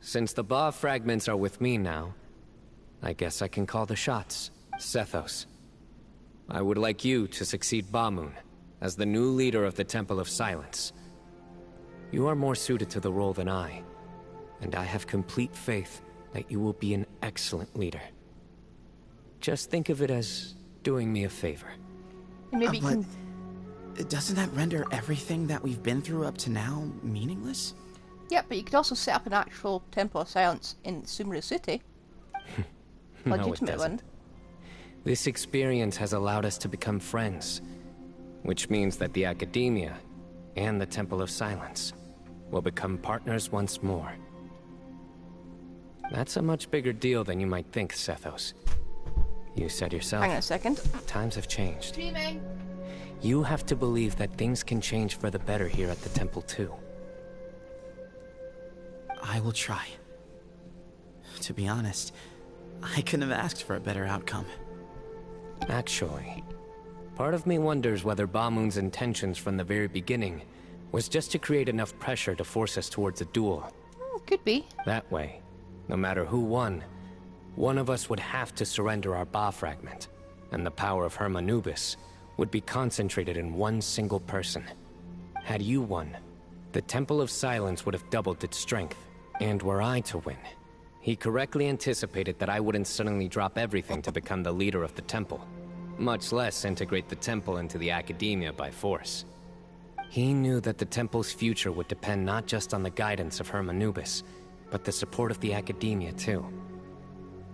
since the Ba fragments are with me now, I guess I can call the shots. Sethos, I would like you to succeed Bamoon as the new leader of the Temple of Silence. You are more suited to the role than I, and I have complete faith that you will be an excellent leader. Just think of it as doing me a favor. And maybe you can... Doesn't that render everything that we've been through up to now meaningless? Yeah, but you could also set up an actual Temple of Silence in Sumeru City. No, it Legitimate doesn't. one. This experience has allowed us to become friends, which means that the Academia and the Temple of Silence will become partners once more. That's a much bigger deal than you might think, Sethos. You said yourself. Hang on a second. Times have changed. Streaming. You have to believe that things can change for the better here at the temple, too. I will try. To be honest, I couldn't have asked for a better outcome. Actually, part of me wonders whether Bamoon's intentions from the very beginning was just to create enough pressure to force us towards a duel. Could be. That way, no matter who won, one of us would have to surrender our Ba fragment, and the power of Hermanubis would be concentrated in one single person. Had you won, the Temple of Silence would have doubled its strength. And were I to win, he correctly anticipated that I wouldn't suddenly drop everything to become the leader of the temple, much less integrate the temple into the Academia by force. He knew that the temple's future would depend not just on the guidance of Hermanubis, but the support of the Academia too.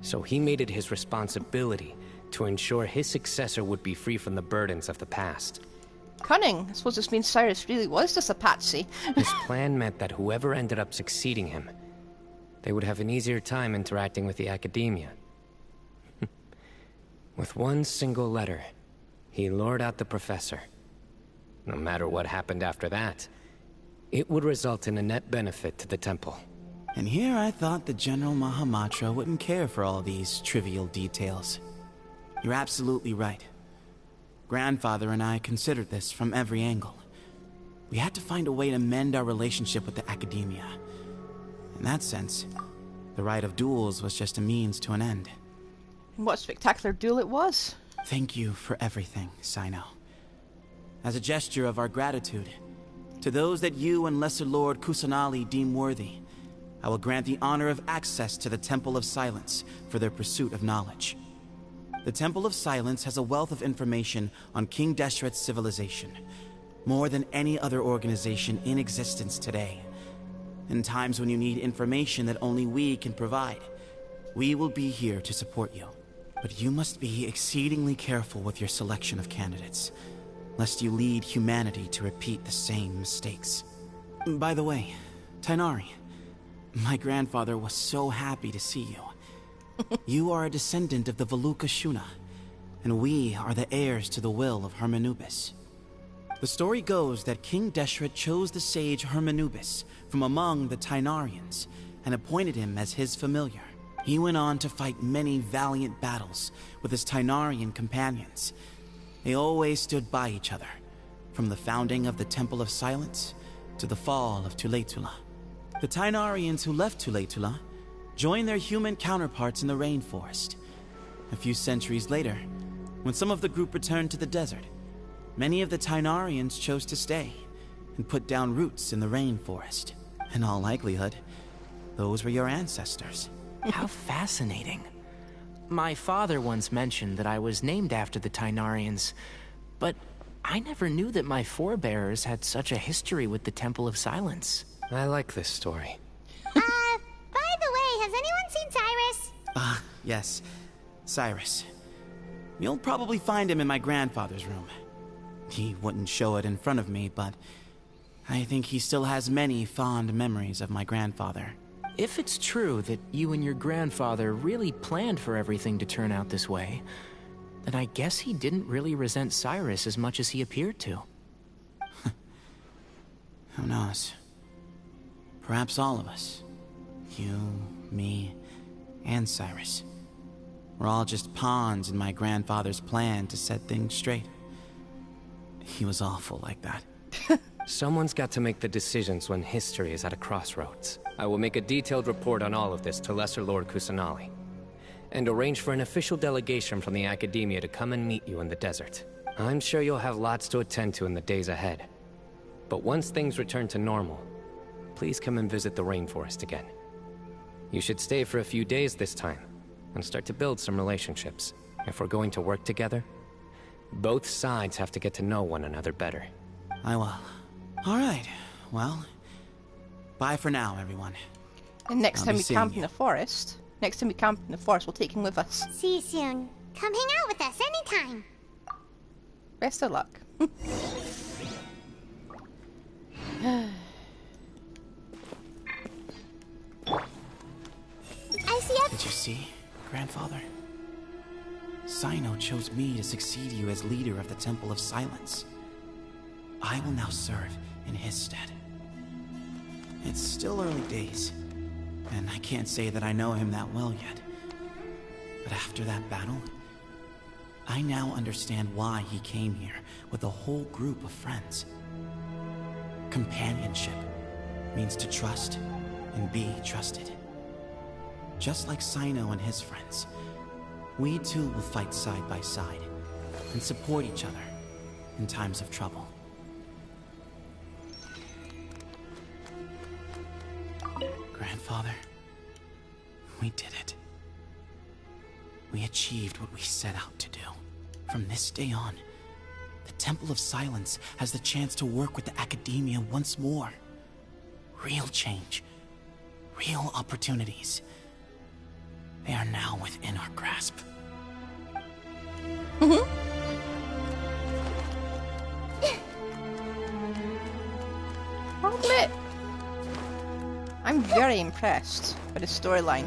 So he made it his responsibility to ensure his successor would be free from the burdens of the past. Cunning. I suppose this means Cyrus really was just a patsy. His plan meant that whoever ended up succeeding him, they would have an easier time interacting with the Academia. With one single letter, he lured out the professor. No matter what happened after that, it would result in a net benefit to the temple. And here I thought the General Mahamatra wouldn't care for all these trivial details. You're absolutely right. Grandfather and I considered this from every angle. We had to find a way to mend our relationship with the Academia. In that sense, the right of duels was just a means to an end. And what a spectacular duel it was. Thank you for everything, Cyno. As a gesture of our gratitude, to those that you and Lesser Lord Kusanali deem worthy, I will grant the honor of access to the Temple of Silence for their pursuit of knowledge. The Temple of Silence has a wealth of information on King Deshret's civilization, more than any other organization in existence today. In times when you need information that only we can provide, we will be here to support you. But you must be exceedingly careful with your selection of candidates, lest you lead humanity to repeat the same mistakes. By the way, Tighnari, my grandfather was so happy to see you. You are a descendant of the Veluca Shuna, and we are the heirs to the will of Hermanubis. The story goes that King Deshret chose the sage Hermanubis from among the Tighnarians and appointed him as his familiar. He went on to fight many valiant battles with his Tighnarian companions. They always stood by each other, from the founding of the Temple of Silence to the fall of Tuletula. The Tainarians who left Tuletula joined their human counterparts in the rainforest. A few centuries later, when some of the group returned to the desert, many of the Tainarians chose to stay and put down roots in the rainforest. In all likelihood, those were your ancestors. How fascinating. My father once mentioned that I was named after the Tainarians, but I never knew that my forebears had such a history with the Temple of Silence. I like this story. By the way, has anyone seen Cyrus? Yes, Cyrus. You'll probably find him in my grandfather's room. He wouldn't show it in front of me, but I think he still has many fond memories of my grandfather. If it's true that you and your grandfather really planned for everything to turn out this way, then I guess he didn't really resent Cyrus as much as he appeared to. Who knows? Perhaps all of us. You, me, and Cyrus. We're all just pawns in my grandfather's plan to set things straight. He was awful like that. Someone's got to make the decisions when history is at a crossroads. I will make a detailed report on all of this to Lesser Lord Kusanali, and arrange for an official delegation from the Academia to come and meet you in the desert. I'm sure you'll have lots to attend to in the days ahead. But once things return to normal, please come and visit the rainforest again. You should stay for a few days this time, and start to build some relationships. If we're going to work together, both sides have to get to know one another better. I will. Alright, well, bye for now, everyone. And next I'll time be we seeing camp you. in the forest, we'll take him with us. See you soon. Come hang out with us anytime. Best of luck. I see Did you see, Grandfather? Cyno chose me to succeed you as leader of the Temple of Silence. I will now serve in his stead. It's still early days, and I can't say that I know him that well yet. But after that battle, I now understand why he came here with a whole group of friends. Companionship means to trust and be trusted. Just like Cyno and his friends, we too will fight side by side and support each other in times of trouble. Grandfather, we did it. We achieved what we set out to do. From this day on, the Temple of Silence has the chance to work with the Academia once more. Real change, real opportunities. They are now within our grasp. Chocolate! I'm very impressed by the storyline.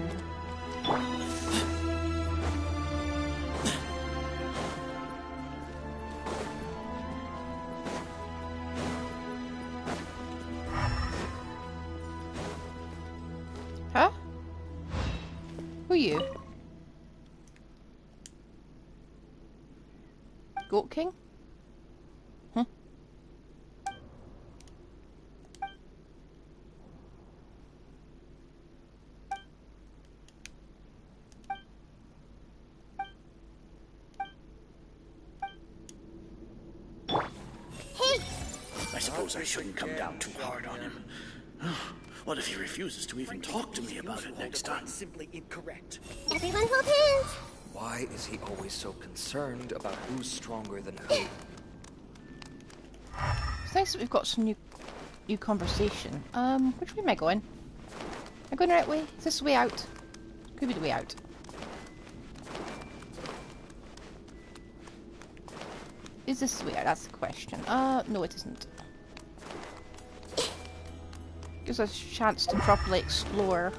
Huh? Who are you? Goat King? Huh? I suppose I shouldn't come down too hard on him. What if he refuses to even talk to me about it next time? Simply incorrect. Everyone hold hands. Why is he always so concerned about who's stronger than who? It's nice that we've got some new conversation. Which way am I going? Am I going the right way? Is this the way out? Could be the way out. Is this the way out? That's the question. No it isn't. Gives us a chance to properly explore.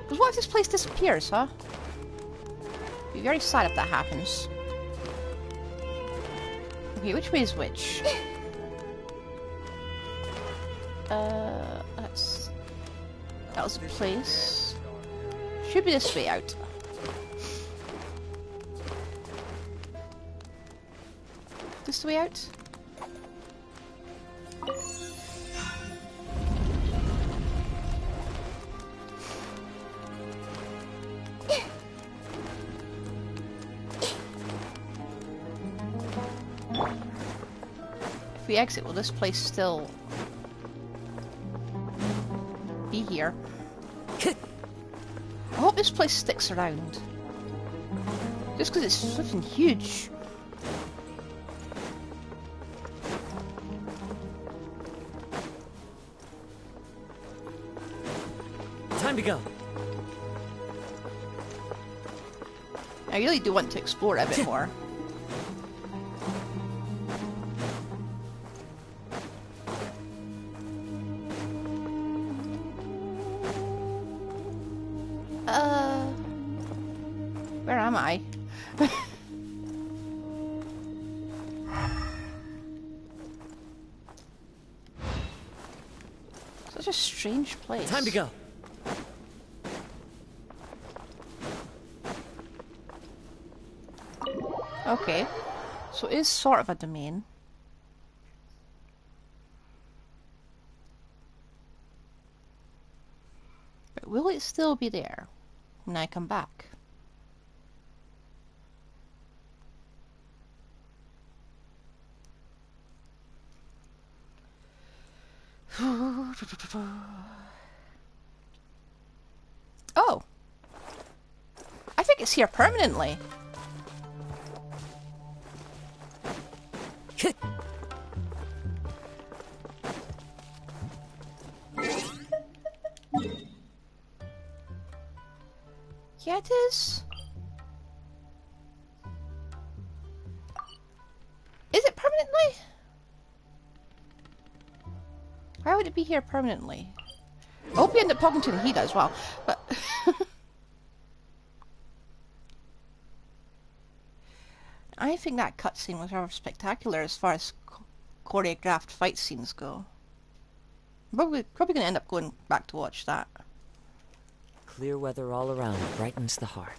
Because what if this place disappears, huh? Be very sad if that happens. Okay, which way is which? That was a place. Should be this way out. This the way out? If we exit, will this place still be here? I hope this place sticks around. Just because it's flipping huge. Time to go. I really do want to explore it a bit more. Where am I? Such a strange place. Time to go. Okay, so it is sort of a domain. But will it still be there when I come back? Oh! I think it's here permanently. Yeah, it is. Is it permanently? Why would it be here permanently? I hope you end up talking to the Hida as well, but... I think that cutscene was rather spectacular as far as choreographed fight scenes go. Probably going to end up going back to watch that. Clear weather all around brightens the heart.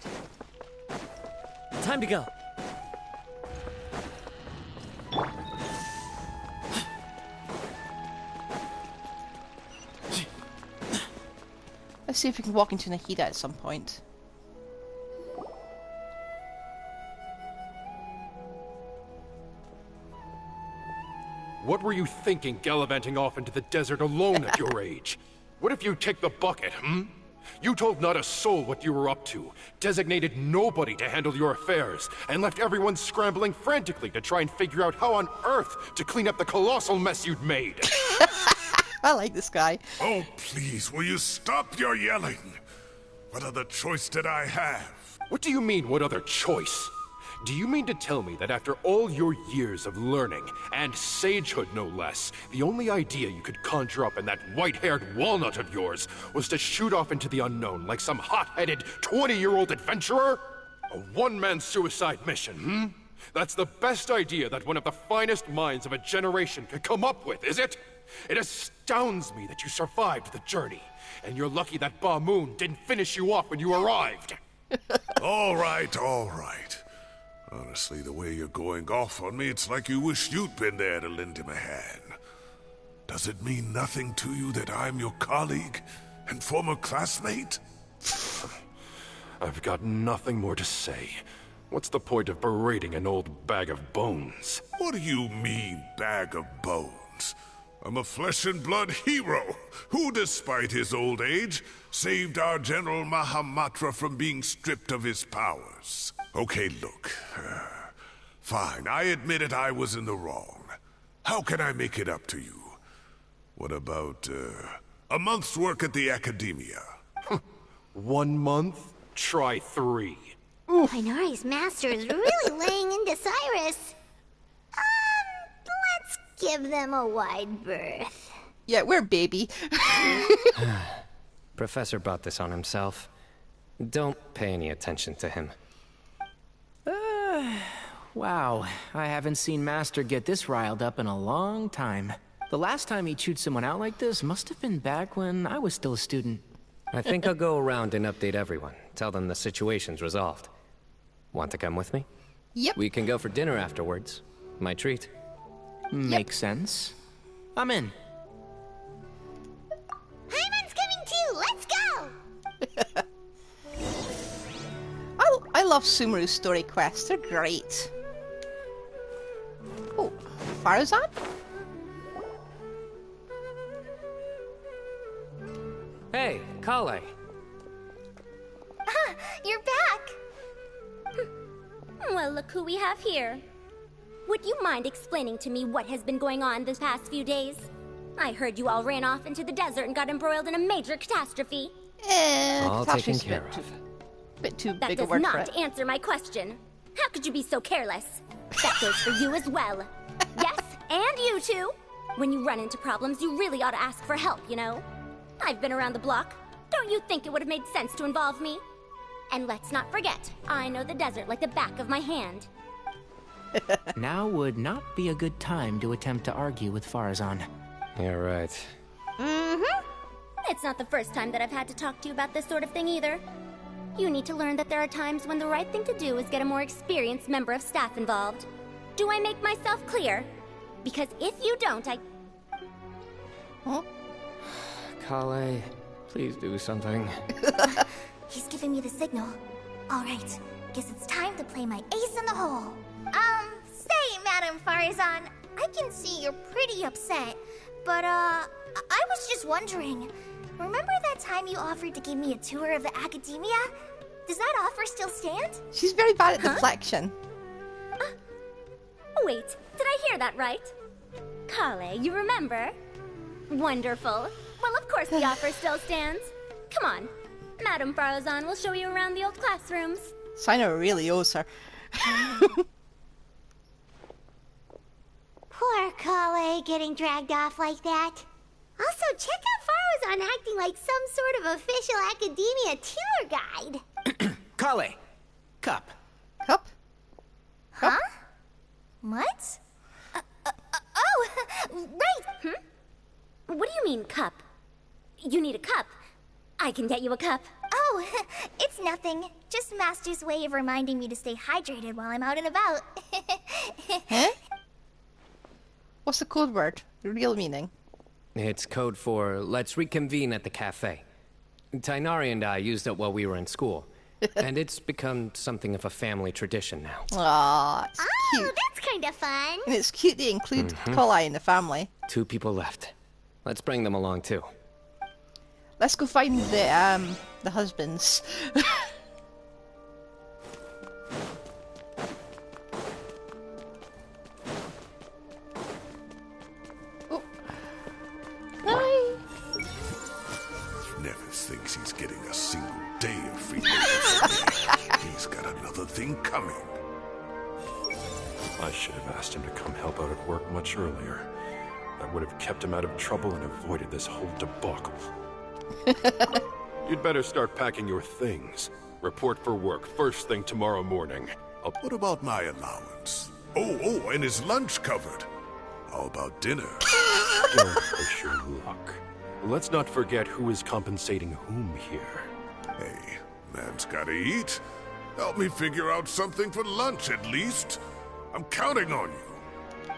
Time to go. Let's see if we can walk into Nahida at some point. What were you thinking gallivanting off into the desert alone at your age? What if you take the bucket, You told not a soul what you were up to, designated nobody to handle your affairs, and left everyone scrambling frantically to try and figure out how on earth to clean up the colossal mess you'd made. I like this guy. Oh, please, will you stop your yelling? What other choice did I have? What do you mean, what other choice? Do you mean to tell me that after all your years of learning, and sagehood no less, the only idea you could conjure up in that white-haired walnut of yours was to shoot off into the unknown like some hot-headed 20-year-old adventurer? A one-man suicide mission, That's the best idea that one of the finest minds of a generation could come up with, is it? It astounds me that you survived the journey, and you're lucky that Ba Moon didn't finish you off when you arrived. All right, all right. Honestly, the way you're going off on me, it's like you wish you'd been there to lend him a hand. Does it mean nothing to you that I'm your colleague and former classmate? I've got nothing more to say. What's the point of berating an old bag of bones? What do you mean, bag of bones? I'm a flesh and blood hero who, despite his old age, saved our General Mahamatra from being stripped of his powers. Okay, look. Fine, I admit it, I was in the wrong. How can I make it up to you? What about, a month's work at the Academia? 1 month? Try 3. Minari's master is really laying into Cyrus. Let's give them a wide berth. Yeah, we're baby. Professor brought this on himself. Don't pay any attention to him. Wow, I haven't seen Master get this riled up in a long time. The last time he chewed someone out like this must have been back when I was still a student. I think I'll go around and update everyone. Tell them the situation's resolved. Want to come with me? Yep. We can go for dinner afterwards. My treat. Makes sense. I'm in. Hyman's coming too! Let's go! I love Sumeru's story quests. They're great. Oh, Farazan? Hey, Kale. Ah, you're back! Well, look who we have here. Would you mind explaining to me what has been going on this past few days? I heard you all ran off into the desert and got embroiled in a major catastrophe. All taken care of. Bit too That big a does word for not it. answer my question. How could you be so careless? That goes for you as well. Yes, and you too. When you run into problems, you really ought to ask for help, you know? I've been around the block. Don't you think it would have made sense to involve me? And let's not forget, I know the desert like the back of my hand. Now would not be a good time to attempt to argue with Farazan. You're right. Mm-hmm. It's not the first time that I've had to talk to you about this sort of thing either. You need to learn that there are times when the right thing to do is get a more experienced member of staff involved. Do I make myself clear? Because if you don't, I... Huh? Kale, please do something. He's giving me the signal. Alright, guess it's time to play my ace in the hole. Say, Madam Farazan, I can see you're pretty upset, but, I was just wondering, remember that time you offered to give me a tour of the academia? Does that offer still stand? She's very bad at deflection. Wait, did I hear that right? Kale, you remember? Wonderful. Well, of course the offer still stands. Come on. Madam Farazan will show you around the old classrooms. Cyno really owes her. Poor Kale getting dragged off like that. Also, check out Farazan acting like some sort of official academia tour guide. Kale! Cup. Cup? Huh? What? Oh, right! What do you mean, cup? You need a cup. I can get you a cup. Oh, it's nothing. Just Master's way of reminding me to stay hydrated while I'm out and about. Huh? What's the code word? The real meaning? It's code for let's reconvene at the cafe. Tainari and I used it while we were in school. And it's become something of a family tradition now. Aw, it's cute. That's kind of fun. And it's cute they include Kale in the family. 2 people left. Let's bring them along too. Let's go find the husbands. Oh. Hi. Nevis thinks he's getting a single day of freedom. He's got another thing coming. I should have asked him to come help out at work much earlier. That would have kept him out of trouble and avoided this whole debacle. You'd better start packing your things. Report for work first thing tomorrow morning. What about my allowance? Oh, and his lunch covered. How about dinner? Don't push your luck. Let's not forget who is compensating whom here. Hey, man's gotta eat. Help me figure out something for lunch at least. I'm counting on you.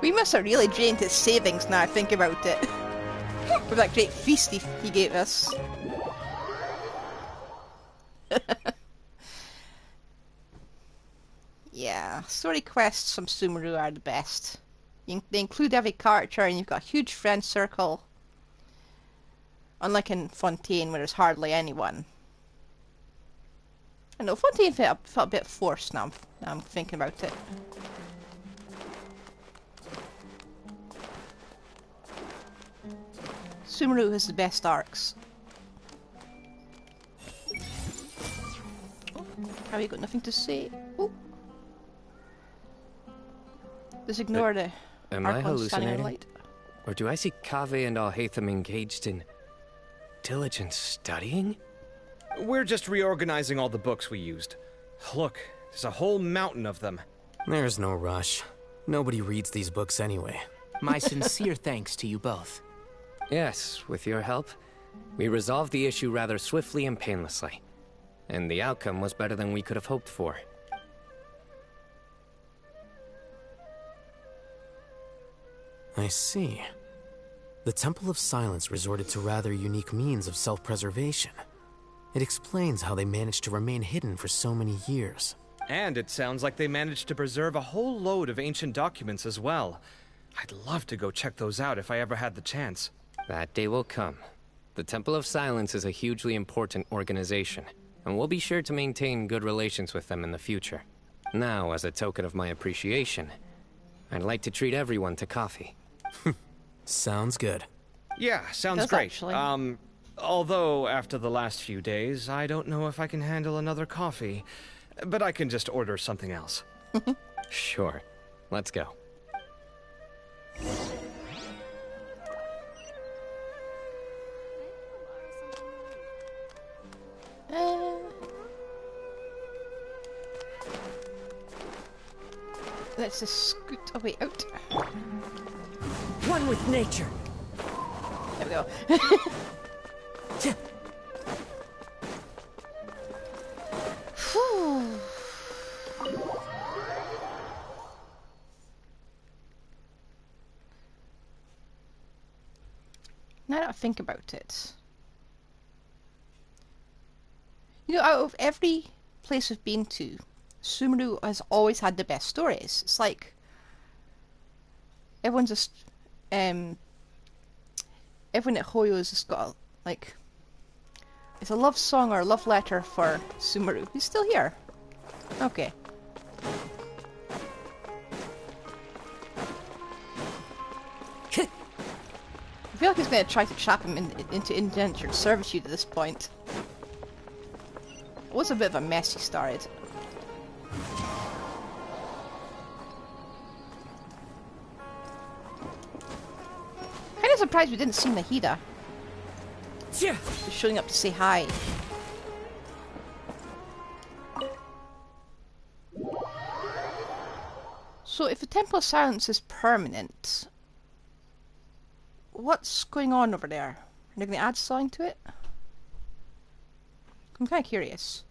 We must have really drained his savings now I think about it. With that great feast he gave us. Yeah, story quests from Sumeru are the best. They include every character and you've got a huge friend circle. Unlike in Fontaine where there's hardly anyone. I know, Fontaine felt a bit forced now I'm thinking about it. Sumeru has the best arcs. Oh, have you got nothing to say? Oh. Just ignore the Am I Archon standing in the hallucinating? light. Or do I see Kaveh and Alhaitham engaged in diligent studying? We're just reorganizing all the books we used. Look, there's a whole mountain of them. There's no rush. Nobody reads these books anyway. My sincere thanks to you both. Yes, with your help, we resolved the issue rather swiftly and painlessly. And the outcome was better than we could have hoped for. I see. The Temple of Silence resorted to rather unique means of self-preservation. It explains how they managed to remain hidden for so many years. And it sounds like they managed to preserve a whole load of ancient documents as well. I'd love to go check those out if I ever had the chance. That day will come. The Temple of Silence is a hugely important organization, and we'll be sure to maintain good relations with them in the future. Now, as a token of my appreciation, I'd like to treat everyone to coffee. Sounds good. Yeah, sounds great. Actually. Although after the last few days, I don't know if I can handle another coffee. But I can just order something else. Sure. Let's go. Let's just scoot our way out. One with nature. There we go. Now that I think about it, you know, out of every place I've been to, Sumeru has always had the best stories. It's like everyone's just everyone at Hoyo's just got like it's a love song or a love letter for Sumeru. He's still here. Okay. I feel like he's going to try to trap him into indentured servitude at this point. It was a bit of a mess he started. Kind of surprised we didn't see Nahida. Just showing up to say hi. So if the Temple of Silence is permanent, what's going on over there? Are they going to add something to it? I'm kind of curious.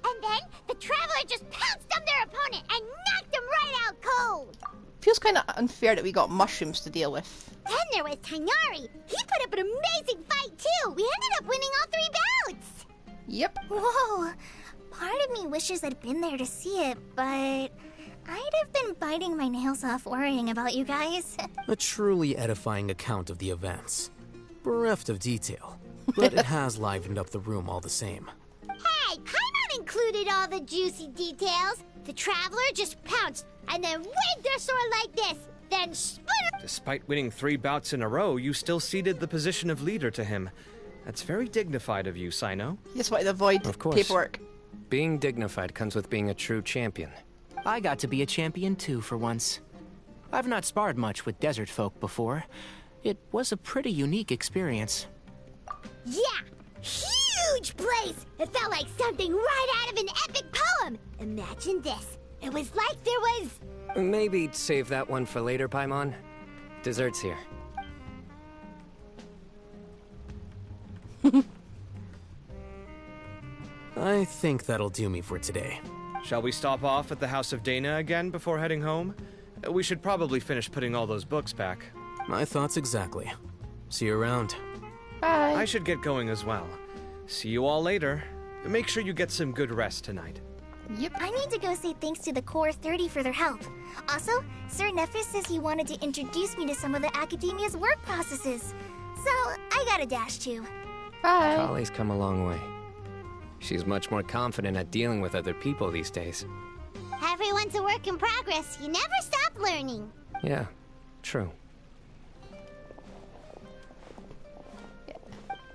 And then the Traveler just pounced on their opponent and knocked him right out cold. Feels kind of unfair that we got mushrooms to deal with. Then there was Tighnari. He put up an amazing fight too. We ended up winning all 3 bouts. Yep. Whoa. Part of me wishes I'd been there to see it, but I'd have been biting my nails off worrying about you guys. A truly edifying account of the events. Bereft of detail, but it has livened up the room all the same. Hey, Paimon included all the juicy details. The Traveler just pounced and then waved their sword like this, then split it. Despite winning 3 bouts in a row, you still ceded the position of leader to him. That's very dignified of you, Cyno. He just wanted to avoid paperwork. Being dignified comes with being a true champion. I got to be a champion too for once. I've not sparred much with desert folk before. It was a pretty unique experience. Yeah! Huge place! It felt like something right out of an epic poem! Imagine this. It was like there was... Maybe save that one for later, Paimon. Dessert's here. I think that'll do me for today. Shall we stop off at the House of Dana again before heading home? We should probably finish putting all those books back. My thoughts exactly. See you around. Bye. I should get going as well. See you all later. Make sure you get some good rest tonight. Yep. I need to go say thanks to the Core 30 for their help. Also, Sir Nephis says he wanted to introduce me to some of the Academia's work processes. So, I gotta dash too. Bye. Kali's come a long way. She's much more confident at dealing with other people these days. Everyone's a work in progress. You never stop learning. Yeah, true.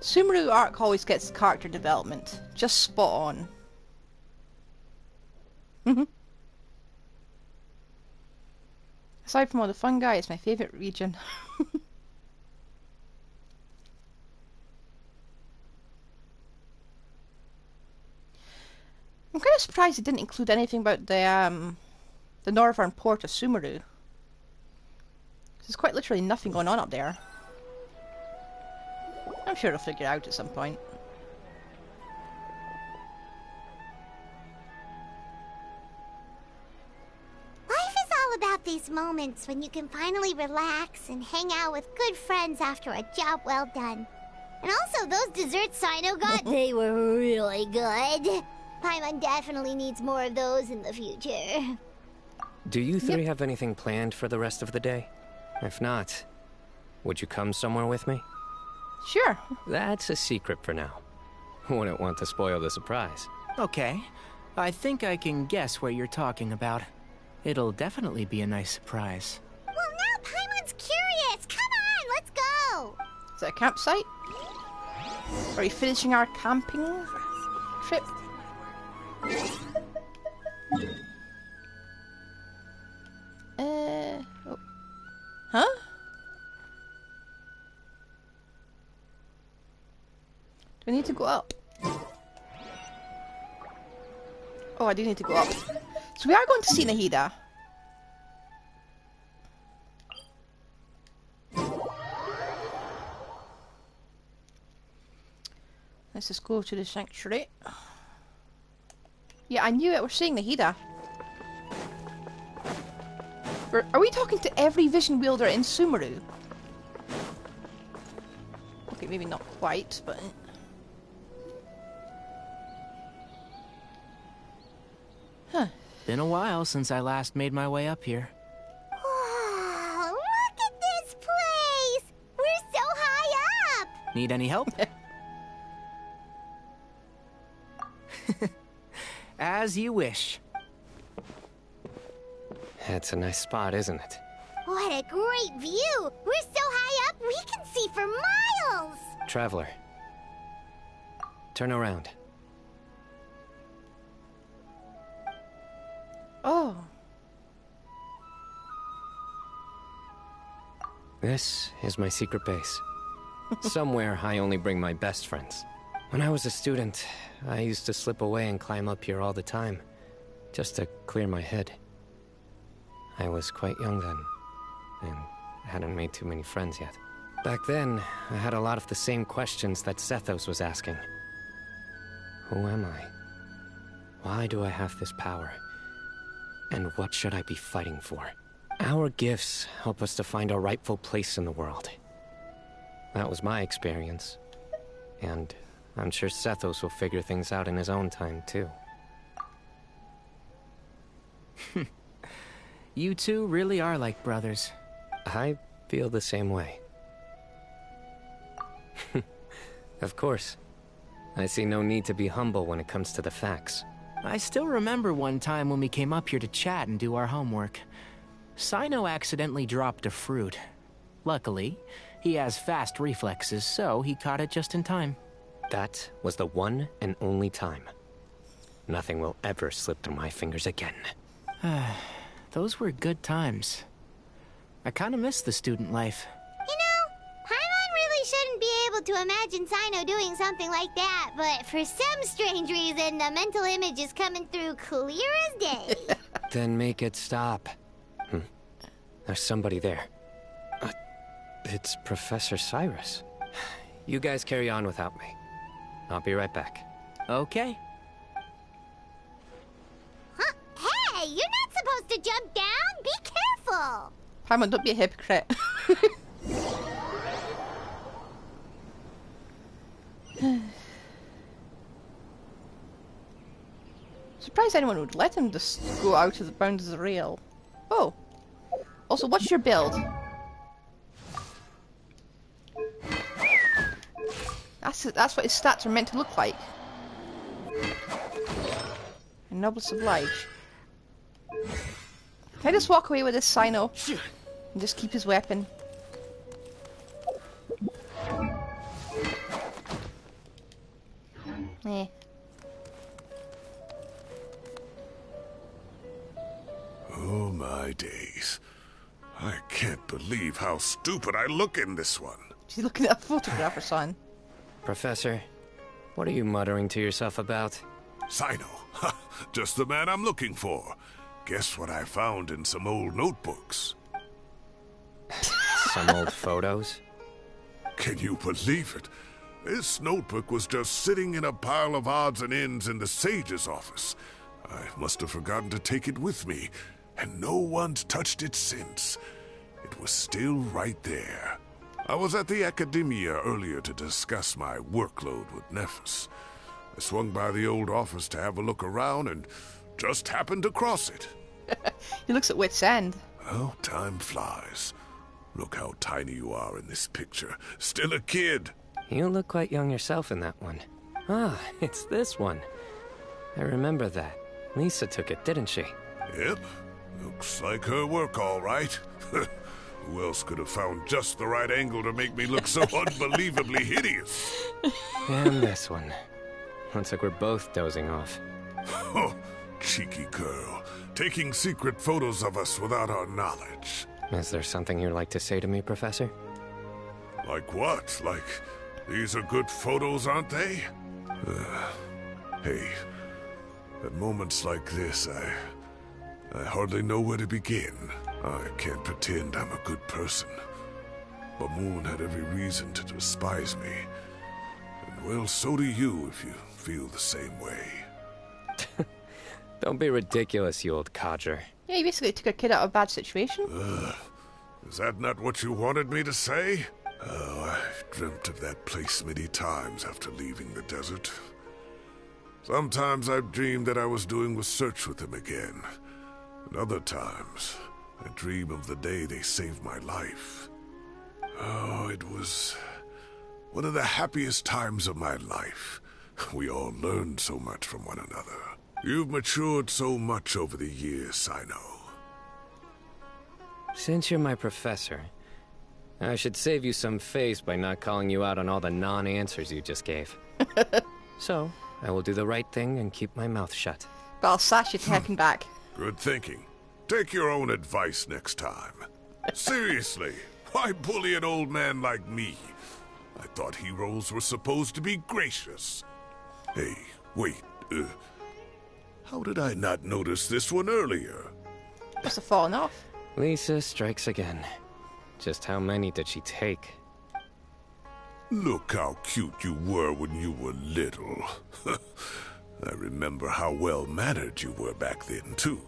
Sumeru arc always gets character development. Just spot on. Aside from all the fungi, it's my favourite region. I'm kind of surprised it didn't include anything about the northern port of Sumeru. There's quite literally nothing going on up there. I'm sure they'll figure it out at some point. Life is all about these moments when you can finally relax and hang out with good friends after a job well done. And also, those desserts Cyno got, they were really good. Paimon definitely needs more of those in the future. Do you three have anything planned for the rest of the day? If not, would you come somewhere with me? Sure. That's a secret for now. Wouldn't want to spoil the surprise. Okay. I think I can guess what you're talking about. It'll definitely be a nice surprise. Well, now Paimon's curious. Come on, let's go. Is that a campsite? Are we finishing our camping trip? Oh. Huh? Do I need to go up? Oh, I do need to go up. So we are going to see Nahida. Let's just go to the sanctuary. Yeah, I knew it. We're seeing Nahida. Are we talking to every vision wielder in Sumeru? Okay, maybe not quite, but... Huh. Been a while since I last made my way up here. Wow, look at this place! We're so high up! Need any help? As you wish. It's a nice spot, isn't it? What a great view! We're so high up, we can see for miles! Traveler, turn around. Oh. This is my secret base. Somewhere I only bring my best friends. When I was a student, I used to slip away and climb up here all the time, just to clear my head. I was quite young then, and hadn't made too many friends yet. Back then, I had a lot of the same questions that Sethos was asking. Who am I? Why do I have this power? And what should I be fighting for? Our gifts help us to find our rightful place in the world. That was my experience. And I'm sure Sethos will figure things out in his own time, too. You two really are like brothers. I feel the same way. Of course. I see no need to be humble when it comes to the facts. I still remember one time when we came up here to chat and do our homework. Cyno accidentally dropped a fruit. Luckily, he has fast reflexes, so he caught it just in time. That was the one and only time. Nothing will ever slip through my fingers again. Those were good times. I kinda miss the student life. You know, Paimon really shouldn't be able to imagine Cyno doing something like that, but for some strange reason, the mental image is coming through clear as day. Then make it stop. There's somebody there. It's Professor Cyrus. You guys carry on without me. I'll be right back. Okay. Huh? Hey, you're not supposed to jump down. Be careful. Paimon, don't be a hypocrite. Surprised anyone would let him just go out of the bounds of the rail. Oh. Also, what's your build? That's what his stats are meant to look like. And noblest oblige. Can I just walk away with this Cyno? And just keep his weapon? Eh. Oh my days. I can't believe how stupid I look in this one. She's looking at a photograph or son. Professor, what are you muttering to yourself about? Cyno. Just the man I'm looking for. Guess what I found in some old notebooks? Some old photos? Can you believe it? This notebook was just sitting in a pile of odds and ends in the sage's office. I must have forgotten to take it with me, and no one's touched it since. It was still right there. I was at the Academia earlier to discuss my workload with Nephis. I swung by the old office to have a look around and just happened to cross it. He looks at wit's end. Well, time flies. Look how tiny you are in this picture. Still a kid. You look quite young yourself in that one. Ah, it's this one. I remember that. Lisa took it, didn't she? Yep. Looks like her work, all right. Who else could have found just the right angle to make me look so unbelievably hideous? And this one. Looks like we're both dozing off. Oh, cheeky girl. Taking secret photos of us without our knowledge. Is there something you'd like to say to me, Professor? Like what? Like, these are good photos, aren't they? Hey, at moments like this, I hardly know where to begin. I can't pretend I'm a good person. Bamoon had every reason to despise me. And well, so do you if you feel the same way. Don't be ridiculous, you old codger. Yeah, you basically took a kid out of a bad situation. Is that not what you wanted me to say? Oh, I've dreamt of that place many times after leaving the desert. Sometimes I've dreamed that I was doing research with them again. And other times, I dream of the day they saved my life. Oh, it was one of the happiest times of my life. We all learned so much from one another. You've matured so much over the years, Cyno. Since you're my professor, I should save you some face by not calling you out on all the non-answers you just gave. So, I will do the right thing and keep my mouth shut. But I'll sash your hacking back. Good thinking. Take your own advice next time. Seriously, why bully an old man like me? I thought heroes were supposed to be gracious. Hey, wait, how did I not notice this one earlier? Must have fallen off. Lisa strikes again. Just how many did she take? Look how cute you were when you were little. I remember how well-mannered you were back then, too.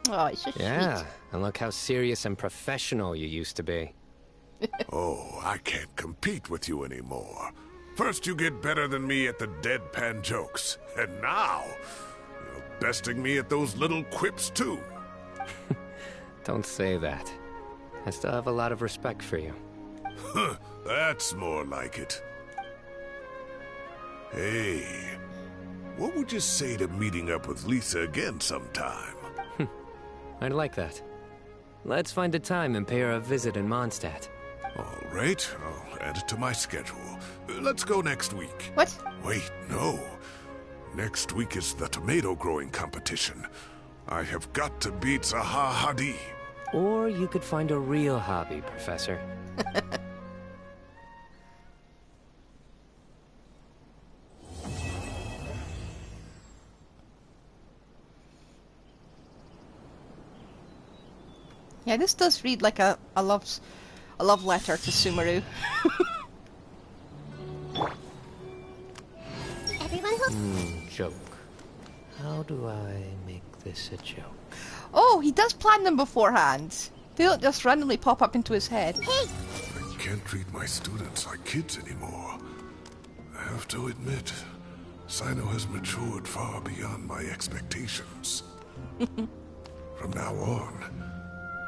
Oh, it's just Yeah, sweet. and look how serious and professional you used to be. Oh, I can't compete with you anymore. First you get better than me at the deadpan jokes, and now you're besting me at those little quips, too. Don't say that. I still have a lot of respect for you. Huh, that's more like it. Hey, what would you say to meeting up with Lisa again sometime? I'd like that. Let's find a time and pay her a visit in Mondstadt. All right, I'll add it to my schedule. Let's go next week. What? Wait, no. Next week is the tomato growing competition. I have got to beat Zaha Hadi. Or you could find a real hobby, Professor. Yeah, this does read like a love letter to Sumeru. Everyone who... Joke. How do I make this a joke? Oh, he does plan them beforehand. They don't just randomly pop up into his head. Hey! I can't treat my students like kids anymore. I have to admit, Cyno has matured far beyond my expectations. From now on,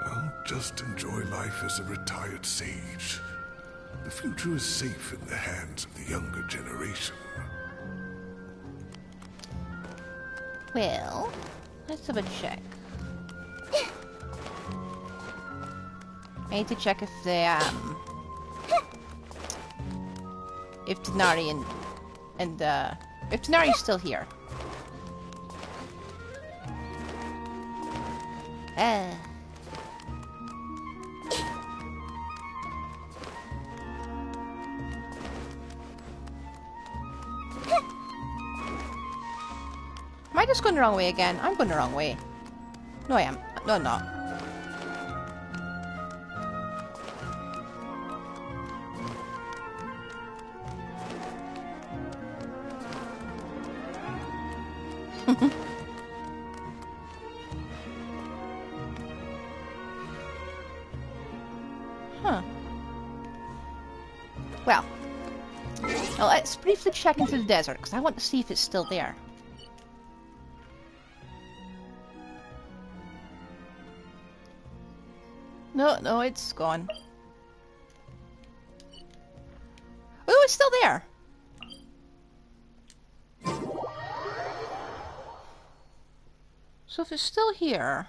I'll just enjoy life as a retired sage. The future is safe in the hands of the younger generation. Well, let's have a check. I need to check if they if Denari and if Denari's still here. Am I just going the wrong way again? I'm going the wrong way. No, I am. No, I'm not. Huh. Well, now let's briefly check into the desert, because I want to see if it's still there. No, no, it's gone. Oh, it's still there. So if it's still here,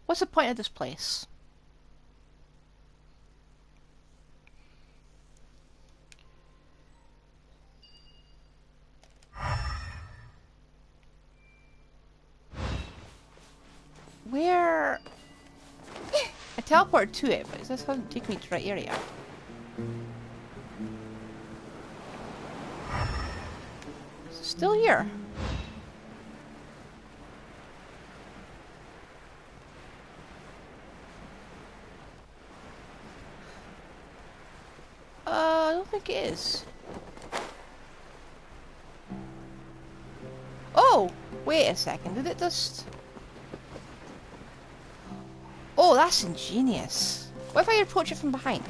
what's the point of this place? Where? I teleported to it, but this doesn't take me to the right area. It's still here. I don't think it is. Oh! Wait a second, did it just... Oh, that's ingenious. What if I approach it from behind?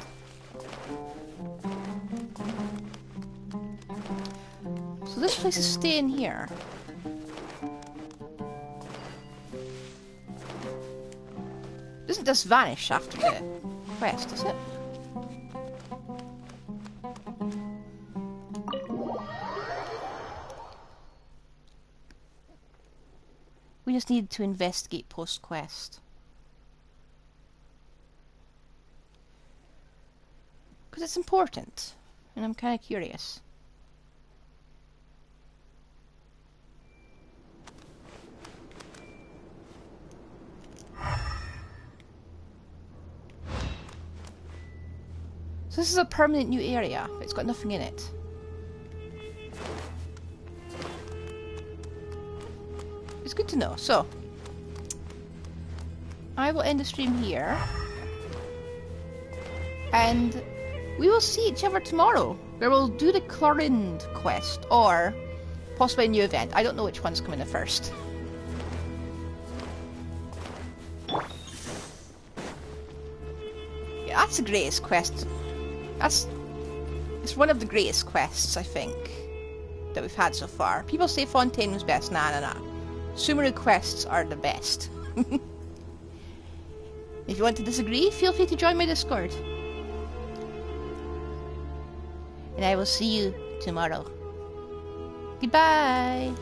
So this place is staying here. Doesn't just vanish after the quest, does it? We just need to investigate post-quest. Because it's important, and I'm kind of curious. So this is a permanent new area, but it's got nothing in it. It's good to know. So, I will end the stream here. And we will see each other tomorrow, where we'll do the Clorind quest, or possibly a new event. I don't know which one's coming in first. Yeah, that's the greatest quest. It's one of the greatest quests, I think, that we've had so far. People say Fontaine was best. Nah, nah, nah. Sumeru quests are the best. If you want to disagree, feel free to join my Discord. And I will see you tomorrow. Goodbye!